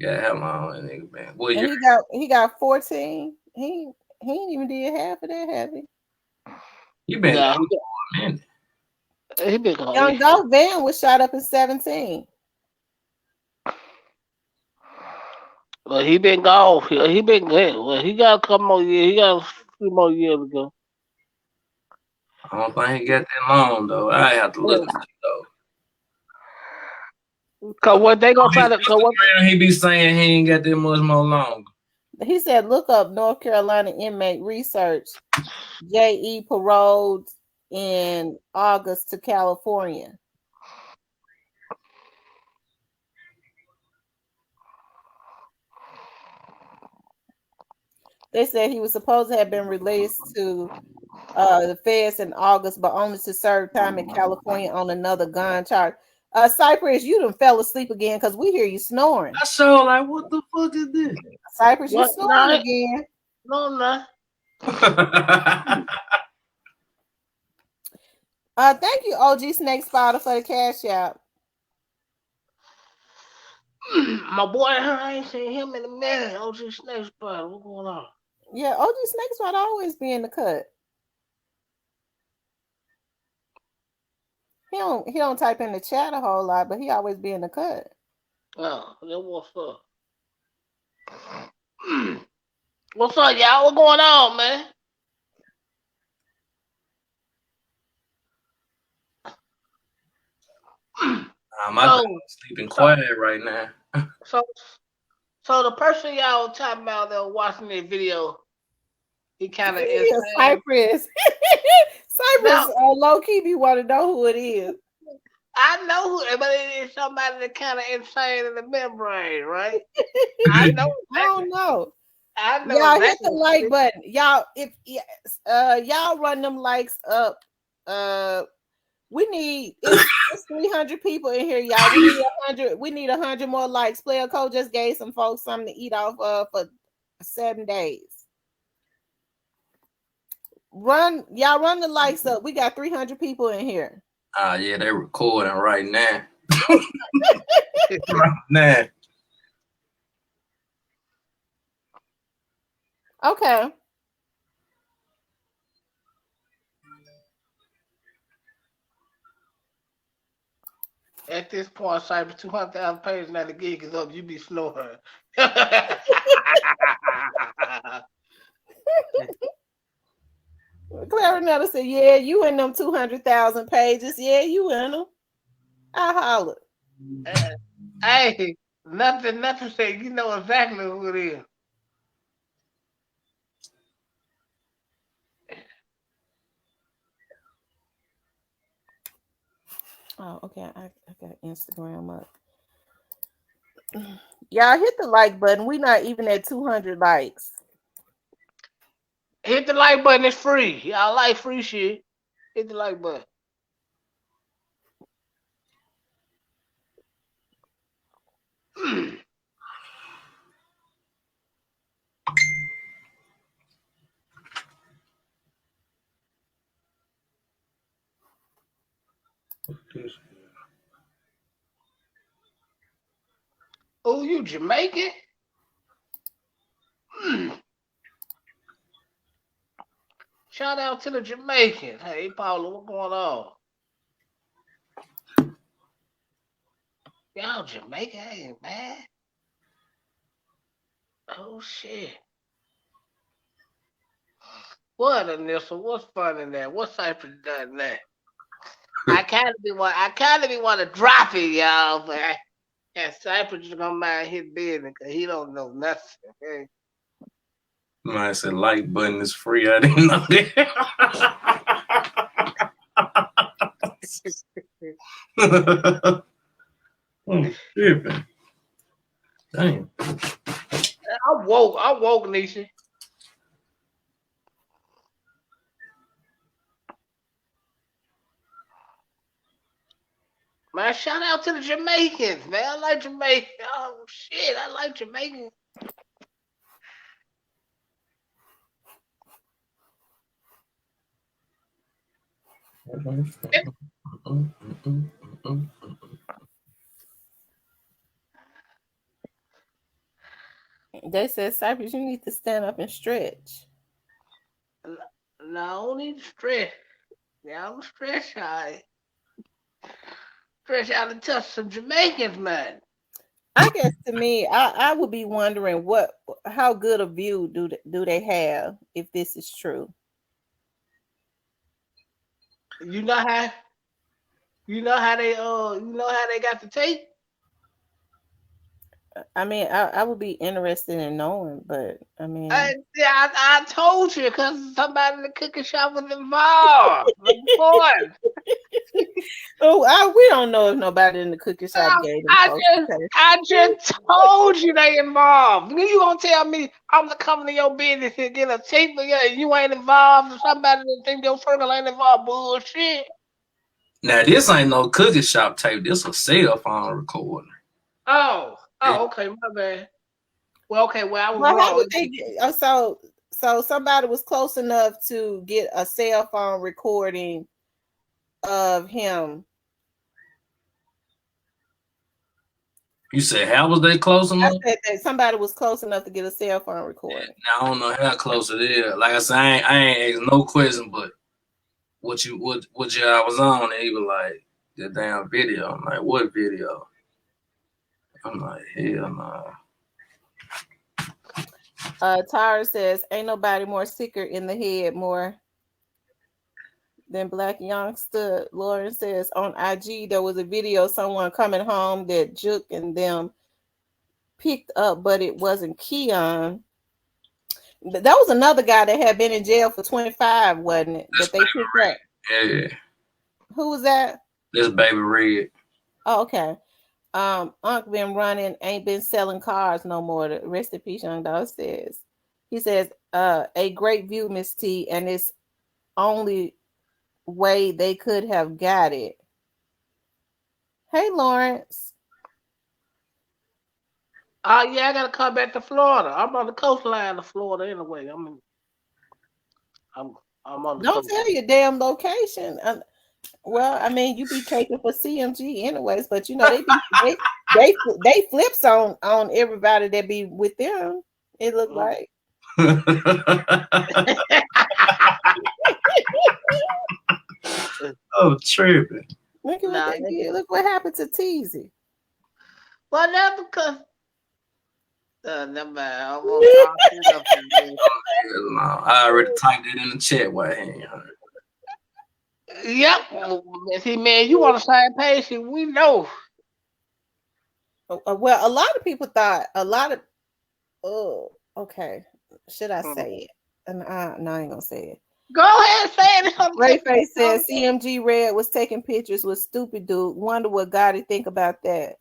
Yeah, how long that nigga been? What and year? he got 14. He ain't even did half of that, have he? He been gone for a minute. He been gone. Young Dolph Van was shot up in 17. Well, he been gone. He been good. Well, he got a couple more years. He got a few more years to go. I don't think he got that long though. I have to look at it though. Cause what they gonna try to? He be saying he ain't got that much more long. He said, "Look up North Carolina inmate research. J.E. paroled in August to California." They said he was supposed to have been released to the feds in August, but only to serve time in California on another gun charge. Cypress, you done fell asleep again because we hear you snoring. I saw like, what the fuck is this? Cypress, you snoring again. No. Thank you, OG Snake Spider, for the cash out. My boy, I ain't seen him in a minute. OG Snake Spider, what's going on? Yeah, OG Snake Spider always be in the cut. He don't type in the chat a whole lot, but he always be in the cut. Oh, then what's up? What's up, y'all? What's going on, man? My sleeping quiet right now. So the person y'all talking about that was watching this video, he kind of is Cypress. Cypress low key be want to know who it is. I know who, but it is somebody that kind of insane in the membrane, right? I know. I don't know. I know. Y'all hit the like button. Y'all, if y'all run them likes up, we need it's 300 people in here, y'all. We need 100. We need 100 more likes. Player Code just gave some folks something to eat off of for 7 days. Run the likes up. We got 300 people in here. Yeah, they recording right now. Right now. Okay. At this point, Cyber 200,000 pages now the gig is up. You be snoring. Clarinetta said, "Yeah, you in them 200,000 pages. Yeah, you in them. I holler." Hey, nothing said. You know exactly who it is. Oh, okay. I got Instagram up. Y'all hit the like button. We not even at 200 likes. Hit the like button. It's free. Y'all like free shit. Hit the like button. Oh, you Jamaican? Shout out to the Jamaicans. Hey, Paula, what's going on? Y'all Jamaican ain't bad. Oh shit. What, Anissa? What's fun in that? What's Cypress done that? I kind of be want to drop it, y'all, but Cypress just gonna mind his business because he don't know nothing. Okay? I said like button is free. I didn't know that. Oh, shit, man. Damn. I woke, Nisha. Man, shout out to the Jamaicans, man. I like Jamaican. Oh shit, I like Jamaicans. They said, "Cypress, you need to stand up and stretch." No, I don't need to stretch. Yeah, I'm stretch out. Stretch out and touch some Jamaicans, man. I guess to me, I would be wondering how good a view do they have if this is true. You know how they got the tape? I mean, I would be interested in knowing, but I mean, I told you because somebody in the cooking shop was involved. we don't know if nobody in the cooking shop gave them. I just told you they involved. You gonna tell me I'm to come to your business and get a tape, but you ain't involved, and somebody that think your circle ain't involved? Bullshit. Now this ain't no cookie shop tape. This a cell phone recording. Oh, okay, my bad. Well, I was wrong. How would they so somebody was close enough to get a cell phone recording of him. You said how was they close enough? I said that somebody was close enough to get a cell phone recording. Now, I don't know how close it is. Like I said, I ain't asked no question, but what y'all was on, and he was like, the damn video. I'm like, what video? I'm like, hell no. Tyra says, ain't nobody more sicker in the head more than Black Youngster. Lauren says, on IG, there was a video of someone coming home that Juke and them picked up, but it wasn't Keon. That was another guy that had been in jail for 25, wasn't it? That they picked up. Yeah. Who was that? This Baby Red. Oh, okay. Unc been running, ain't been selling cars no more. The rest in peace, Young Dog says. He says, a great view, Miss T, and it's only way they could have got it. Hey, Lawrence. Yeah, I gotta come back to Florida. I'm on the coastline of Florida anyway. I'm on the Don't coast. tell your damn location. Well, I mean, you be taking for CMG anyways, but you know they flips on everybody that be with them. It look like. Oh, tripping. Look at what Nah, they did. Look what happened to Teasy. well, that's because never mind. I'm gonna talk it up again. No, I already typed it in the chat. What ain't heard. Yep. See, man, you on the same page? We know. Well, a lot of people thought oh, okay. Should I say it? And no, I ain't gonna say it. Go ahead and say it. Ray Face says CMG Red was taking pictures with stupid dude. Wonder what Gotti think about that.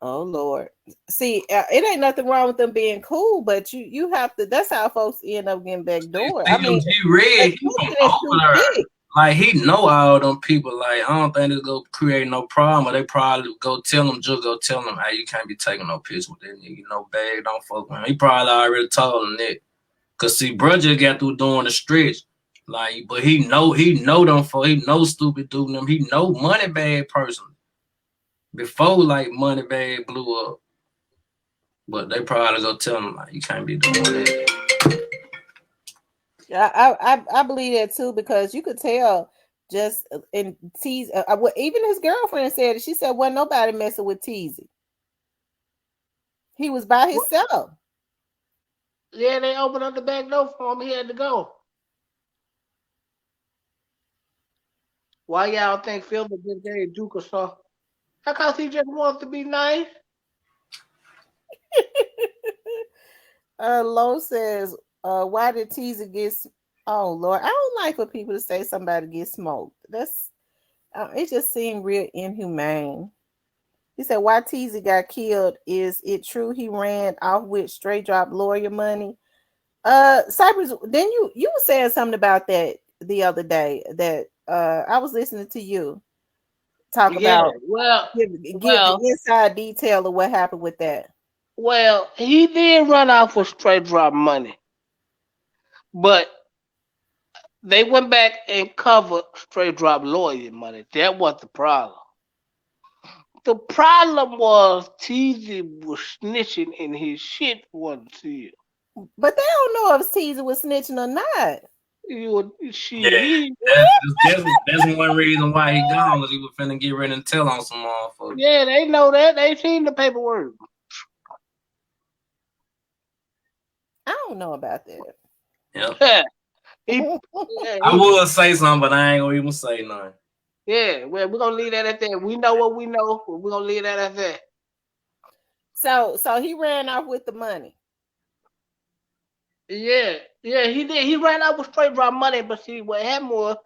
Oh Lord. See, it ain't nothing wrong with them being cool, but you have to. That's how folks end up getting back door. I mean, CMG Red, he from over there. Like he know all them people. Like I don't think it's gonna create no problem. They probably go tell them, just go tell them, hey, you can't be taking no pictures with that nigga. You know, bag, don't fuck with him. He probably already told them that. Cause see, bro just got through doing the stretch. Like, but he know them for he know stupid dude them. He know money bag person before like money bag blew up. But they probably go tell him like you can't be doing that. I believe that too, because you could tell just in Teasy. Even his girlfriend said it. She said, "Wasn't nobody messing with Teasy. He was by himself." Yeah, they opened up the back door for him. He had to go. Why y'all think Phil just gave Duke a saw? Because he just wants to be nice. Lo says, "Why did Teasy get?" Oh Lord, I don't like for people to say somebody get smoked. That's it. Just seemed real inhumane. He said, "Why Teasy got killed? Is it true he ran off with straight drop lawyer money?" Cypress, then you were saying something about that the other day that I was listening to you talk about. Give the inside detail of what happened with that. Well, he did run off with straight drop money, but they went back and covered straight drop lawyer money. That was the problem. The problem was Teasy was snitching and his shit wasn't sealed. But they don't know if Teasy was snitching or not. That's one reason why he gone, because he was finna get ready and tell on some motherfuckers. Yeah, they know that. They seen the paperwork. I don't know about that. Yeah. I would say something, but I ain't gonna even say nothing. Yeah, well, we're gonna leave that at that. We know what we know, but we're gonna leave that at that. So he ran off with the money. Yeah, he did. He ran out with straight drop money, but see what happened was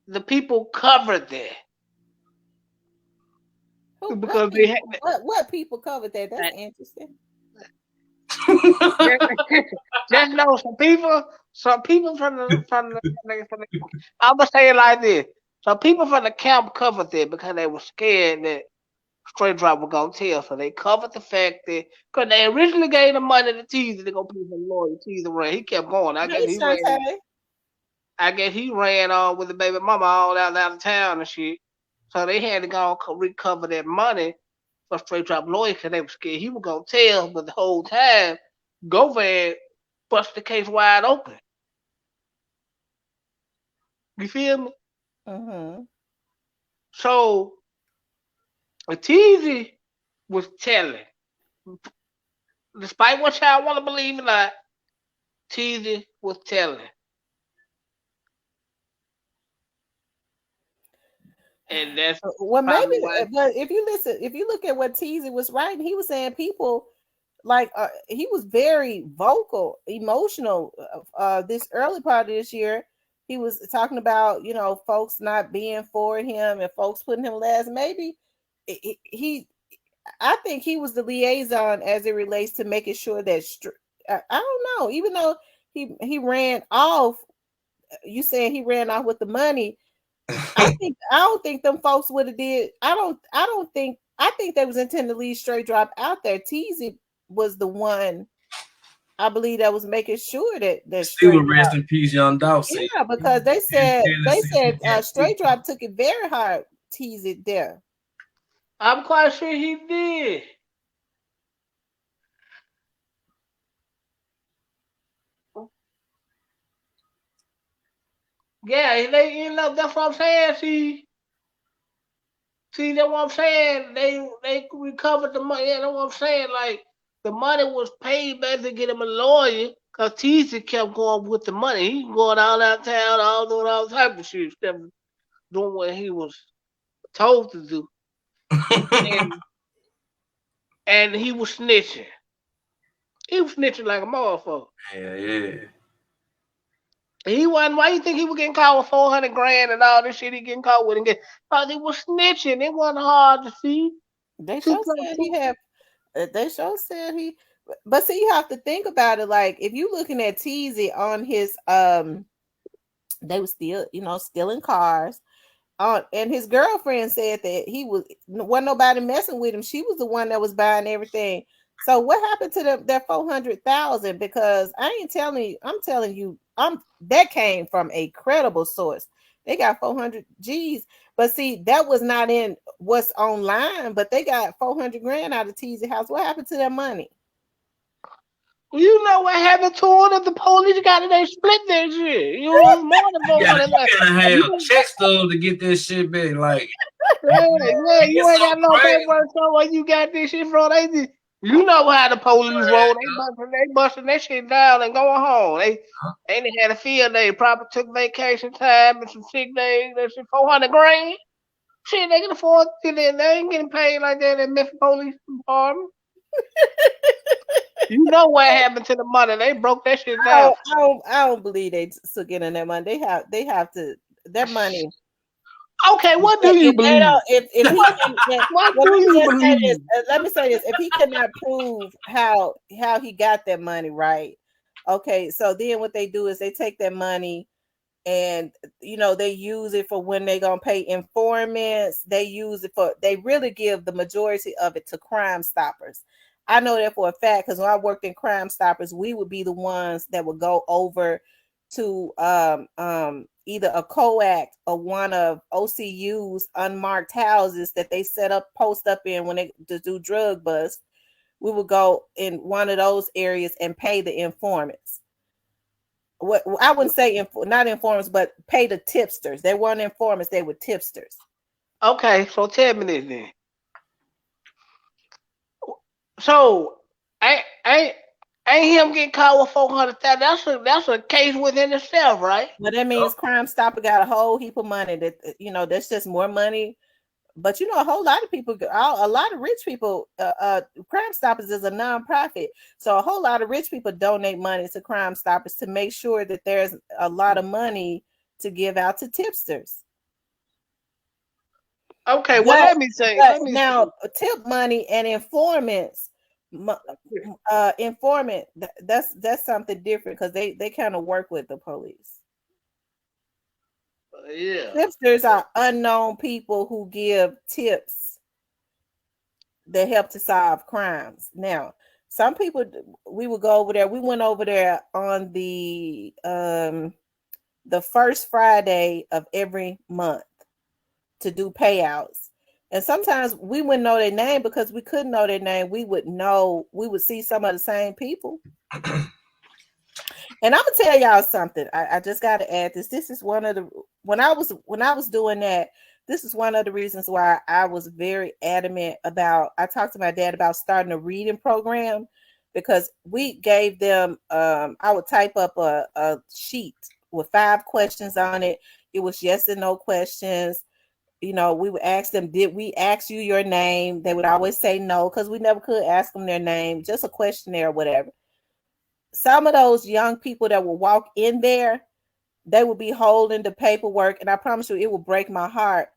the people covered that. Because they had what people covered that? That's interesting. Just know some people from the I'm gonna say it like this. Some people from the camp covered that because they were scared that straight drop was gonna tell. So they covered the fact that because they originally gave the money to Teasy to go pay for the lawyer. Teasy ran. He kept going. I guess he ran on with the baby mama all out of town and shit. So they had to go recover that money for straight drop lawyer because they were scared he was gonna tell. But the whole time, Govan bust the case wide open. You feel me? Mm-hmm. So Teasy was telling, despite what y'all want to believe or not, Teasy was telling. And that's well, maybe. But if you look at what Teasy was writing, he was saying people like he was very vocal, emotional. This early part of this year, he was talking about folks not being for him and folks putting him last. Maybe I think he was the liaison as it relates to making sure that I don't know. Even though he ran off, you saying he ran off with the money. I don't think them folks would have did. I think they was intending to leave straight drop out there. Teasy was the one, I believe, that was making sure that straight drop. Rest in peace, Young Dolph. Yeah, because they said straight drop took it very hard. Teasy there. I'm quite sure he did. Yeah, that's what I'm saying. See, See, that's what I'm saying. They recovered the money. Yeah, that's what I'm saying. Like the money was paid back to get him a lawyer because Teasy kept going with the money. He going all out of town, all doing all type of shit, instead of doing what he was told to do. And and he was snitching. He was snitching like a motherfucker. Yeah. He wasn't. Why you think he was getting caught with 400 grand and all this shit he getting caught with? And get, cause he was snitching. It wasn't hard to see. They Two sure plus said he two. had. They sure said he. But see, you have to think about it. Like if you looking at Teasy on his they were still, stealing cars. And his girlfriend said that he wasn't nobody messing with him. She was the one that was buying everything. So what happened to that 400,000? Because I ain't telling you, I'm telling you, that came from a credible source. They got 400 G's, but see, that was not in what's online. But they got 400 grand out of Teasy house. What happened to that money? You know what happened to it if the police got it, they split that shit. You know, more than You gotta, 400. you gotta have check stubs to get this shit back. Like, Yeah, you it's ain't so got no crazy. paperwork so where you got this shit from. They just, you know how the police roll. They busting that shit down and going home. They ain't had a field day. Probably took vacation time and some sick days. That shit 400 grand. Shit, they can afford it. They ain't getting paid like that in Memphis Police Department. You know what happened to the money? They broke that shit down. I don't believe they took in that money. They have to that money. Okay, what do you If they believe? don't, if he can, What well, do let me you just say this. believe? Let me say this. If he cannot prove how he got that money, right? Okay, so then what they do is they take that money and they use it for when they're gonna pay informants. They use it for, they really give the majority of it to Crime Stoppers. I know that for a fact because when I worked in Crime Stoppers, we would be the ones that would go over to either a co-act or one of OCU's unmarked houses that they set up post up in when they to do drug bust. We would go in one of those areas and pay the informants. What I wouldn't say not informants, but pay the tipsters. They weren't informants; they were tipsters. Okay, so tell me this then. So ain't him getting caught with 400,000? That's a case within itself, right? But that means Crime Stopper got a whole heap of money. That that's just more money. But a whole lot of people, a lot of rich people, Crime Stoppers is a nonprofit, so a whole lot of rich people donate money to Crime Stoppers to make sure that there's a lot of money to give out to tipsters. Okay, well let me say. Now tip money and informants, informant that's something different because they kind of work with the police. Yeah. Tipsters are unknown people who give tips that help to solve crimes. Now, some people, we would go over there. We went over there on the first Friday of every month to do payouts. And sometimes we wouldn't know their name because we couldn't know their name. We would see some of the same people. And I'm gonna tell y'all something. I just got to add this. This is one of the when I was doing that. This is one of the reasons why I was very adamant about. I talked to my dad about starting a reading program because we gave them. I would type up a sheet with 5 questions on it. It was yes and no questions. We would ask them, did we ask you your name? They would always say no because we never could ask them their name, just a questionnaire or whatever. Some of those young people that will walk in there, they will be holding the paperwork, and I promise you it will break my heart.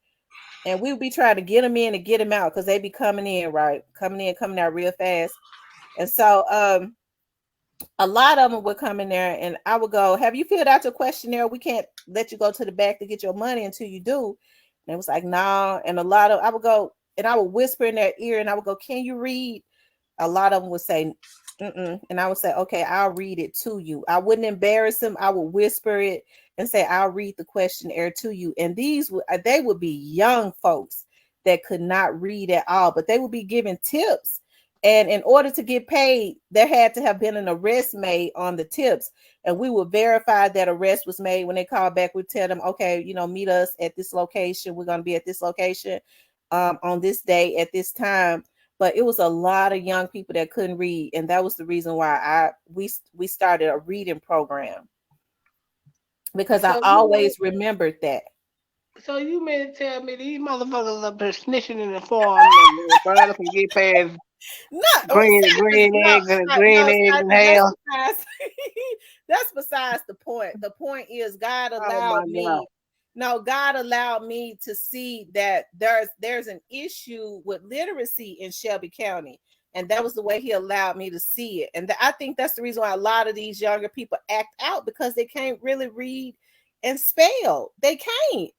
And we would be trying to get them in and get them out because they be coming in, right? Coming in, coming out real fast. And so a lot of them would come in there and I would go, have you filled out your questionnaire? We can't let you go to the back to get your money until you do. And it was like, no. And I would go and I would whisper in their ear and I would go, can you read? A lot of them would say, mm-mm. And I would say, okay, I'll read it to you. I wouldn't embarrass them. I would whisper it and say, I'll read the questionnaire to you. And they would be young folks that could not read at all, but they would be giving tips. And in order to get paid, there had to have been an arrest made on the tips. And we would verify that arrest was made. When they call back, we tell them, okay, meet us at this location. We're going to be at this location. on this day at this time. But it was a lot of young people that couldn't read, and that was the reason why we started a reading program, because I always remembered that. So you mean to tell me these motherfuckers up there snitching in the farm and brother can get past green eggs and hell? That's besides the point. The point is God Oh my allowed me. God. No, God allowed me to see that there's an issue with literacy in Shelby County. And that was the way he allowed me to see it. And I think that's the reason why a lot of these younger people act out, because they can't really read and spell. They can't.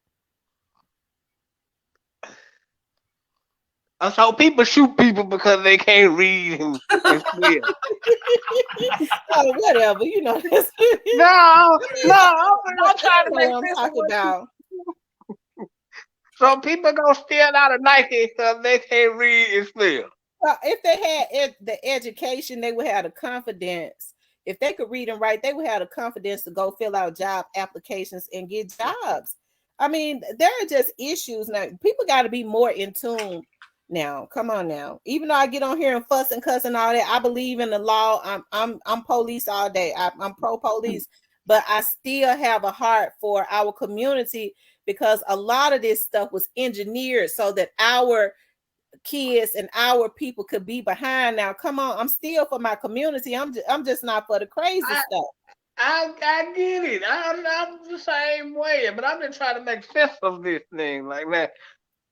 So people shoot people because they can't read and spell. Oh, whatever, you know. No, I'm trying to make sense of what about. So people gonna steal out of Nike because they can't read and spell. Well, if they had the education, they would have the confidence. If they could read and write, they would have the confidence to go fill out job applications and get jobs. I mean, there are just issues now. People got to be more in tune now. Come on now. Even though I get on here and fuss and cuss and all that, I believe in the law. I'm police all day. I'm pro police, but I still have a heart for our community, because a lot of this stuff was engineered so that our kids and our people could be behind. Now, come on, I'm still for my community. I'm just not for the crazy stuff. I get it. I'm the same way, but I'm just trying to make sense of this thing. Like, man,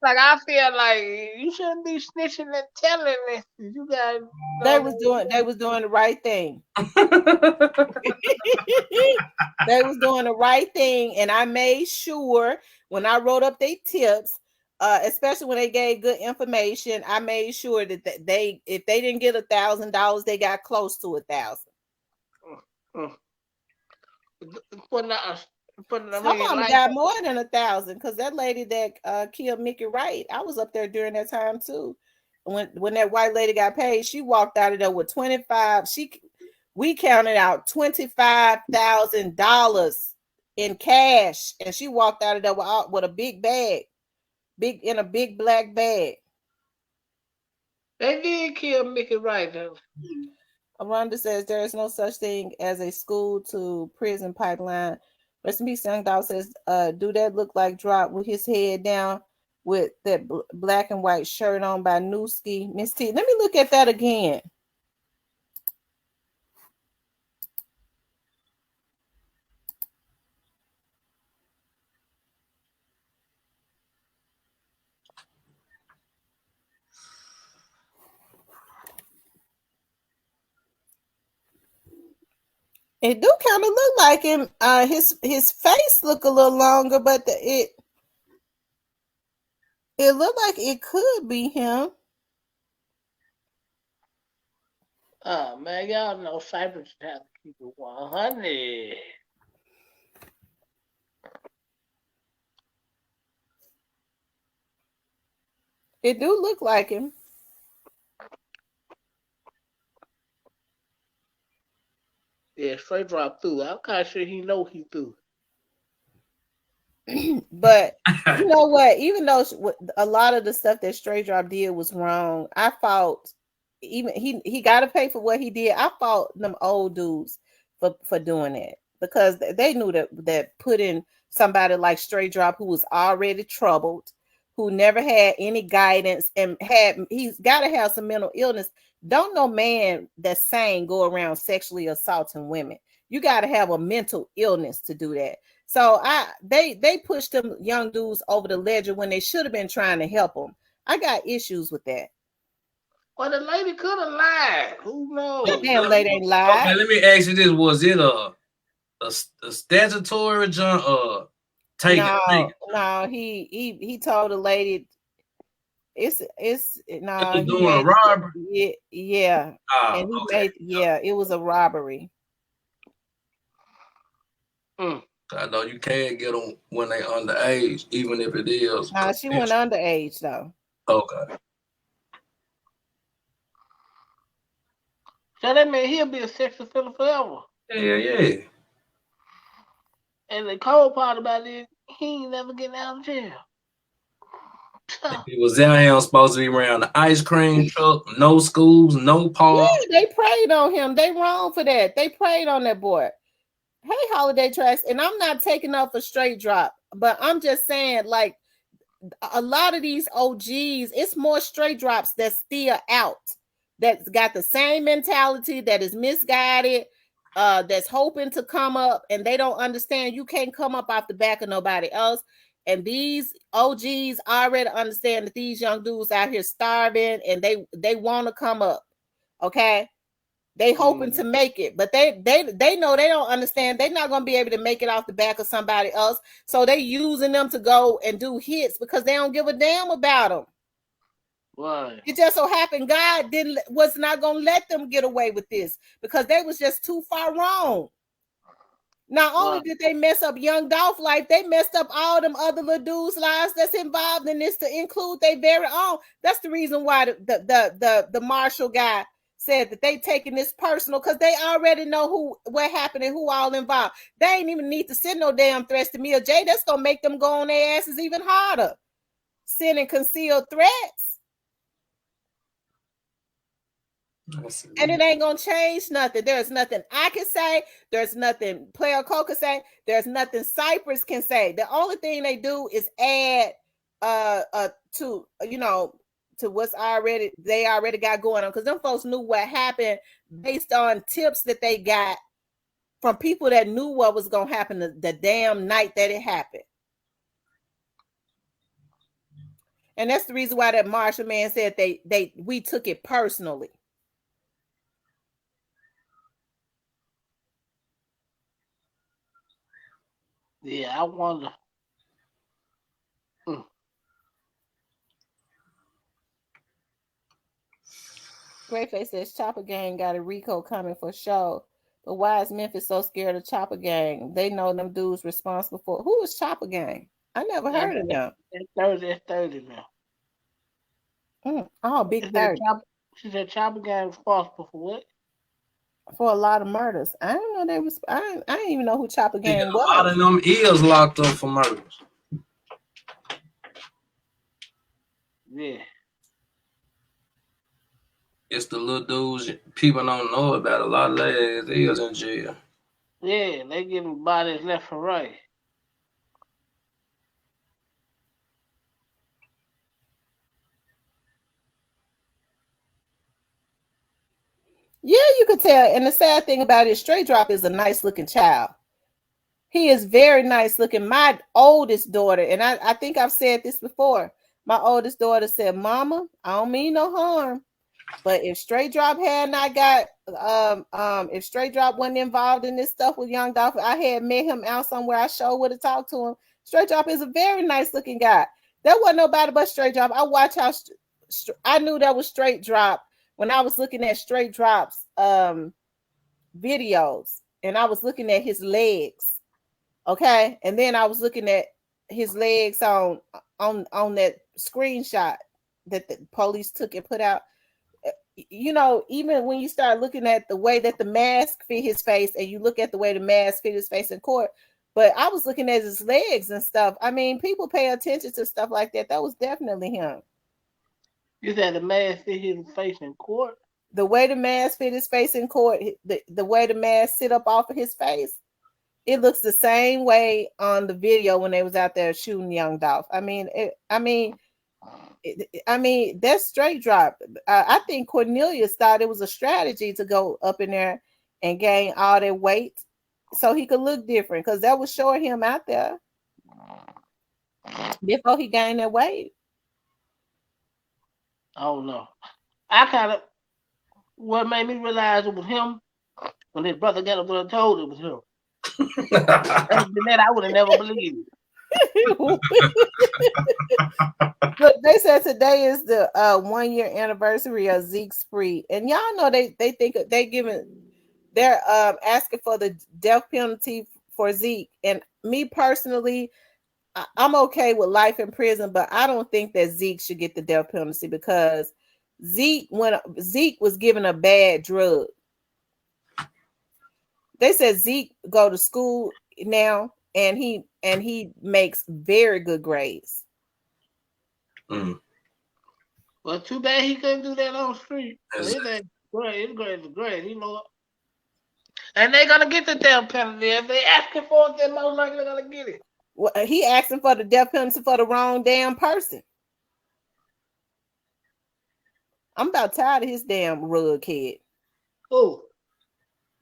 like I feel like you shouldn't be snitching and telling this. You guys, they was doing the right thing. They was doing the right thing, and I made sure when I wrote up their tips, especially when they gave good information, I made sure that they, if they didn't get $1,000, they got close to 1,000. Some of them got more than 1,000, because that lady that killed Mickey Wright, I was up there during that time too. When that white lady got paid, she walked out of there with 25. We counted out $25,000 in cash, and she walked out of there with a big bag, in a big black bag. They did kill Mickey Wright, though. Rhonda says there is no such thing as a school to prison pipeline. Rest in peace, Young Dog says, do that look like Drop with his head down with that black and white shirt on by Newski? Miss T, let me look at that again. It do kind of look like him. His face look a little longer, but it looked like it could be him. Oh man, y'all know Cypress have to keep it 100. It do look like him. Yeah, straight drop through. I'm kind of sure he know he through. But you know what? Even though a lot of the stuff that Straight Drop did was wrong, I fought. Even he got to pay for what he did. I fought them old dudes for doing that, because they knew that putting somebody like Straight Drop, who was already troubled, who never had any guidance, and he's got to have some mental illness. Don't no man that's sane go around sexually assaulting women. You got to have a mental illness to do that. So they pushed them young dudes over the ledge when they should have been trying to help them. I got issues with that. Well, the lady could have lied. Who knows? That damn lady ain't lied. Okay, let me ask you this: was it a statutory jump? No, he told the lady it's no. He was doing a robbery. Yeah. And he made it was a robbery. I know you can't get them when they underage, even if it is. Nah, she went underage though. Okay. So that means he'll be a sex offender forever. Yeah. And the cold part about it, he ain't never getting out of jail. It was out here supposed to be around the ice cream truck, no schools, no park. Yeah, they preyed on him. They wrong for that. They preyed on that boy. Hey, Holiday Tracks, and I'm not taking up a straight drop, but I'm just saying, like, a lot of these OGs, it's more straight drops that's still out, that's got the same mentality, that is misguided, that's hoping to come up, and they don't understand you can't come up off the back of nobody else. And these OGs already understand that these young dudes out here starving, and they want to come up. Okay. They hoping to make it, but they know they don't understand. They're not gonna be able to make it off the back of somebody else. So they using them to go and do hits because they don't give a damn about them. Right. It just so happened God was not gonna let them get away with this because they was just too far wrong. Not only did they mess up Young Dolph life, they messed up all them other little dudes' lives that's involved in this, to include their very own. That's the reason why the Marshall guy said that they taking this personal, because they already know what happened and who all involved. They ain't even need to send no damn threats to me or Jay. That's gonna make them go on their asses even harder, sending concealed threats. And it ain't gonna change nothing. There's nothing I can say. There's nothing Player Cole can say. There's nothing Cypress can say. The only thing they do is add to to what's they already got going on, because them folks knew what happened based on tips that they got from people that knew what was gonna happen the damn night that it happened. And that's the reason why that Marshall man said we took it personally. Yeah, I wonder. Greyface says Chopper Gang got a Rico coming for show. But why is Memphis so scared of Chopper Gang? They know them dudes responsible for. Who is Chopper Gang? I never heard of them. It's 30 now. Oh, Big 30. She said Chopper Gang responsible for what? For a lot of murders. I don't know they was. I didn't even know who Chopper Gang was. A lot of them is locked up for murders. Yeah. It's the little dudes people don't know about. A lot of their is in jail. Yeah, they giving bodies left and right. Yeah, you could tell. And the sad thing about it, Straight Drop is a nice looking child. He is very nice looking. My oldest daughter, and I think I've said this before, my oldest daughter said, Mama, I don't mean no harm, but if Straight Drop had not got if Straight Drop wasn't involved in this stuff with Young Dolph, I had met him out somewhere, I sure would have talked to him. Straight Drop is a very nice looking guy. There wasn't nobody but Straight Drop. I watch how I knew that was Straight Drop when I was looking at Straight Drop's videos, and I was looking at his legs. Okay, and then I was looking at his legs on that screenshot that the police took and put out. You know, even when you start looking at the way that the mask fit his face, and you look at the way the mask fit his face in court, but I was looking at his legs and stuff. I mean, people pay attention to stuff like that. That was definitely him. You said the mask fit his face in court? The way the mask fit his face in court, the way the mask sit up off of his face, it looks the same way on the video when they was out there shooting Young Dolph. I mean, that's Straight Drop. I think Cornelius thought it was a strategy to go up in there and gain all that weight so he could look different, because that was showing him out there before he gained that weight. I don't know. What made me realize it was him when his brother got up and told it was him. That I would have never believed. Look, they said today is the 1 year anniversary of Zeke's spree, and y'all know they think they're asking for the death penalty for Zeke. And me personally, I'm okay with life in prison, but I don't think that Zeke should get the death penalty, because Zeke was given a bad drug. They said Zeke go to school now, and he makes very good grades. Mm. Well, too bad he couldn't do that on the street. That's- His ass great. His grades are great. You know. And they gonna get the death penalty. If they asking for it, then most likely gonna get it. Well, he asking for the death penalty for the wrong damn person. I'm about tired of his damn rug head. Who?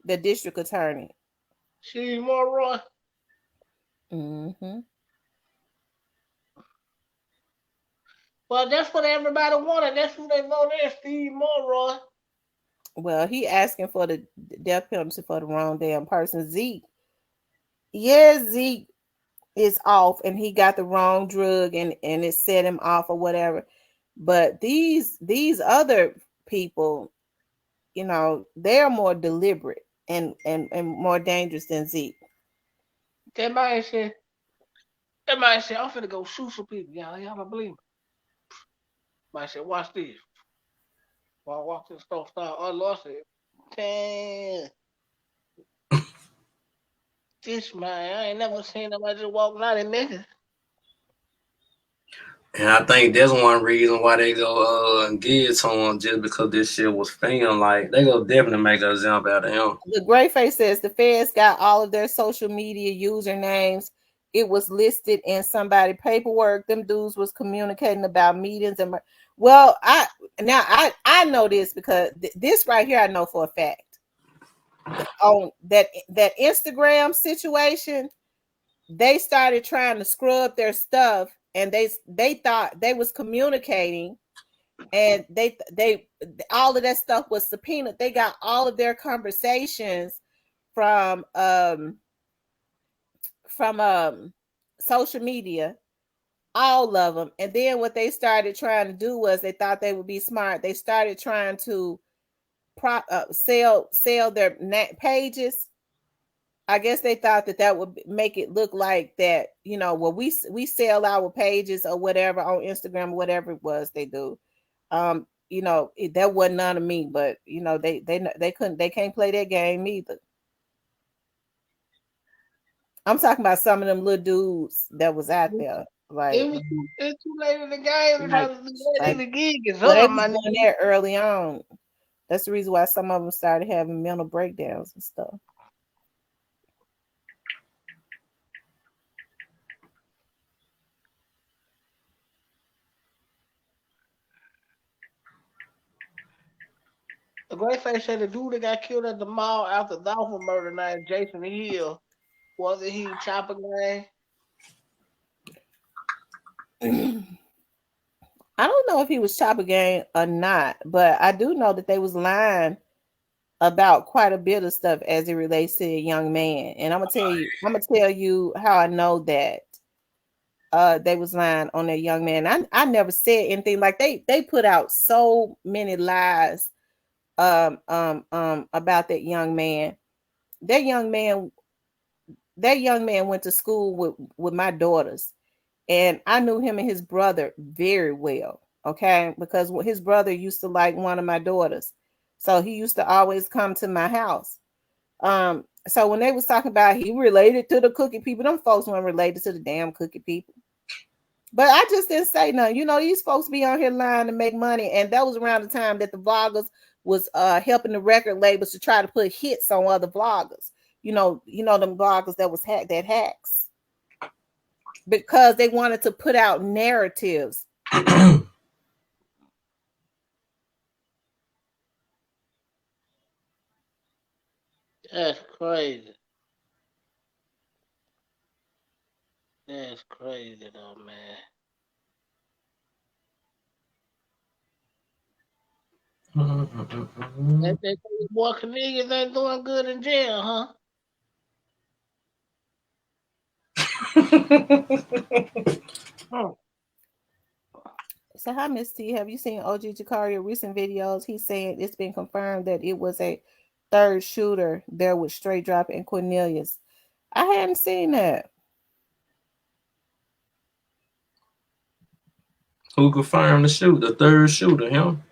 The district attorney. Steve Monroe. Mm-hmm. Well, that's what everybody wanted. That's who they voted, Steve Monroe. Well, he asking for the death penalty for the wrong damn person. Zeke. Yeah, Zeke is off and he got the wrong drug and it set him off or whatever. But these other people, you know, they're more deliberate and more dangerous than Zeke. That man said, I'm finna go shoot some people. Y'all don't believe me. Man said, watch this. While I walked to the store, Lord said, damn. This man, I ain't never seen nobody just walking out in niggas. And I think that's one reason why they go and give it to him, just because this shit was filmed. Like, they go definitely make a jump out of him. The Gray Face says the feds got all of their social media usernames. It was listed in somebody paperwork. Them dudes was communicating about meetings and well, I know this because this right here I know for a fact. On that Instagram situation, they started trying to scrub their stuff, and they thought they was communicating, and they all of that stuff was subpoenaed. They got all of their conversations from social media, all of them. And then what they started trying to do was they thought they would be smart. They started trying to sell their pages. I guess they thought that would make it look like that, you know, well, we sell our pages or whatever on Instagram, whatever it was they do. You know, that wasn't none of me, but you know, they can't play that game either. I'm talking about some of them little dudes that was out there. Like, it's too late in the game. The gig is well, they up, was doing that early on. That's the reason why some of them started having mental breakdowns and stuff. The Great Face said the dude that got killed at the mall after Dolphin murder named Jason Hill, wasn't he Chopper Gang? I don't know if he was Chopper Gang or not, but I do know that they was lying about quite a bit of stuff as it relates to a young man. And I'm gonna tell you how I know that they was lying on that young man. I never said anything. Like they put out so many lies about that young man. That young man went to school with my daughters, and I knew him and his brother very well. Okay, because his brother used to like one of my daughters, so he used to always come to my house. So when they was talking about he related to the cookie people, them folks weren't related to the damn cookie people. But I just didn't say nothing. You know, these folks be on here lying to make money, and that was around the time that the vloggers was helping the record labels to try to put hits on other vloggers. You know them vloggers that was that hacks, because they wanted to put out narratives. That's crazy. That's crazy though, man. That boy Cornelius ain't doing good in jail, huh? So hi, Miss T. Have you seen OG Jacario recent videos? He's saying it's been confirmed that it was a third shooter there with Straight Drop and Cornelius. I hadn't seen that. Who confirmed the third shooter, him?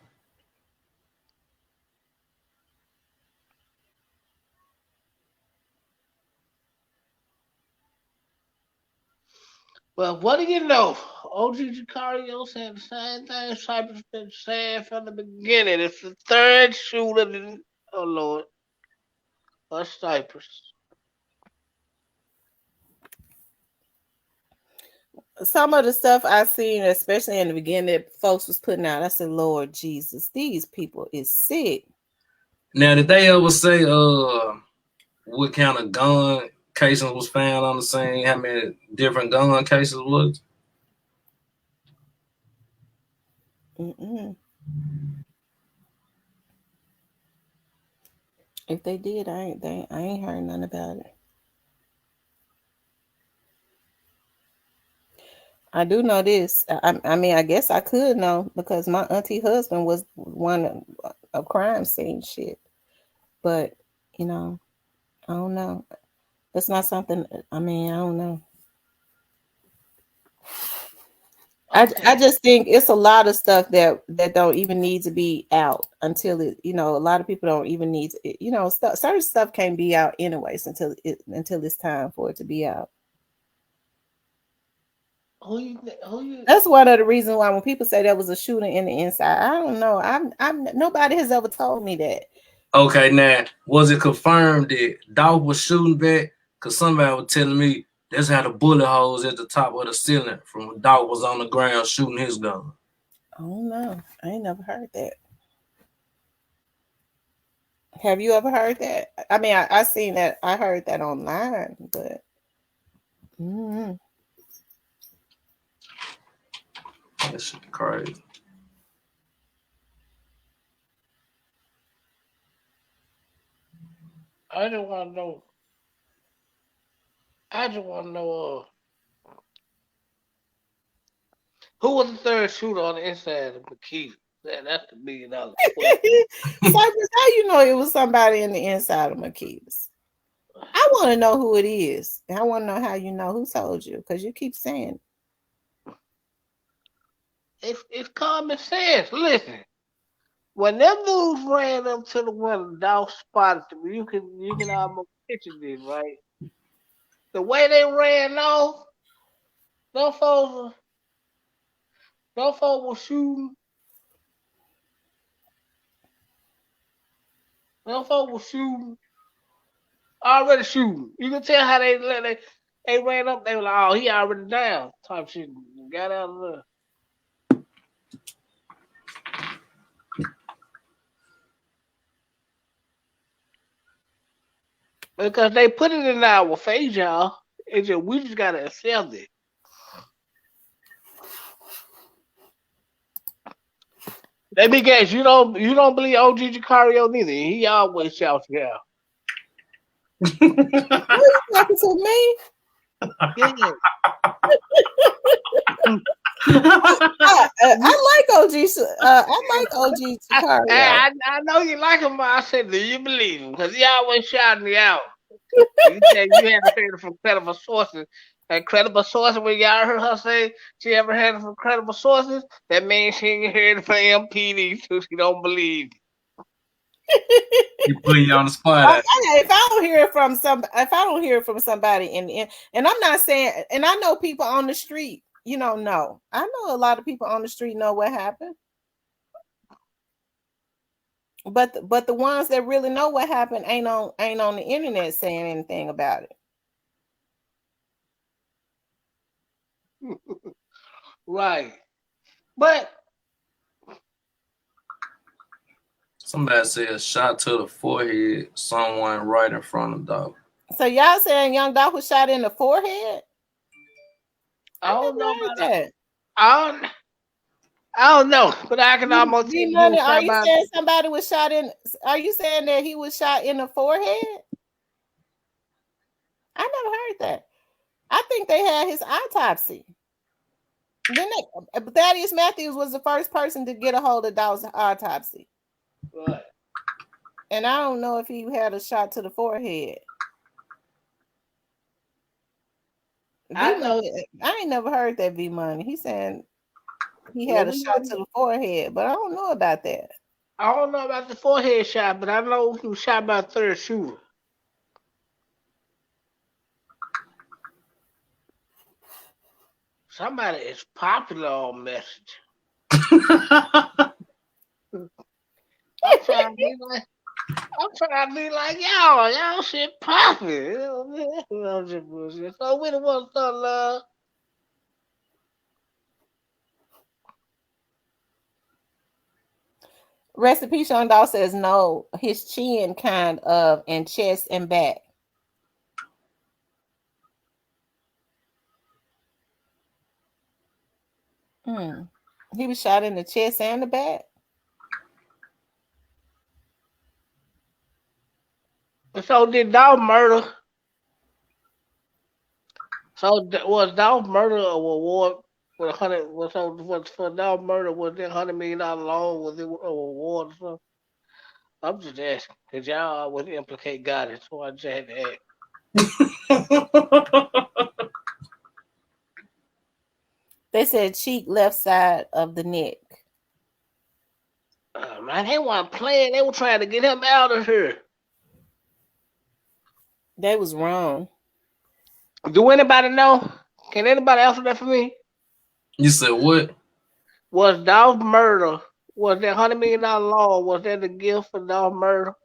Well, what do you know? OG Jacario said the same thing Cypress been saying from the beginning. It's the third shooter. Oh Lord, that's Cypress. Some of the stuff I seen, especially in the beginning, that folks was putting out, I said, Lord Jesus, these people is sick. Now, did they ever say what kind of gun casings was found on the scene? How many different gun cases was? Mm-mm. If they did, I ain't heard nothing about it. I do know this. I mean, I guess I could know because my auntie husband was one of crime scene shit. But you know, I don't know. That's not something. I mean, I don't know. Okay. I just think it's a lot of stuff that don't even need to be out until it. You know, a lot of people don't even need to. You know, certain stuff can't be out anyways until it's time for it to be out. Who you? That's one of the reasons why when people say there was a shooting in the inside, I don't know. I'm nobody has ever told me that. Okay, now was it confirmed that Dolph was shooting back? Cause somebody was telling me that's how the bullet holes at the top of the ceiling from when Dolph was on the ground shooting his gun. I don't know. I ain't never heard that. Have you ever heard that? I mean, I seen that. I heard that online, but mm, That shit crazy. I just want to know. I just want to know who was the third shooter on the inside of Makita. That's the $1 million question. Cypress, how you know it was somebody in the inside of Makitas? I want to know who it is. I want to know how you know who told you because you keep saying It's common sense. Listen, when them dudes ran up to the window, dog spotted them. You can almost picture this, right? The way they ran off, them folks, them folks were shooting. Them folks were shooting, already shooting. You can tell how they ran up. They were like, "Oh, he already down." Type shit. Got out of there. Because they put it in our face, y'all. We just gotta accept it. Let me guess, you don't believe OG Jacario neither. He always shouts it out. who you talking to me? Yeah. I like OG. I like OG Sicario. I know you like him, but I said, do you believe him? Because he always shouting me out. You said you haven't heard it from credible sources. And credible sources, when y'all heard her say she ever heard it from credible sources, that means she ain't heard it from MPD, so she don't believe. He put you on the spot. If I don't hear it from somebody, and I'm not saying, and I know people on the street, know. I know a lot of people on the street know what happened. But the ones that really know what happened ain't on the internet saying anything about it. Right. But Somebody said shot to the forehead, someone right in front of Dolph. So y'all saying Young Dolph was shot in the forehead? I don't know about that. I don't know, but I can almost tell you. Are you saying somebody was shot in? Are you saying that he was shot in the forehead? I never heard that. I think they had his autopsy. Then Thaddeus Matthews was the first person to get a hold of Dolph's autopsy. Right. And I don't know if he had a shot to the forehead. I ain't never heard that V Money. He's saying he had a shot to the forehead, but I don't know about that. I don't know about the forehead shot, but I know he was shot by a third shooter. Somebody is popular on message. I'm trying to be like y'all. Y'all shit popping. You know what I mean? I'm just bullshit. So we the ones start love. Recipe Sean Dawg says no, his chin kind of, and chest and back. He was shot in the chest and the back. So did Dolph murder? So was Dolph murder a reward with 100? Was for Dolph murder? Was it $100 million loan? Was it a reward or something? I'm just asking because y'all would implicate God, so I just had to ask. They said cheek left side of the neck. Man, they weren't playing. They were trying to get him out of here. They was wrong. Do anybody know? Can anybody answer that for me? You said what? Was Dolph murder? Was that $100 million loan? Was that the gift for Dolph murder?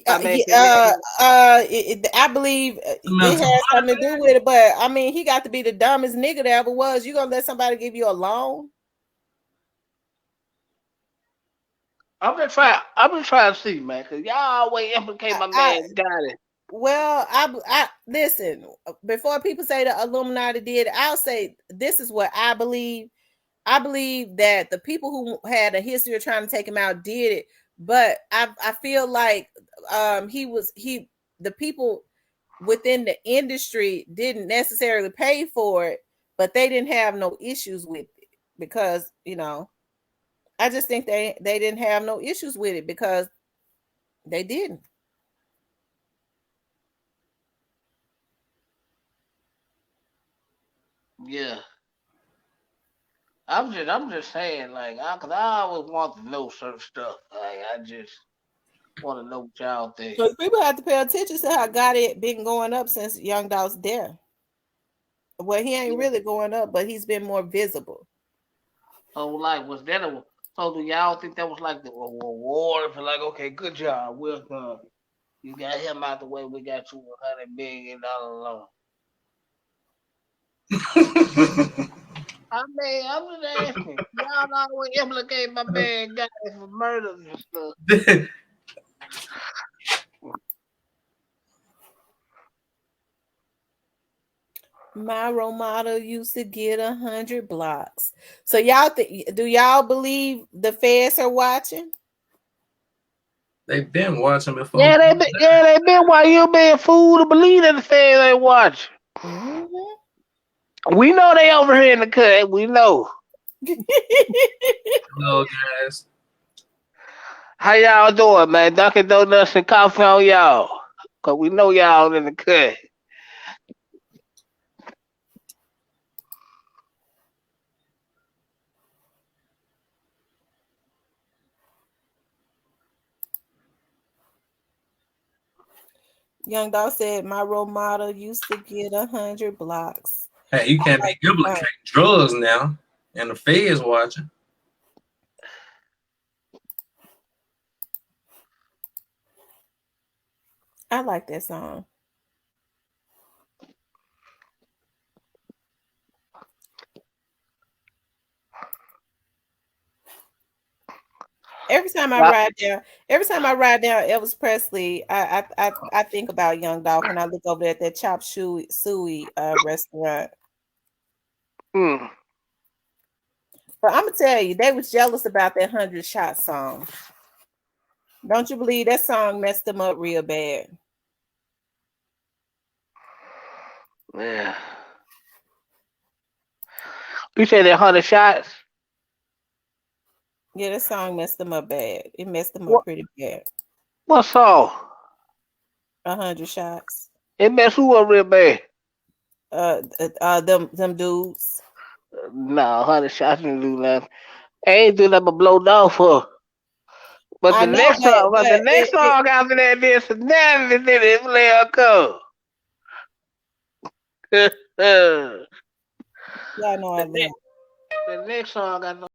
I believe it has something to do with it, but I mean, he got to be the dumbest nigga that ever was. You gonna let somebody give you a loan? I'm just trying to see, man, because y'all always implicate my man. Got it. Well, I listen. Before people say the Illuminati did, I'll say this is what I believe. I believe that the people who had a history of trying to take him out did it, but I feel like the people within the industry didn't necessarily pay for it, but they didn't have no issues with it because, you know, I just think they didn't have no issues with it because they didn't. Yeah. I'm just saying, like, cause I always want to know certain stuff. Like, I just want to know what y'all think. So people have to pay attention to how God it been going up since Young Dolph's death. Well, he ain't really going up, but he's been more visible. So, like, so do y'all think that was like the reward for, like, okay, good job, well done. You got him out the way. We got you $100 million loan. I mean, I'm just asking. Y'all always implicate my man got it for murder and stuff. My role model used to get 100 blocks. So y'all do y'all believe the feds are watching? They've been watching before. Yeah, they been while you been fool to believe that the feds ain't watching. We know they over here in the cut. We know. Hello, guys. How y'all doing, man? Dunkin' Donuts and coffee on y'all. Cause we know y'all in the cut. Young Dog said my role model used to get 100 blocks. Hey, you can't be implicating drugs now, and the feds watching. I like that song. Every time I ride down Elvis Presley, I think about Young Dog when I look over at that Chop Suey restaurant. But I'm gonna tell you, they was jealous about that 100 shot song. Don't you believe that song messed them up real bad? Yeah. You said that 100 shots? Yeah, that song messed them up bad. It messed them up pretty bad. What song? 100 shots. It messed who up real bad? Them dudes. Nah, 100 shots didn't do nothing. I ain't do nothing but blow off her. But the next song after that is Natalie did it play her go. Yeah, I know all that. The next song I know.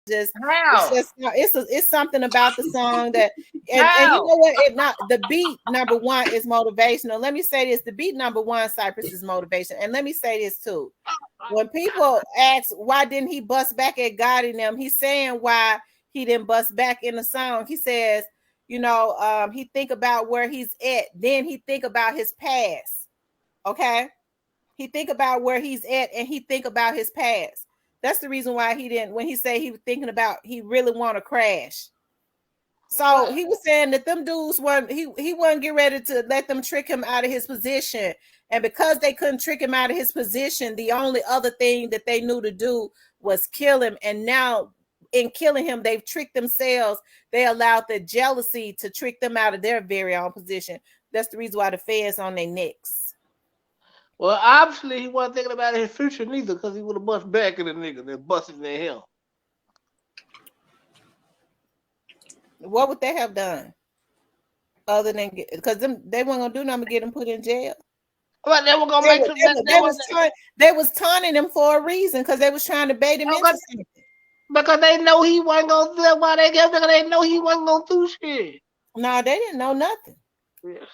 Just How? it's something about the song that and you How? know what, it not the beat number one is motivational. Let me say this, the beat number one, Cypress, is motivation. And let me say this too, when people ask why didn't he bust back at God in them, he's saying why he didn't bust back in the song. He says, he think about where he's at, then he think about his past. Okay, he think about where he's at and he think about his past. That's the reason why he didn't, when he say he was thinking about, he really want to crash. So he was saying that them dudes weren't he wasn't getting ready to let them trick him out of his position. And because they couldn't trick him out of his position, the only other thing that they knew to do was kill him. And now in killing him, they've tricked themselves. They allowed the jealousy to trick them out of their very own position. That's the reason why the feds on their necks. Well, obviously he wasn't thinking about his future neither, because he would have bust back in the nigga that busted in him. What would they have done? Other than because they weren't gonna do nothing to get him put in jail. But they were gonna make some. They was taunting him for a reason because they was trying to bait him into something. Because they know he wasn't gonna do that. Why they get? Because they know he wasn't gonna do shit. No, they didn't know nothing. Yes.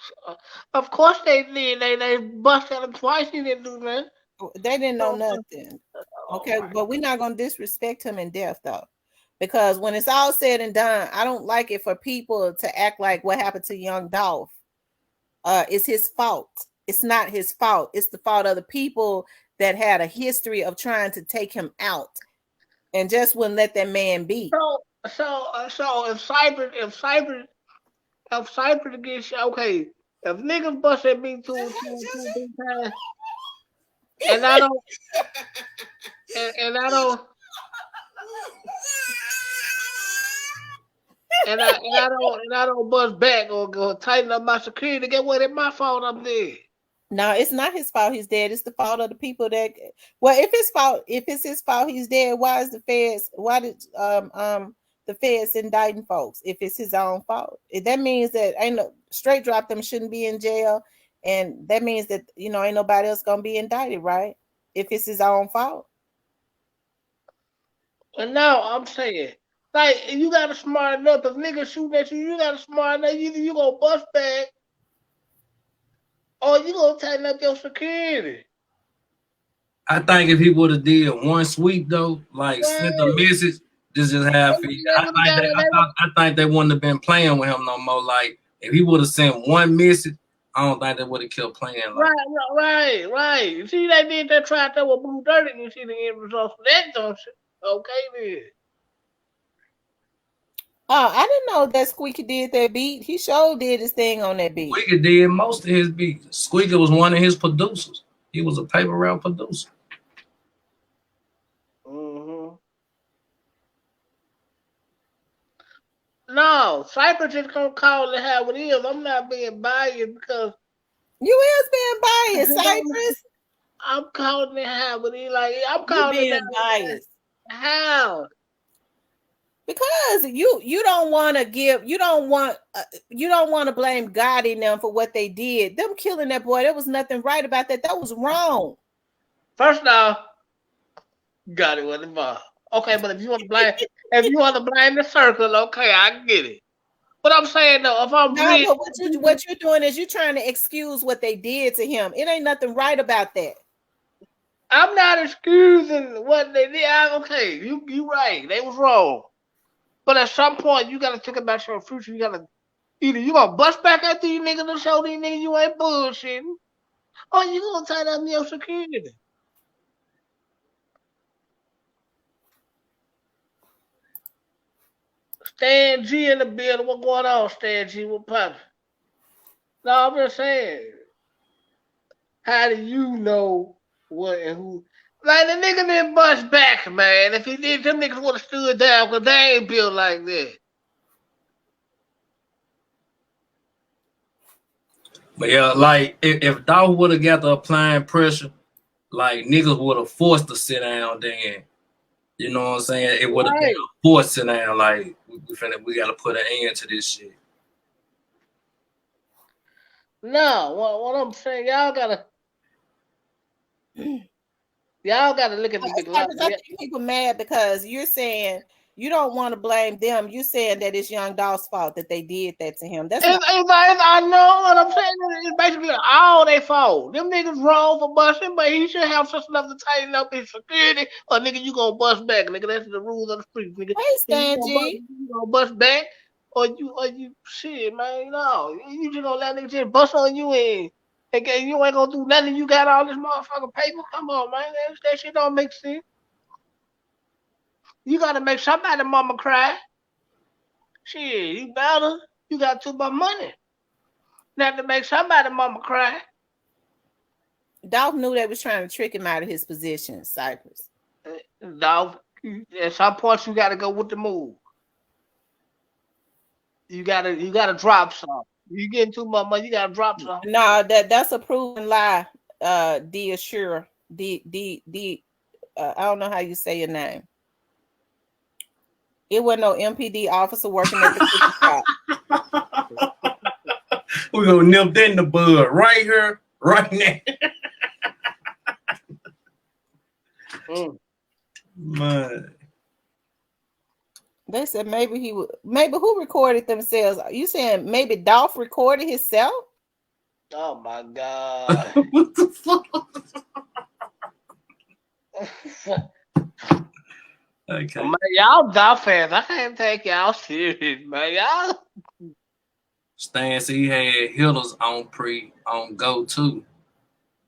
Of course they did. They busted him twice. He didn't do nothing. They didn't know nothing. Okay, but we're not gonna disrespect him in death though. Because when it's all said and done, I don't like it for people to act like what happened to young Dolph is his fault. It's not his fault. It's the fault of the people that had a history of trying to take him out and just wouldn't let that man be. So if Cypress gets okay, if niggas bust at me two times, and I don't, and I don't. And I don't bust back or go tighten up my security. Get what? It's my fault. I'm dead. No, it's not his fault. He's dead. It's the fault of the people that. Well, if it's his fault, he's dead. Why is the feds? Why did the feds indicting folks if it's his own fault? That means that ain't no straight drop them shouldn't be in jail, and that means that ain't nobody else gonna be indicted, right? If it's his own fault. And now I'm saying. Like, you gotta smarten up. If niggas shoot at you, you gotta smarten up. Either you gonna bust back or you gonna tighten up your security. I think if he would have did one sweep though, like sent a message, this is how I think they wouldn't have been playing with him no more. Like if he would have sent one message, I don't think they would have kept playing. Like right. You see, they did that try to with Blue Dirty, and you see the end results of that, don't you? Okay then. Oh, I didn't know that Squeaky did that beat. He sure did his thing on that beat. Squeaky did most of his beats. Squeaky was one of his producers. He was a paper route producer. Mm-hmm. No, Cypher just gonna call it how it is. I'm not being biased because you is being biased, Cypress. I'm calling it how it is. Like I'm calling it biased. How? Because you don't want to blame God in them for what they did. Them killing that boy, there was nothing right about that. That was wrong. First off, God it wasn't involved. Okay, but if you want to blame the circle, okay, I get it. But I'm saying though, if I'm what you're doing is you're trying to excuse what they did to him. It ain't nothing right about that. I'm not excusing what they did. Okay, you right. They was wrong. But at some point, you gotta think about your future. You gotta either you gonna bust back at these niggas and show these niggas you ain't bullshitting, or you gonna tighten up your security. Stan G in the building. What going on, Stan G? What poppin'? No, I'm just saying. How do you know what and who? Like the nigga didn't bust back, man. If he did, them niggas would have stood down because they ain't built like that. But yeah, like if Dolph would have got the applying pressure, like niggas would have forced to sit down then. You know what I'm saying? It would have been a forced sit down. Like we got to put an end to this shit. No, what I'm saying, y'all gotta look at the big life. People mad because you're saying you don't want to blame them. You're saying that it's Young Dolph's fault that they did that to him. That's I know what I'm saying. It's basically all their fault. Them niggas wrong for busting, but he should have just enough to tighten up his security. Or nigga, you gonna bust back, nigga. That's the rules of the street, nigga. Hey, Stan G. You gonna bust back, or you shit, man. No, you just gonna let niggas just bust on you and you ain't gonna do nothing. You got all this motherfucking paper. Come on, man. That shit don't make sense. You gotta make somebody mama cry. Shit, you better. You got too much money. Not to make somebody mama cry. Dolph knew they was trying to trick him out of his position, Cypress. Dog, at some point you gotta go with the move. You gotta drop some. You getting too much money, you gotta drop some. No, that's a proven lie. D Assure. I don't know how you say your name. It wasn't no MPD officer working at the cookie shop. We're gonna nip that in the bud right here, right now. Man. They said maybe maybe who recorded themselves? You saying maybe Dolph recorded himself? Oh my God. What the fuck? Okay. Man, y'all Dolph fans. I can't take y'all serious, man. Y'all. Stan said he had hitters on go too.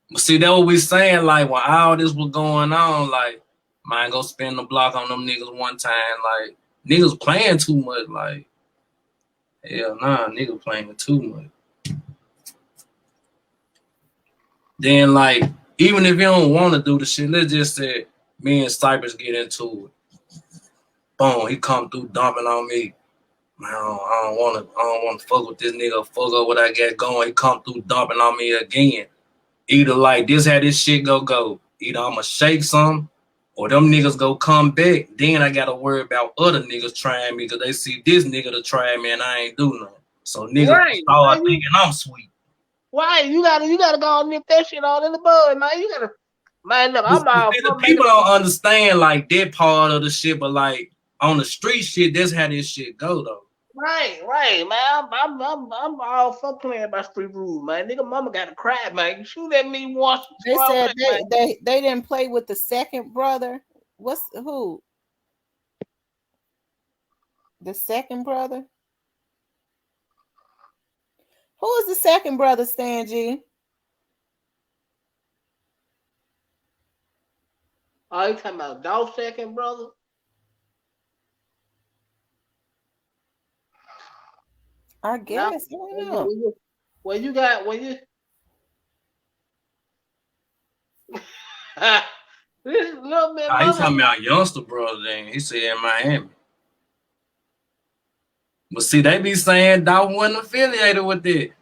But see, that what we saying, like when all this was going on, like, man, go spin the block on them niggas one time, like niggas playing too much, like hell nah, niggas playing too much. Then like, even if you don't want to do the shit, let's just say me and Cypress get into it. Boom, he come through dumping on me. Man, I don't want to fuck with this nigga. Fuck up what I got going. He come through dumping on me again. Either like this, how this shit go. Either I'ma shake some, or them niggas go come back. Then I gotta worry about other niggas trying me because they see this nigga to try me and I ain't do nothing. So niggas start thinking I'm sweet. Why you gotta go and nip that shit all in the bud, man. You gotta, man. Look, I'm all the people don't understand like that part of the shit, but like on the street shit, that's how this shit go though. Right, man. I'm all for playing by street rules, man. Nigga, mama got to cry, man. You shoot at me once. They said they didn't play with the second brother. What's who? The second brother? Who is the second brother, Stan G? Oh, you talking about Dolph second brother? I guess. Now, I don't know. when you got this little bit. He's talking about youngster brother. Then he said in Miami. But see, they be saying Dolph wasn't affiliated with it.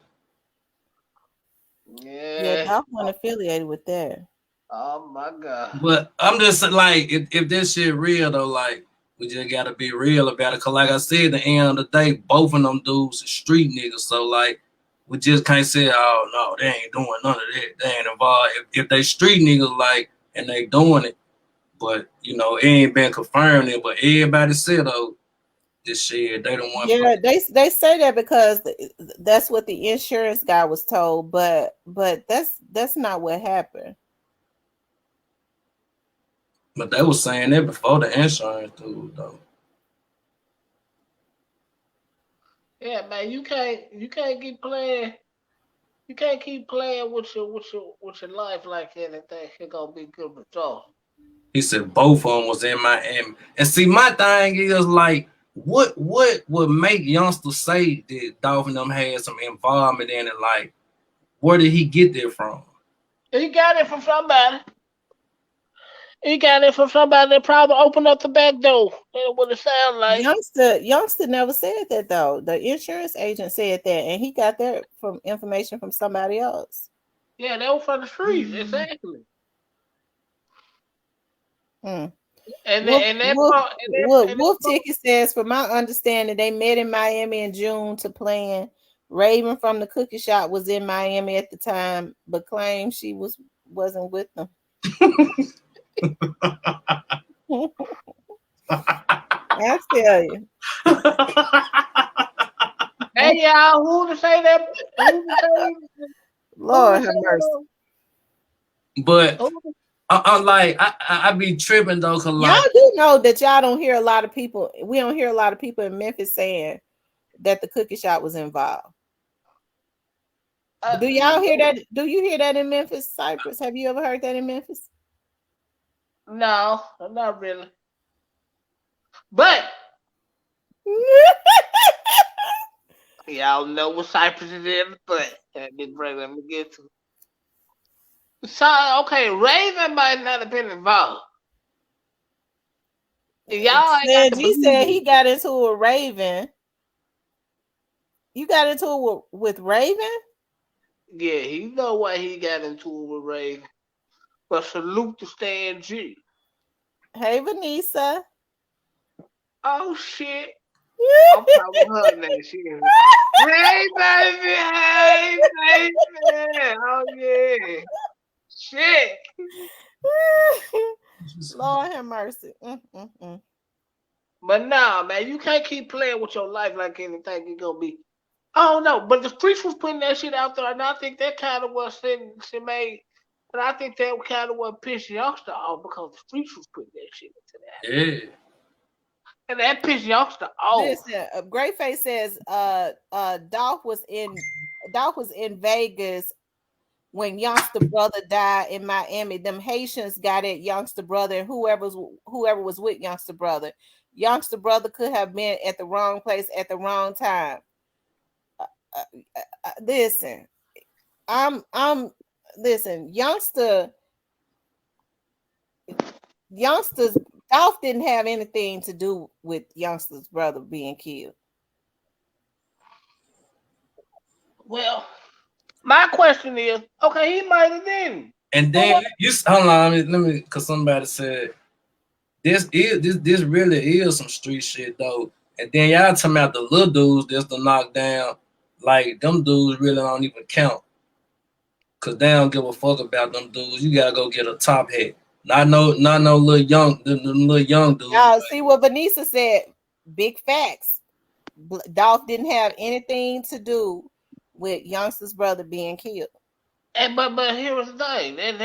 Yeah, Dolph wasn't affiliated with that. Oh my God. But I'm just like, if this shit real though, like we just gotta be real about it. Cause like I said, at the end of the day, both of them dudes are street niggas. So like, we just can't say, oh no, they ain't doing none of that. They ain't involved. If they street niggas, like, and they doing it, but you know, it ain't been confirmed yet. But everybody said though, this shit, they don't want. Yeah, they say that because that's what the insurance guy was told, but that's not what happened. But they was saying that before the insurance dude though. Yeah, man, you can't keep playing. You can't keep playing with your life like that and think it's gonna be good results. He said both of them was in Miami. And see, my thing is like, what would make youngsters say that Dolph and them had some involvement in it? Like, where did he get that from? He got it from somebody. He got it from somebody that probably opened up the back door. What it sound like. Youngster never said that though. The insurance agent said that, and he got that from information from somebody else. Yeah, they were from the streets, exactly. Hmm. Wolf Ticket says, from my understanding, they met in Miami in June to plan. Raven from the cookie shop was in Miami at the time, but claimed she wasn't with them. I tell you. Hey y'all, who to say that? Lord have mercy. But I'm like, I be tripping though, cause y'all do know that y'all don't hear a lot of people. We don't hear a lot of people in Memphis saying that the cookie shop was involved. Do y'all hear that? Do you hear that in Memphis, Cypress? Have you ever heard that in Memphis? No, not really. But Y'all know what Cypress is in the butt. Let me get to. So okay, Raven might not have been involved. Y'all ain't got Said to G believe said he me. got into a Raven. You got into it with Raven? Yeah, he know why he got into it with Raven. But salute to Stan G. Hey, Vanessa. Oh shit. I'm talking to her now. She is, hey baby, hey baby. Oh yeah. Shit. Lord have mercy. Mm. But nah, man, you can't keep playing with your life like anything is gonna be. Oh no, but the streets was putting that shit out there, and I think that kind of what she made. And I think that kind of what pissed youngster off because the streets was putting that shit into that. Yeah. And that pissed youngster off. Listen, Greyface says Dolph was in Vegas when Youngster brother died in Miami. Them Haitians got at Youngster brother and whoever was with Youngster brother. Youngster brother could have been at the wrong place at the wrong time. Listen, listen, youngsters Dolph didn't have anything to do with Youngster's brother being killed. Well, my question is, okay, he might have been. And then you hold on, let me, cause somebody said this really is some street shit though. And then y'all talking about the little dudes that's the knockdown, like them dudes really don't even count. Cause they don't give a fuck about them dudes. You gotta go get a top hat. Not no little young, them little young dudes. See what Vanessa said. Big facts. Dolph didn't have anything to do with Youngster's brother being killed. And but here's the thing. That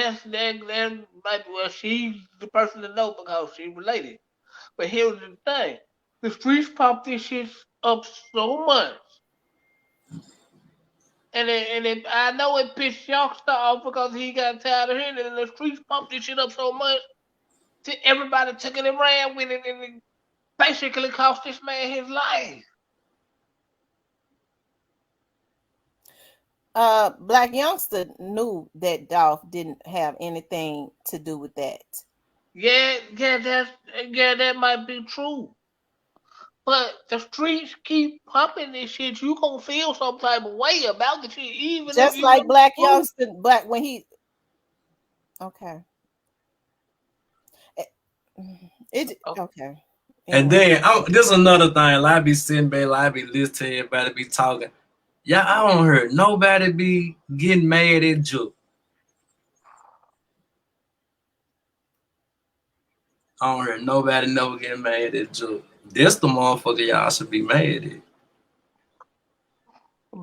might be, well, she's the person to know because she related. But here's the thing. The streets pop this shit up so much. I know it pissed Youngster off because he got tired of hearing it, and the streets pumped this shit up so much that everybody took it and ran with it, and it basically cost this man his life. Black Youngster knew that Dolph didn't have anything to do with that. Yeah, that might be true. But the streets keep pumping this shit. You gonna feel some type of way about the shit, even if Just you like know Black Youngster, but when he okay. Okay. And then this is another thing. I be sitting back, I be listening to everybody be talking. Yeah, I don't hear nobody be getting mad at Juke. I don't hear nobody never getting mad at Juke. This the motherfucker y'all should be mad at.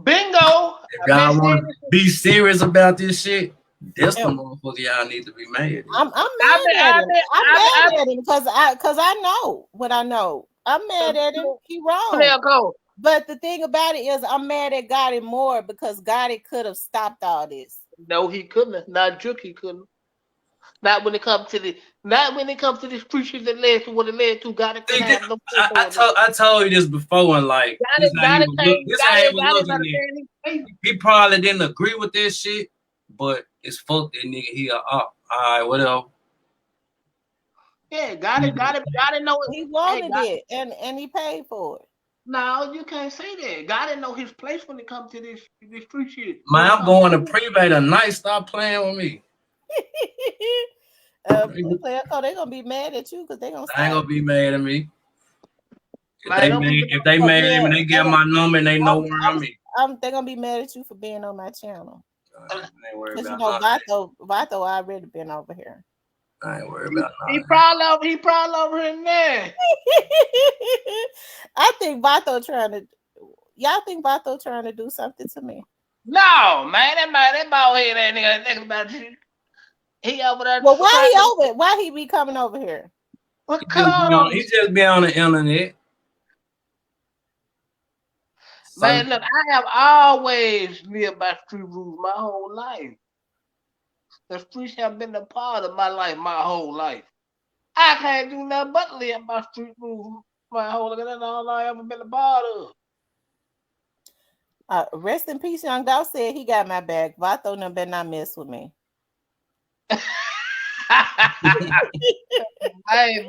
Bingo! If y'all want to be serious about this shit, this the motherfucker y'all need to be mad at. I'm mad at him. I'm mad at him because I know what I know. I'm mad at him. He wrong. But the thing about it is, I'm mad at Gotti more because Gotti could have stopped all this. No, he couldn't. Not Juke, he couldn't. Not when it comes to the creatures that led to what it led to. Gotti couldn't have no. I told you this before, and like this how he was looking at. He probably didn't agree with this shit, but it's fuck that nigga. He all right, whatever. Yeah, Gotti know it. He wanted it, and he paid for it. No, you can't say that. Gotti know his place when it comes to this street shit. Man, I'm going to prevay tonight. Stop playing with me. They're gonna be mad at you because they gonna. I ain't gonna be mad at me. If they mad at me, they get my number and they know where I'm at. They're gonna be mad at you for being on my channel. I ain't worried Because about Vato already been over here. I ain't worried about He probably over here now. I think Vato trying to. Y'all think Vato trying to do something to me? No, man, that bald head ain't nigga thinking about you. He over there. Well, why he be coming over here? He just be on the internet. Man, look, I have always lived by street rules my whole life. The streets have been a part of my life my whole life. I can't do nothing but live by street rules. My whole look at that all I ever been a part of. Rest in peace, Young Dolph said he got my back. Vato no better not mess with me. Hey,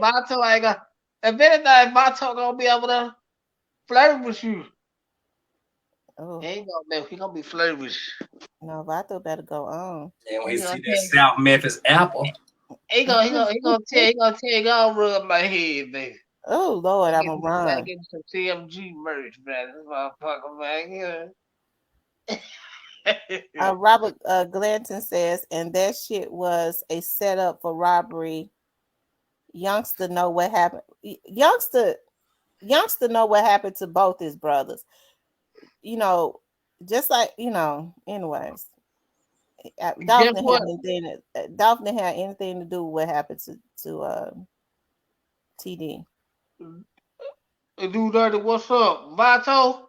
Vato ain't got. If anything, Vato gonna be able to flirt with you. Oh, He ain't gonna he gonna be flirting with you. no, Vato better go on. And when He you gonna see tell that South Memphis apple, he gonna tell you go rub my head, baby. Oh Lord, I'm gonna I run. get some CMG merch, man. This motherfucker, man. Robert Glanton says, and that shit was a setup for robbery. Youngster know what happened. Youngster know what happened to both his brothers. You know, just like anyways. Dolph didn't have anything to do with what happened to TD. Dude, dirty, what's up, Vato?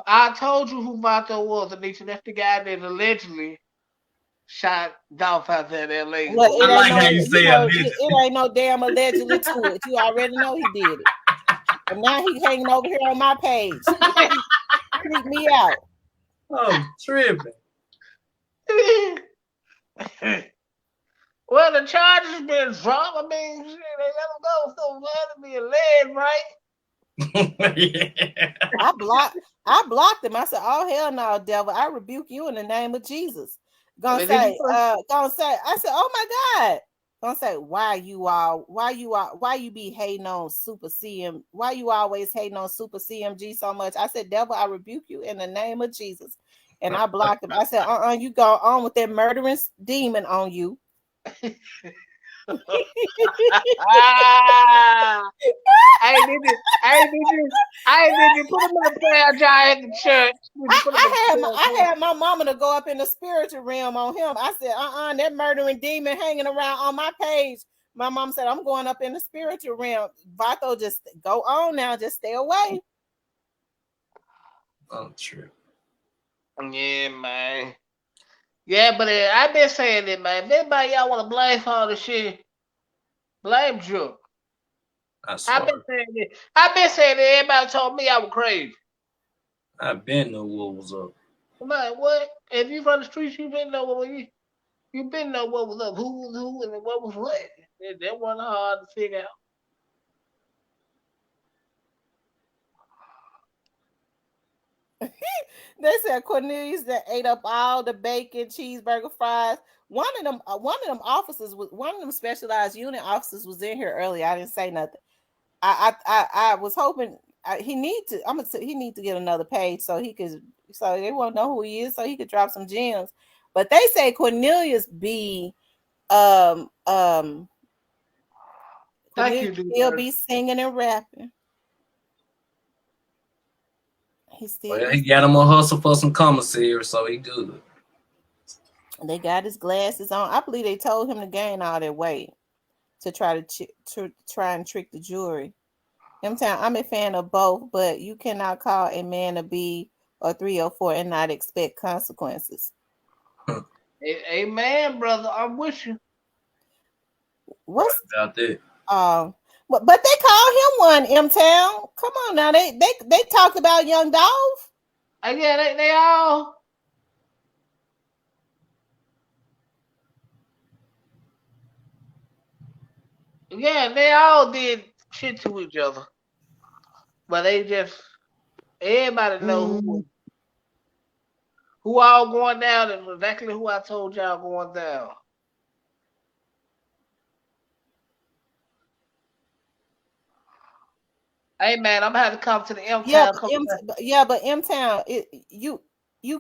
I told you who Vato was, Anisha. That's the guy that allegedly shot Dolph out there in LA. Well, I like how you say it ain't no damn allegedly to it. You already know he did it. And now he hanging over here on my page. Freak me out. Oh, tripping. Well, the charges been dropped. I mean, shit, they let him go. So glad to be alleged, right? Yeah. I blocked him. I said, "Oh hell no, devil! I rebuke you in the name of Jesus." I said, "Oh my God!" Gonna say, why you be hating on Super CM? Why you always hating on Super CMG so much? I said, devil, I rebuke you in the name of Jesus, and I blocked him. I said, you go on with that murdering demon on you. I need to put him in the prayer jar at the church. I had my mama to go up in the spiritual realm on him. I said, that murdering demon hanging around on my page. My mom said, I'm going up in the spiritual realm. Vato, just go on now. Just stay away. Oh, true. Yeah, man. Yeah, but I've been saying it, man. If anybody y'all want to blame for all this shit, blame Drew. I've been saying it. Everybody told me I was crazy. I've been know what was up. Man, what? If you from the streets, you been know what you been know what was up. Who was who and what was what. That wasn't hard to figure out. They said Cornelius that ate up all the bacon, cheeseburger, fries. One of them officers was one of them specialized unit officers was in here earlier. I didn't say nothing. I was hoping he need to get another page so they won't know who he is, so he could drop some gems. But they say Cornelius be Cornelius still be singing and rapping. He got him a hustle for some commissary, so he good. They got his glasses on. I believe they told him to gain all that weight to try and trick the jury. I'm a fan of both, but you cannot call a man a B or 3 or 4 and not expect consequences. Amen, brother. I'm with you. What's about that? But they call him one, M-Town. Come on now. They talked about Young Dolph. Yeah, they all. Yeah, they all did shit to each other. But they just everybody know who all going down and exactly who I told y'all going down. Hey man, I'm gonna have to come to the M-Town. But M-Town, you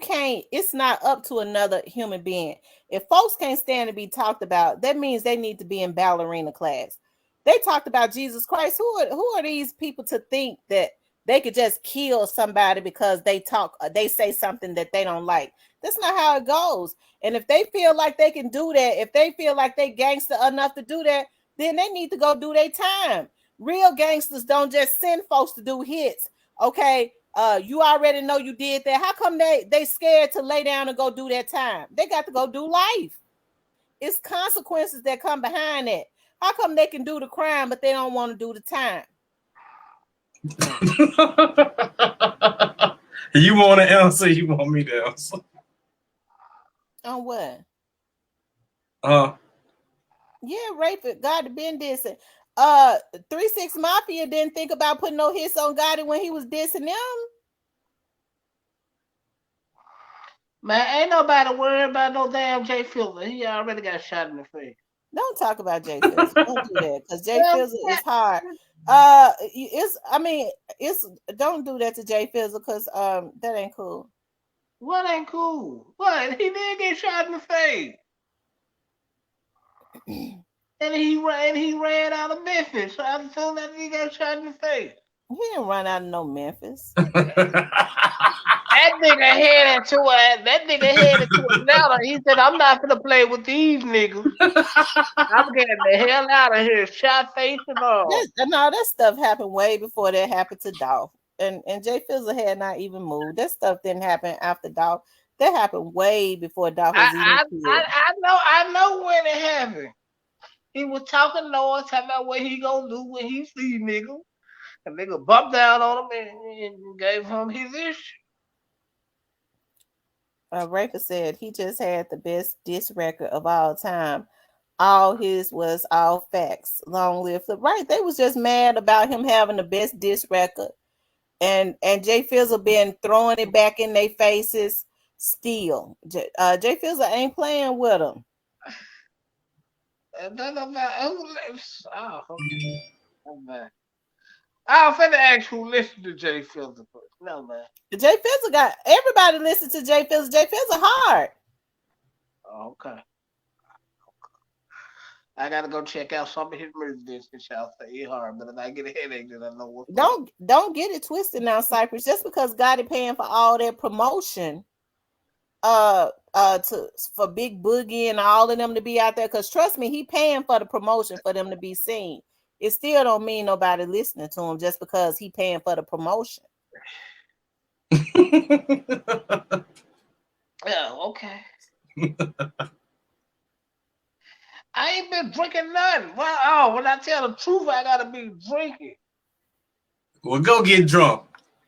can't. It's not up to another human being. If folks can't stand to be talked about, that means they need to be in ballerina class. They talked about Jesus Christ. Who are these people to think that they could just kill somebody because they say something that they don't like? That's not how it goes. And if they feel like they can do that, if they feel like they gangster enough to do that, then they need to go do their time. Real gangsters don't just send folks to do hits. Okay, you already know you did that. How come they scared to lay down and go do their time? They got to go do life. It's consequences that come behind it. How come they can do the crime but they don't want to do the time? You want to answer? You want me to answer? On what? Yeah, rape it. God been dissing. 3-6 Mafia didn't think about putting no hits on Gotti when he was dissing them. Man, ain't nobody worried about no damn Jay Fielder. He already got shot in the face. Don't talk about Jay Fielder. Don't do that because Jay Fielder is hard. Don't do that to Jay Fielder because that ain't cool. What ain't cool? What? He did get shot in the face. And he ran out of Memphis. So I told that he got shot in the face. He didn't run out of no Memphis. That nigga headed to Atlanta. He said, "I'm not gonna play with these niggas. I'm getting the hell out of here." Shot face and all. That stuff happened way before that happened to Dolph. And Jay Fizzle had not even moved. That stuff didn't happen after Dolph. That happened way before Dolph was even killed. I know when it happened. He was talking noise, talking about what he gonna do when he see nigga. A nigga bumped down on him and gave him his issue. Raper said he just had the best diss record of all time. All his was all facts. Long live Flip. Right, they was just mad about him having the best diss record, and Jay Fizzle been throwing it back in their faces still. Jay Fizzle ain't playing with them. I'm finna ask who listened to Jay Fizzle first. No, man. Jay Fizzle got everybody listen to Jay Fizzle. Jay Fizzle hard. Oh, okay. I gotta go check out some of his music since y'all say he hard, but if I get a headache, then I know what's don't get it twisted now, Cypress. Just because God is paying for all that promotion, for Big Boogie and all of them to be out there, because trust me, he paying for the promotion for them to be seen. It still don't mean nobody listening to him just because he paying for the promotion. Yeah, okay. I ain't been drinking nothing. Well, when I tell the truth, I gotta be drinking. Well, go get drunk.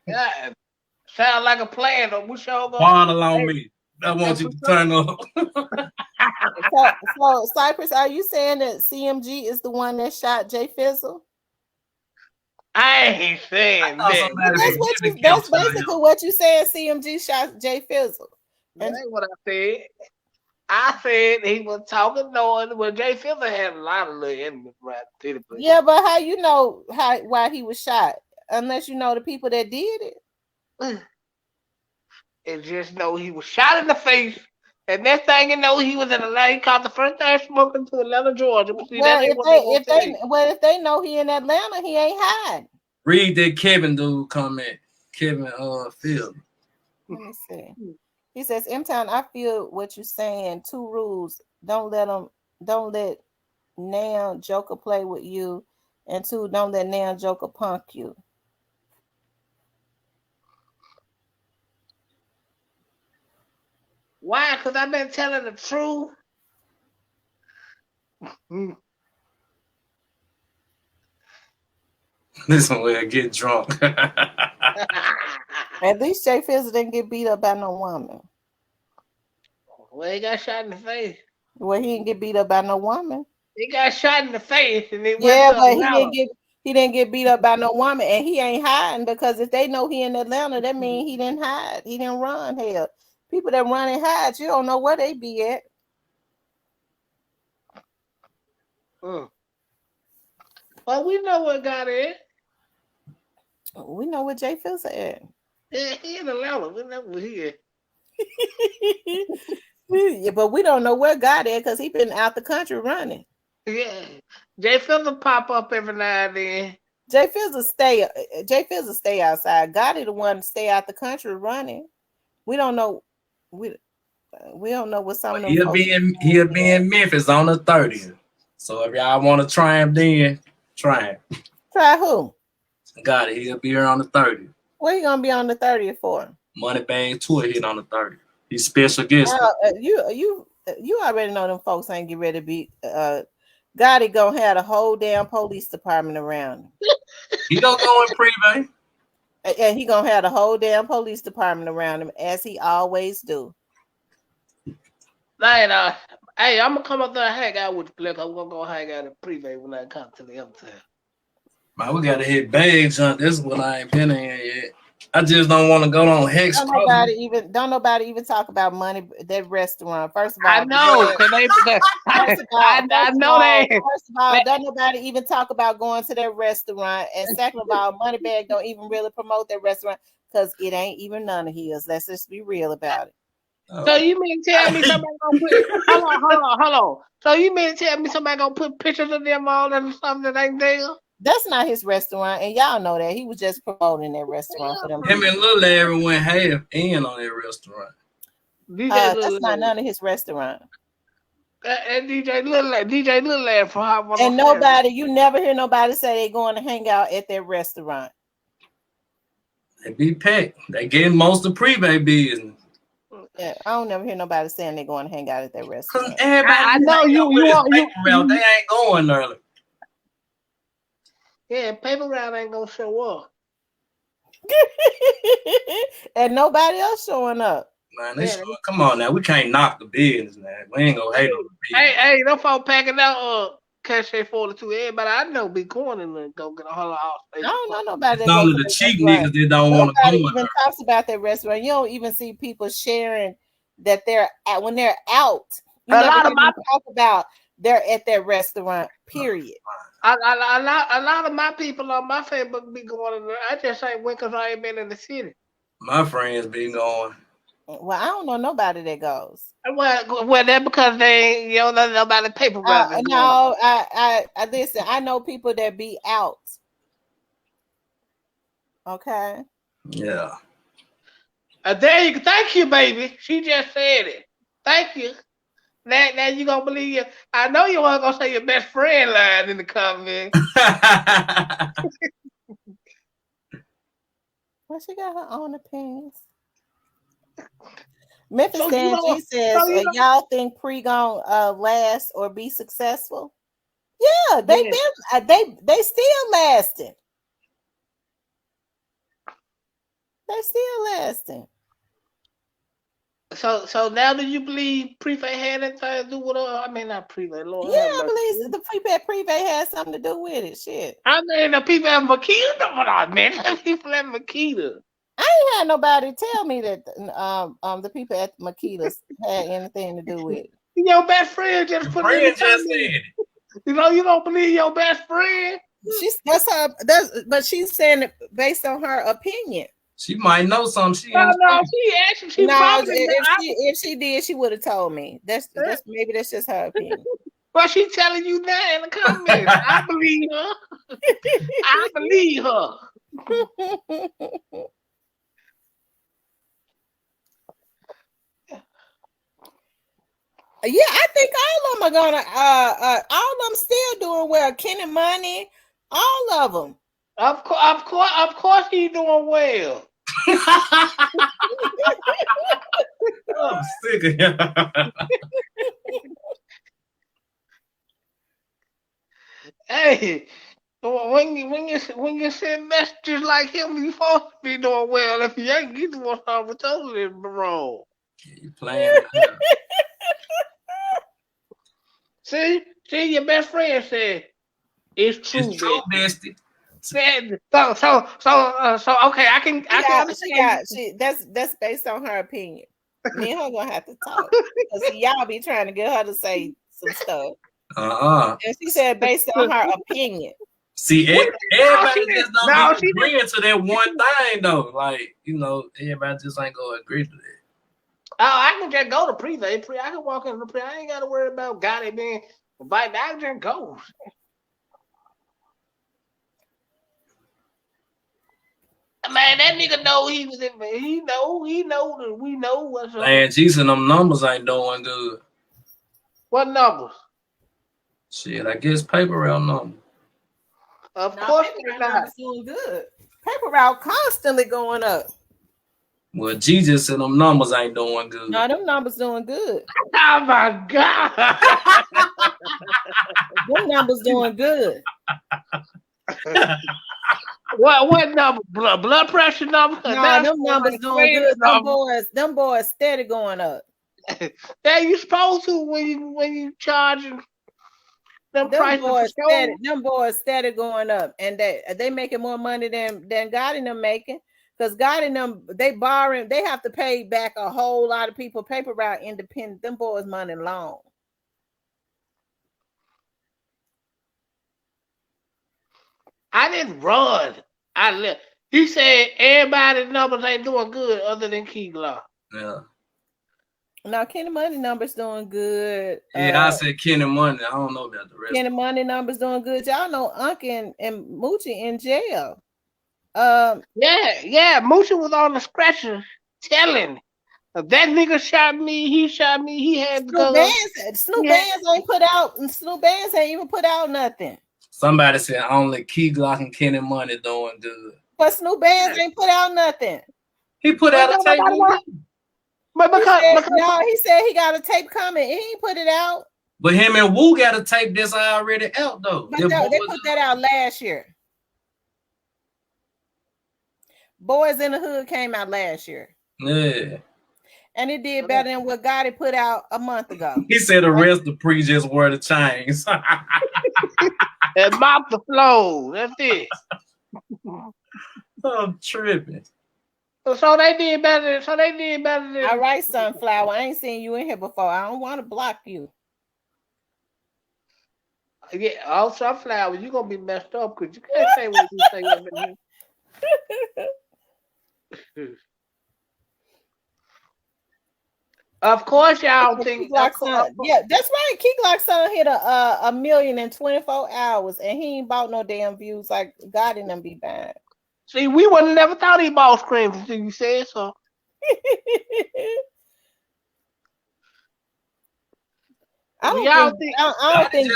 Yeah, sound like a plan. Though. We sure go. Waddle on me. I want you to turn up. So, Cypress, are you saying that CMG is the one that shot Jay Fizzle? I ain't saying that. That's basically what you said. CMG shot Jay Fizzle. That ain't what I said. I said he was talking noise. Well, Jay Fizzle had a lot of little enemies right there. Yeah, but how you know why he was shot? Unless you know the people that did it. And just know he was shot in the face. And next thing you know, he was in Atlanta. He caught the first time smoking to Atlanta, Georgia. But see, if they know he in Atlanta, he ain't hiding. Read that Kevin dude comment. Kevin Field. Let me see. He says, M-Town, I feel what you're saying. 2 rules. Don't let Nam Joker play with you. And 2, don't let Nam Joker punk you. Why? Because I've been telling the truth. This one will get drunk. At least Jay Fizzle didn't get beat up by no woman. Well, he got shot in the face. Well, he didn't get beat up by no woman. He got shot in the face, and but he didn't get beat up by no woman, and he ain't hiding because if they know he in Atlanta, that means he didn't hide. He didn't run. Hell, people that run and hide, you don't know where they be at. Well, we know what got it. We know what Jay Fizzle at. Yeah, he in Atlanta. We know where he at. Yeah, but we don't know where God at because he been out the country running. Yeah, Jay Fizzle pop up every now and then. Jay Fizzle stay outside. God is the one to stay out the country running. We don't know. We don't know what some of them. He'll be in Memphis on the 30th. So if y'all want to try him, then try him. Try who? Got it. He'll be here on the 30th. What you gonna be on the 30th for? Moneybag tour hit on the 30th. He's special guest. You already know them folks ain't get ready to be. Gotti gonna have the whole damn police department around him. He gonna go in Privé. And he gonna have the whole damn police department around him, as he always do. Hey, I'm gonna come up there and hang out with the Blick. I'm gonna go hang out at Privé when I come to the hotel. Man, we gotta hit Bags Hunt. This is what I ain't been in yet. I just don't want to go on Hex. Don't nobody even talk about money. That restaurant. First of all, I know. First of all, I know that. First of all, don't nobody even talk about going to that restaurant. And second of all, Moneybag don't even really promote that restaurant because it ain't even none of his. Let's just be real about it. So you mean tell me somebody gonna put hold on. So you mean tell me somebody gonna put pictures of them all and something that ain't there? That's not his restaurant, and y'all know that. He was just promoting that restaurant for them. Him and Lil Larry went half in on that restaurant. That's not none of his restaurant. And DJ Lil Larry for Hot 107. And nobody, you never hear nobody say they going to hang out at their restaurant. They be packed. They getting most of Privé business. Yeah, I don't never hear nobody saying they going to hang out at their restaurant. I know you they ain't going early. Yeah, paper route ain't gonna show up. And nobody else showing up. Man, come on now. We can't knock the business, man. We ain't gonna hate on the business. Hey, them folks packing out Cache 42. Everybody I know be going and go get a whole lot. I don't know nobody. It's only the cheap niggas that don't want to go. Nobody even talks about that restaurant. You don't even see people sharing that they're at when they're out. You a lot of my talk about they're at their restaurant. Period. A lot of my people on my Facebook be going in there. I just ain't went because I ain't been in the city. My friends be going. Well, I don't know nobody that goes. Well, that's because they ain't, nobody paper route. No, I listen. I know people that be out. Okay. Yeah. There you go. Thank you, baby. She just said it. Thank you. Now you gonna believe it. I know you weren't gonna say your best friend line in the comment. Well, she got her own opinions. Memphis G says, y'all think Pre gonna last or be successful? Yeah, they still lasting. They still lasting. So now do you believe Privé had anything to do with I mean not Privé, Lord. Yeah, I believe the Privé had something to do with it. Shit. I mean the people at Makita, what I meant. The people at Makita. I ain't had nobody tell me that the people at Makita had anything to do with it. Your best friend just put it in the comment. You know you don't believe your best friend? But she's saying it based on her opinion. She might know something. If she did, she would have told me. That's just her opinion. Well, she's telling you that in the comments. I believe her. I believe her. Yeah, I think all of them are gonna. All of them still doing well. Ken and Money, all of them. Of course, he's doing well. I'm sick of him. Hey, when you send messages like him, you supposed to be doing well. If you ain't, you doing something totally wrong. You playing? See, your best friend said it's true. It's true, bestie. So okay, I can understand. That's based on her opinion. Me and her gonna have to talk because y'all be trying to get her to say some stuff. And she said based on her opinion. See, everybody just don't be agreeing to that one thing though. Like, everybody just ain't gonna agree to that. Oh, I can just go to Privé. I can walk into Privé. I ain't got to worry about Gotti being invited. I can just go. Man, that nigga know he was in. He know that we know what's up. Man, Jesus, them numbers ain't doing good. What numbers? Shit, I guess paper route numbers. Of course they're not doing good. Paper route constantly going up. Well, Jesus and them numbers ain't doing good. No, them numbers doing good. Oh my God. Them numbers doing good. What number? Blood pressure number? No, them numbers doing good. Them boys steady going up. That you supposed to when you charging them prices for shows. Them boys steady going up, and they making more money than God and them making. Because God and them, they borrowing, they have to pay back a whole lot of people paper route independent. Them boys money long. I didn't run. I left. He said everybody's numbers ain't doing good other than Key Glock. Yeah. Now Kenny Money numbers doing good. Yeah, I said Kenny Money. I don't know about the rest. Kenny Money numbers doing good. Y'all know Unc and Moochie in jail. Yeah, Moochie was on the stretcher telling. If that nigga shot me, he shot me, he had to go. Snoop Bands ain't put out, and Snoop Bands ain't even put out nothing. Somebody said only Key Glock and Kenny Money doing good. But Snoop Bands ain't put out nothing. He put out a tape. But he said he got a tape coming. He ain't put it out. But him and Wu got a tape that's already out though. But they put that out last year. Boys in the Hood came out last year. Yeah. And it did better than what Gotti put out a month ago. He said the rest of the pre just wore the chains. And mop the flow. That's it. I'm tripping. So they did better. Than all right, Sunflower. I ain't seen you in here before. I don't want to block you. Yeah, oh, Sunflower, you gonna be messed up because you can't say what you say up in here. Of course, y'all think. Yeah, that's right. Key Glock son hit a million in 24 hours, and he ain't bought no damn views like God in them be bad. See, we would have never thought he bought screams until you said so. I don't think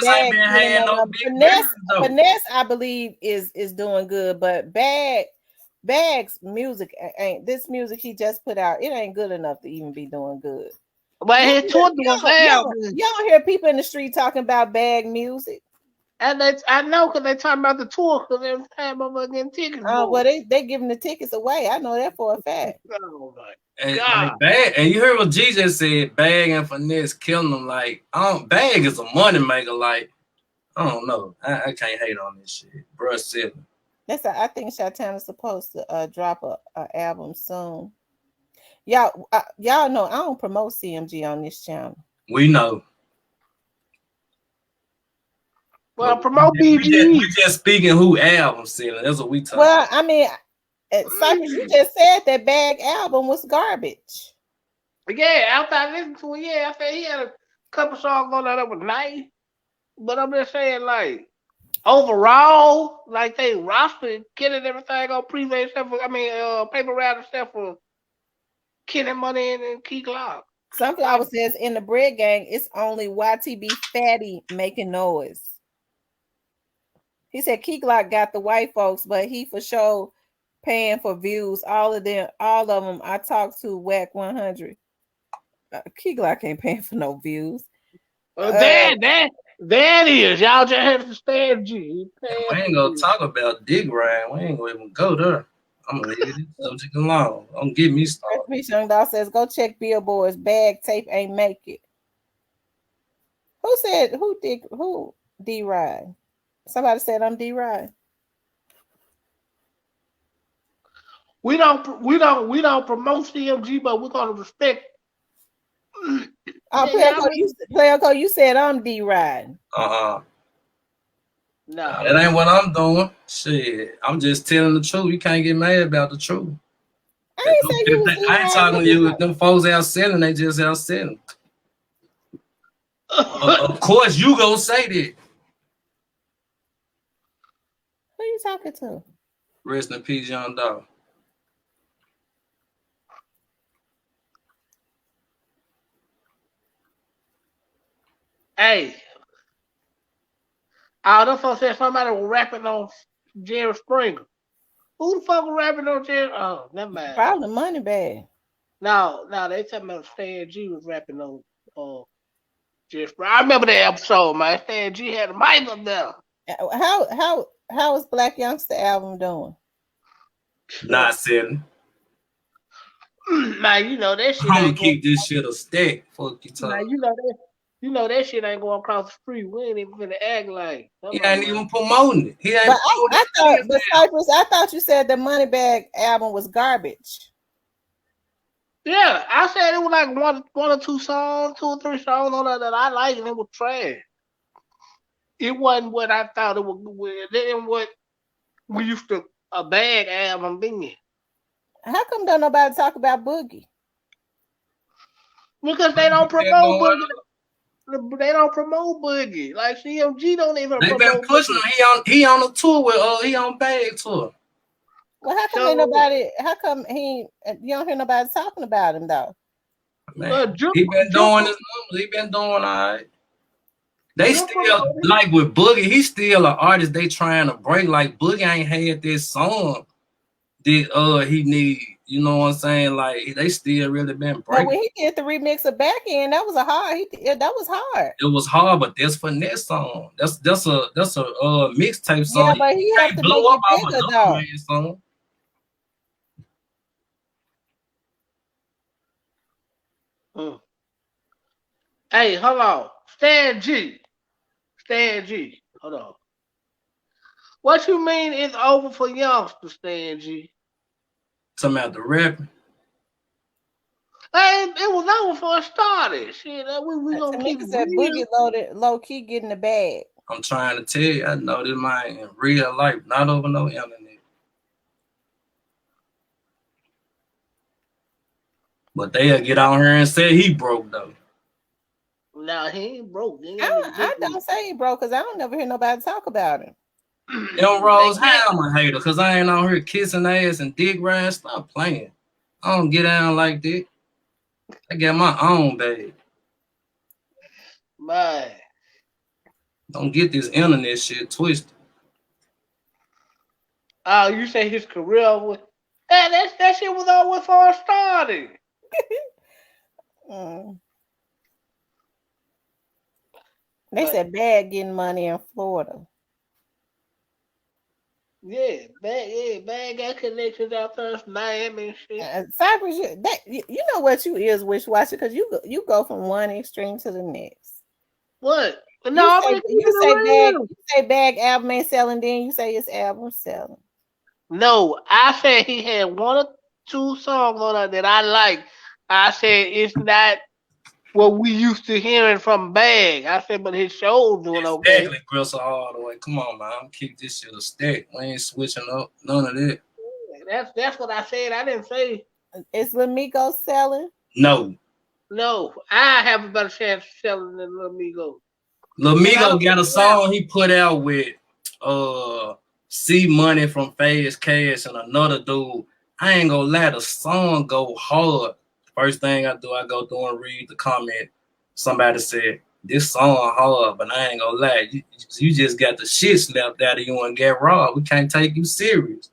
Finesse, I believe, is doing good, but Bag's music ain't. This music he just put out, it ain't good enough to even be doing good. But his tour doing well. You don't hear people in the street talking about Bag music. And I know because they talking about the tour because every time I'm getting tickets. Well, they giving the tickets away. I know that for a fact. Oh my God. And you heard what G just said. Bag and Finesse killing them. Like, Bag is a money maker. Like, I don't know. I can't hate on this shit. Bruh said. I think Shatana's supposed to drop a album soon. Y'all know I don't promote CMG on this channel. We know. Well, promote BG. We just speaking who album selling. That's what we talking. Well, I mean, Cypress, you just said that Bag album was garbage. Yeah, after I listened to it, I said he had a couple songs on that was nice. But I'm just saying, like, overall, like they rostered killing everything on Prevay except for, Paper Route except for Killing Money and Key Glock. Sunflower says in the Bread Gang, it's only YTB Fatty making noise. He said Key Glock got the white folks, but he for sure paying for views. All of them I talked to Whack 100. Key Glock ain't paying for no views. That is. Y'all just have to stand G. We ain't gonna talk about Dig Ride. We ain't gonna even go there. I'm gonna leave this subject alone. Don't get me started. Young Dog says, go check Billboard's Bag tape ain't make it. Who said who D Ride? Somebody said I'm D Ride. We don't promote CMG, but we're gonna respect. Player Code, you said I'm D Ride. No, that ain't what I'm doing. Shit, I'm just telling the truth. You can't get mad about the truth. I ain't talking to you. Them folks out selling, they just out selling. Of course, you gonna say that. Who you talking to? Rest in peace, Young Dog. Hey. Them folks said somebody was rapping on Jerry Springer. Who the fuck was rapping on Jerry? Oh, never mind. Probably Moneybag. No, they talking about Stan G was rapping on Jerry Springer. I remember that episode, man. Stan G had a mic up there. How is Black Youngster album doing? Not selling. Now you know that shit I'm gonna ain't going. keep this shit a stack. Fuck you Now talking. you know that shit ain't going across the street. We ain't even finna act like. He Come ain't on, man. even promoting it. He ain't But promoting I thought, it. but Cypress, I thought you said the Moneybag album was garbage. Yeah, I said it was like one or two songs, 2 or 3 songs on that I liked, and it was trash. It wasn't what I thought it was. It ain't what we used to a bag album being. How come don't nobody talk about Boogie? Because they don't Been promote going Boogie. They don't promote Boogie. Like CMG don't even They been promote pushing Boogie. him. He on a tour with he on Bag tour. Well, how come ain't So nobody? How come you don't hear nobody talking about him though? Man, Jim, he been Jim, doing his numbers. He been doing all right. They Jim still promoted. like with Boogie. He's still an artist. They trying to break. Like Boogie ain't had this song that he need. You know what I'm saying? Like they still really been But breaking. when he did the remix of Back End, that was a hard. That was hard. It was hard, but that's finesse song. That's a mixtape song. Yeah, You but he can't helped to blow make up it off bigger another though. man's song. Mm. Hey, hold on. Stan G. Stan G. Hold on. What you mean it's over for youngsters, Stan G? Talking about the rapping. Hey, it was over for a started. Shit, we gonna keep Tamika it said real. Boogie low key getting the bag. I'm trying to tell you, I know this man in real life, not over no internet. But they'll get on here and say he broke though. Nah, he ain't broke. They got nigga I don't say he broke because I don't never hear nobody talk about him. Them They Rose, can't. how I'm a hater? Cause I ain't on here kissing ass and dick riding. Stop playing. I don't get down like that. I got my own bag. Man. Don't get this internet shit twisted. Oh, you say his career was that shit was over for a started. Mm. They But said bag getting money in Florida. bad got connections out there in Miami and shit. Cypress, you know what you is wish watcher because you go from one extreme to the next. What? No, I'm gonna keep it real. You say bag album ain't selling, then you say his album selling. No, I said he had 1 or 2 songs on it that I like. I said it's not what we used to hearing from Bag. I said, but his show's doing okay. Exactly, Gristle all the way. Come on, man. I'm keep this shit a stack. We ain't switching up. None of that. That's what I said. I didn't say Is Lamigo selling? No. no. I have a better chance of selling than Lil Migo. And I Lamigo don't got a rap. song he put out with C Money from Fast Cash and another dude. I ain't gonna lie, the song go hard. First thing I do, I go through and read the comment. Somebody said, this song hard, but I ain't gonna lie, you just got the shit slapped out of you and get raw. We can't take you serious.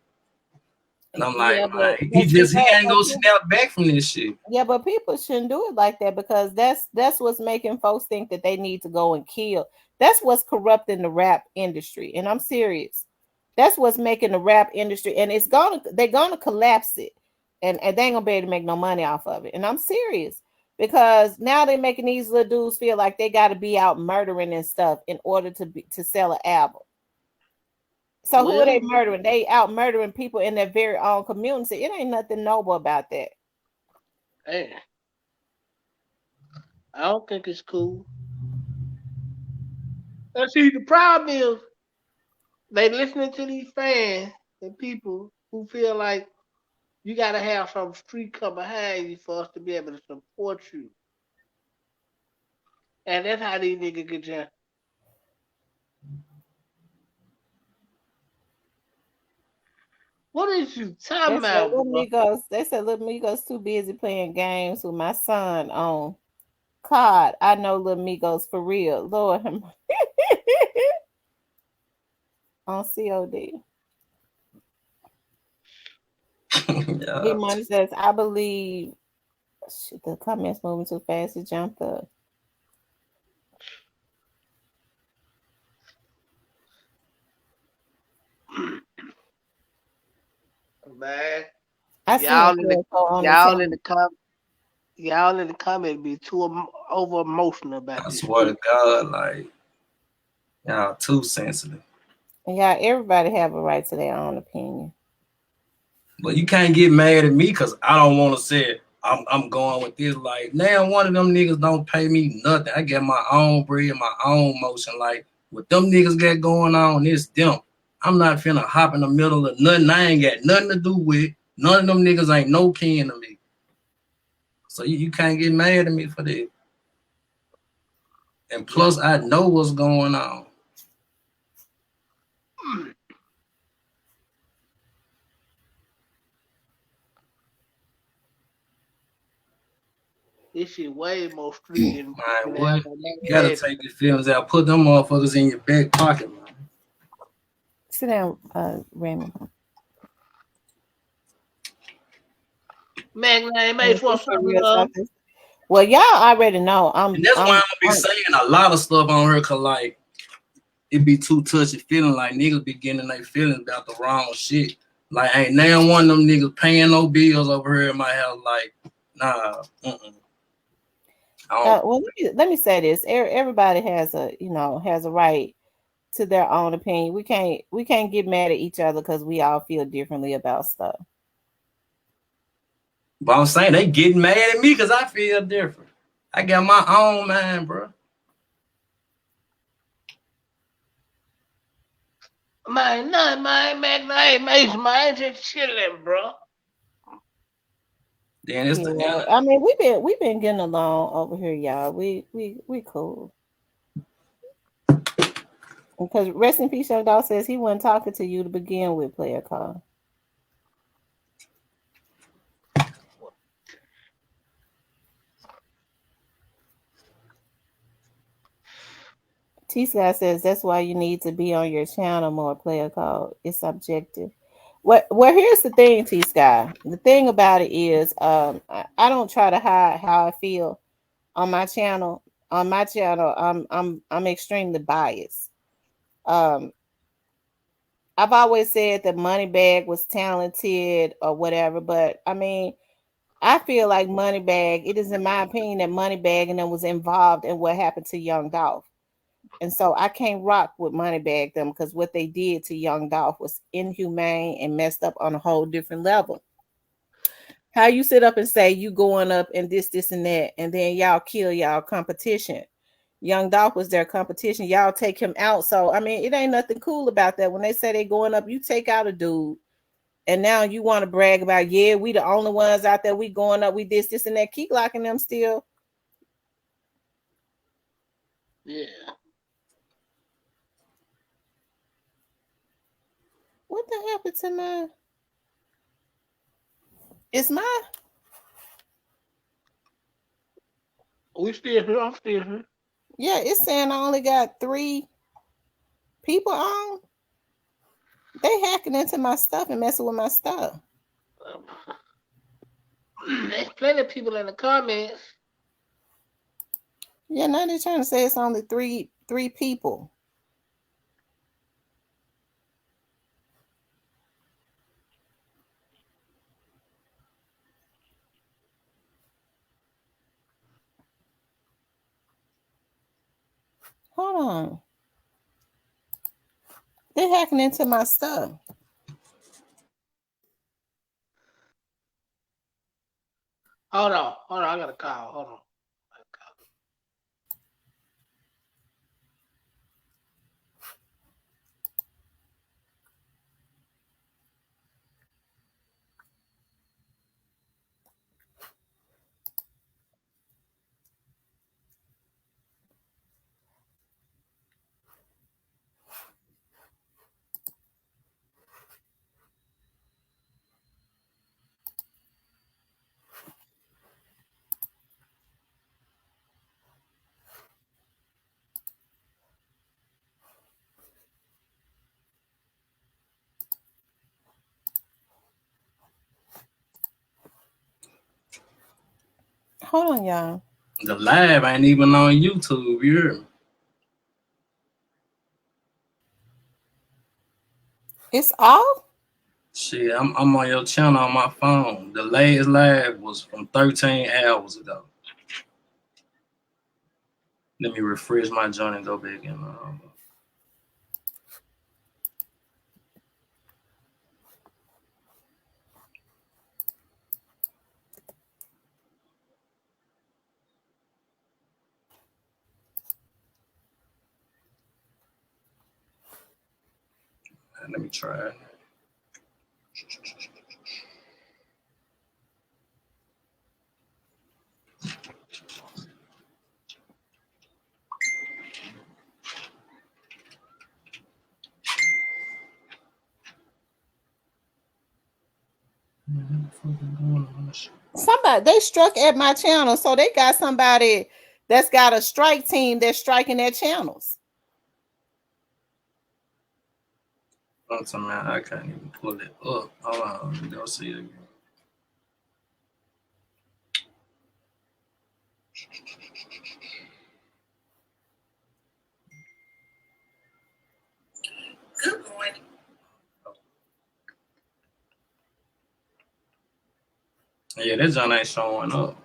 And I'm like, Yeah, man, but he ain't gonna snap back from this shit. yeah, but people shouldn't do it like that because that's what's making folks think that they need to go and kill. That's what's corrupting the rap industry, and I'm serious. That's what's making the rap industry, and they're gonna collapse it, and they ain't gonna be able to make no money off of it. And I'm serious because now they're making these little dudes feel like they got to be out murdering and stuff in order to sell an album. So who are Well, they murdering? They out murdering people in their very own community. It ain't nothing noble about that. hey, I don't think it's cool. And see, the problem is they listening to these fans and people who feel like you gotta have some street come behind you for us to be able to support you. And that's how these niggas get you. What is you talking about, bro? They said little Migos too busy playing games with my son on COD. I know little Migos for real. Lord on COD. Yeah. He money says, I believe shit, the comments moving too fast to jump up. I seen a player on the y'all in team. the comment be too over emotional about I this swear shit. to God, like y'all too sensitive. Yeah, everybody have a right to their own opinion. But you can't get mad at me because I don't want to say I'm going with this. Like, now one of them niggas don't pay me nothing. I get my own bread, my own motion. Like, what them niggas got going on, it's them. I'm not finna hop in the middle of nothing I ain't got nothing to do with. None of them niggas ain't no kin to me. So you can't get mad at me for that. And plus, I know what's going on. This shit way more street than Man, down what? on You gotta Manhattan. take your feelings out. Put them motherfuckers in your back pocket, man. Sit down, Remy. Magnum made for something. Well, y'all already know. And that's why I'm gonna be saying a lot of stuff on her, cause like it be too touchy feeling. Like niggas be getting their feelings about the wrong shit. Like ain't now one of them niggas paying no bills over here in my house. Like, nah. Well, let me say this. Everybody has a right to their own opinion. We can't get mad at each other because we all feel differently about stuff. But I'm saying they getting mad at me because I feel different. I got my own mind, bro. Man, just chilling, bro. Then it's the I mean, we've been getting along over here, y'all. We cool. Because rest in peace, Young Dog says he wasn't talking to you to begin with, player call. T-Sky says that's why you need to be on your channel more, player call. It's objective. Well, here's the thing, T-Sky. The thing about it is I don't try to hide how I feel on my channel. On my channel, I'm extremely biased. I've always said that Moneybag was talented or whatever, but I mean, I feel like Moneybag, it is in my opinion that Moneybag and them was involved in what happened to Young Dolph. And so I can't rock with Moneybag them because what they did to Young Dolph was inhumane and messed up on a whole different level. How you sit up and say you going up and this, and that, and then y'all kill y'all competition. Young Dolph was their competition. Y'all take him out. So, I mean, it ain't nothing cool about that. When they say they going up, you take out a dude. And now you want to brag about, yeah, we the only ones out there. We going up. We this, and that. Keep locking them still. Yeah. What the happened to my? It's my. We still here. I'm still here. Yeah, it's saying I only got 3 people on. They hacking into my stuff and messing with my stuff. There's plenty of people in the comments. Yeah, now they're trying to say it's only three people. Hold on. They're hacking into my stuff. Hold on. I got a call. Hold on. Hold on, y'all. The live ain't even on YouTube. You hear me? It's off? Shit, I'm on your channel on my phone. The last live was from 13 hours ago. Let me refresh my joint and go back in. Let me try it. Somebody they struck at my channel, so they got somebody that's got a strike team that's striking their channels. I can't even pull it up. Hold on, let me go see it again. Good morning. Yeah, this one ain't showing up.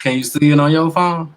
Can you see it on your phone?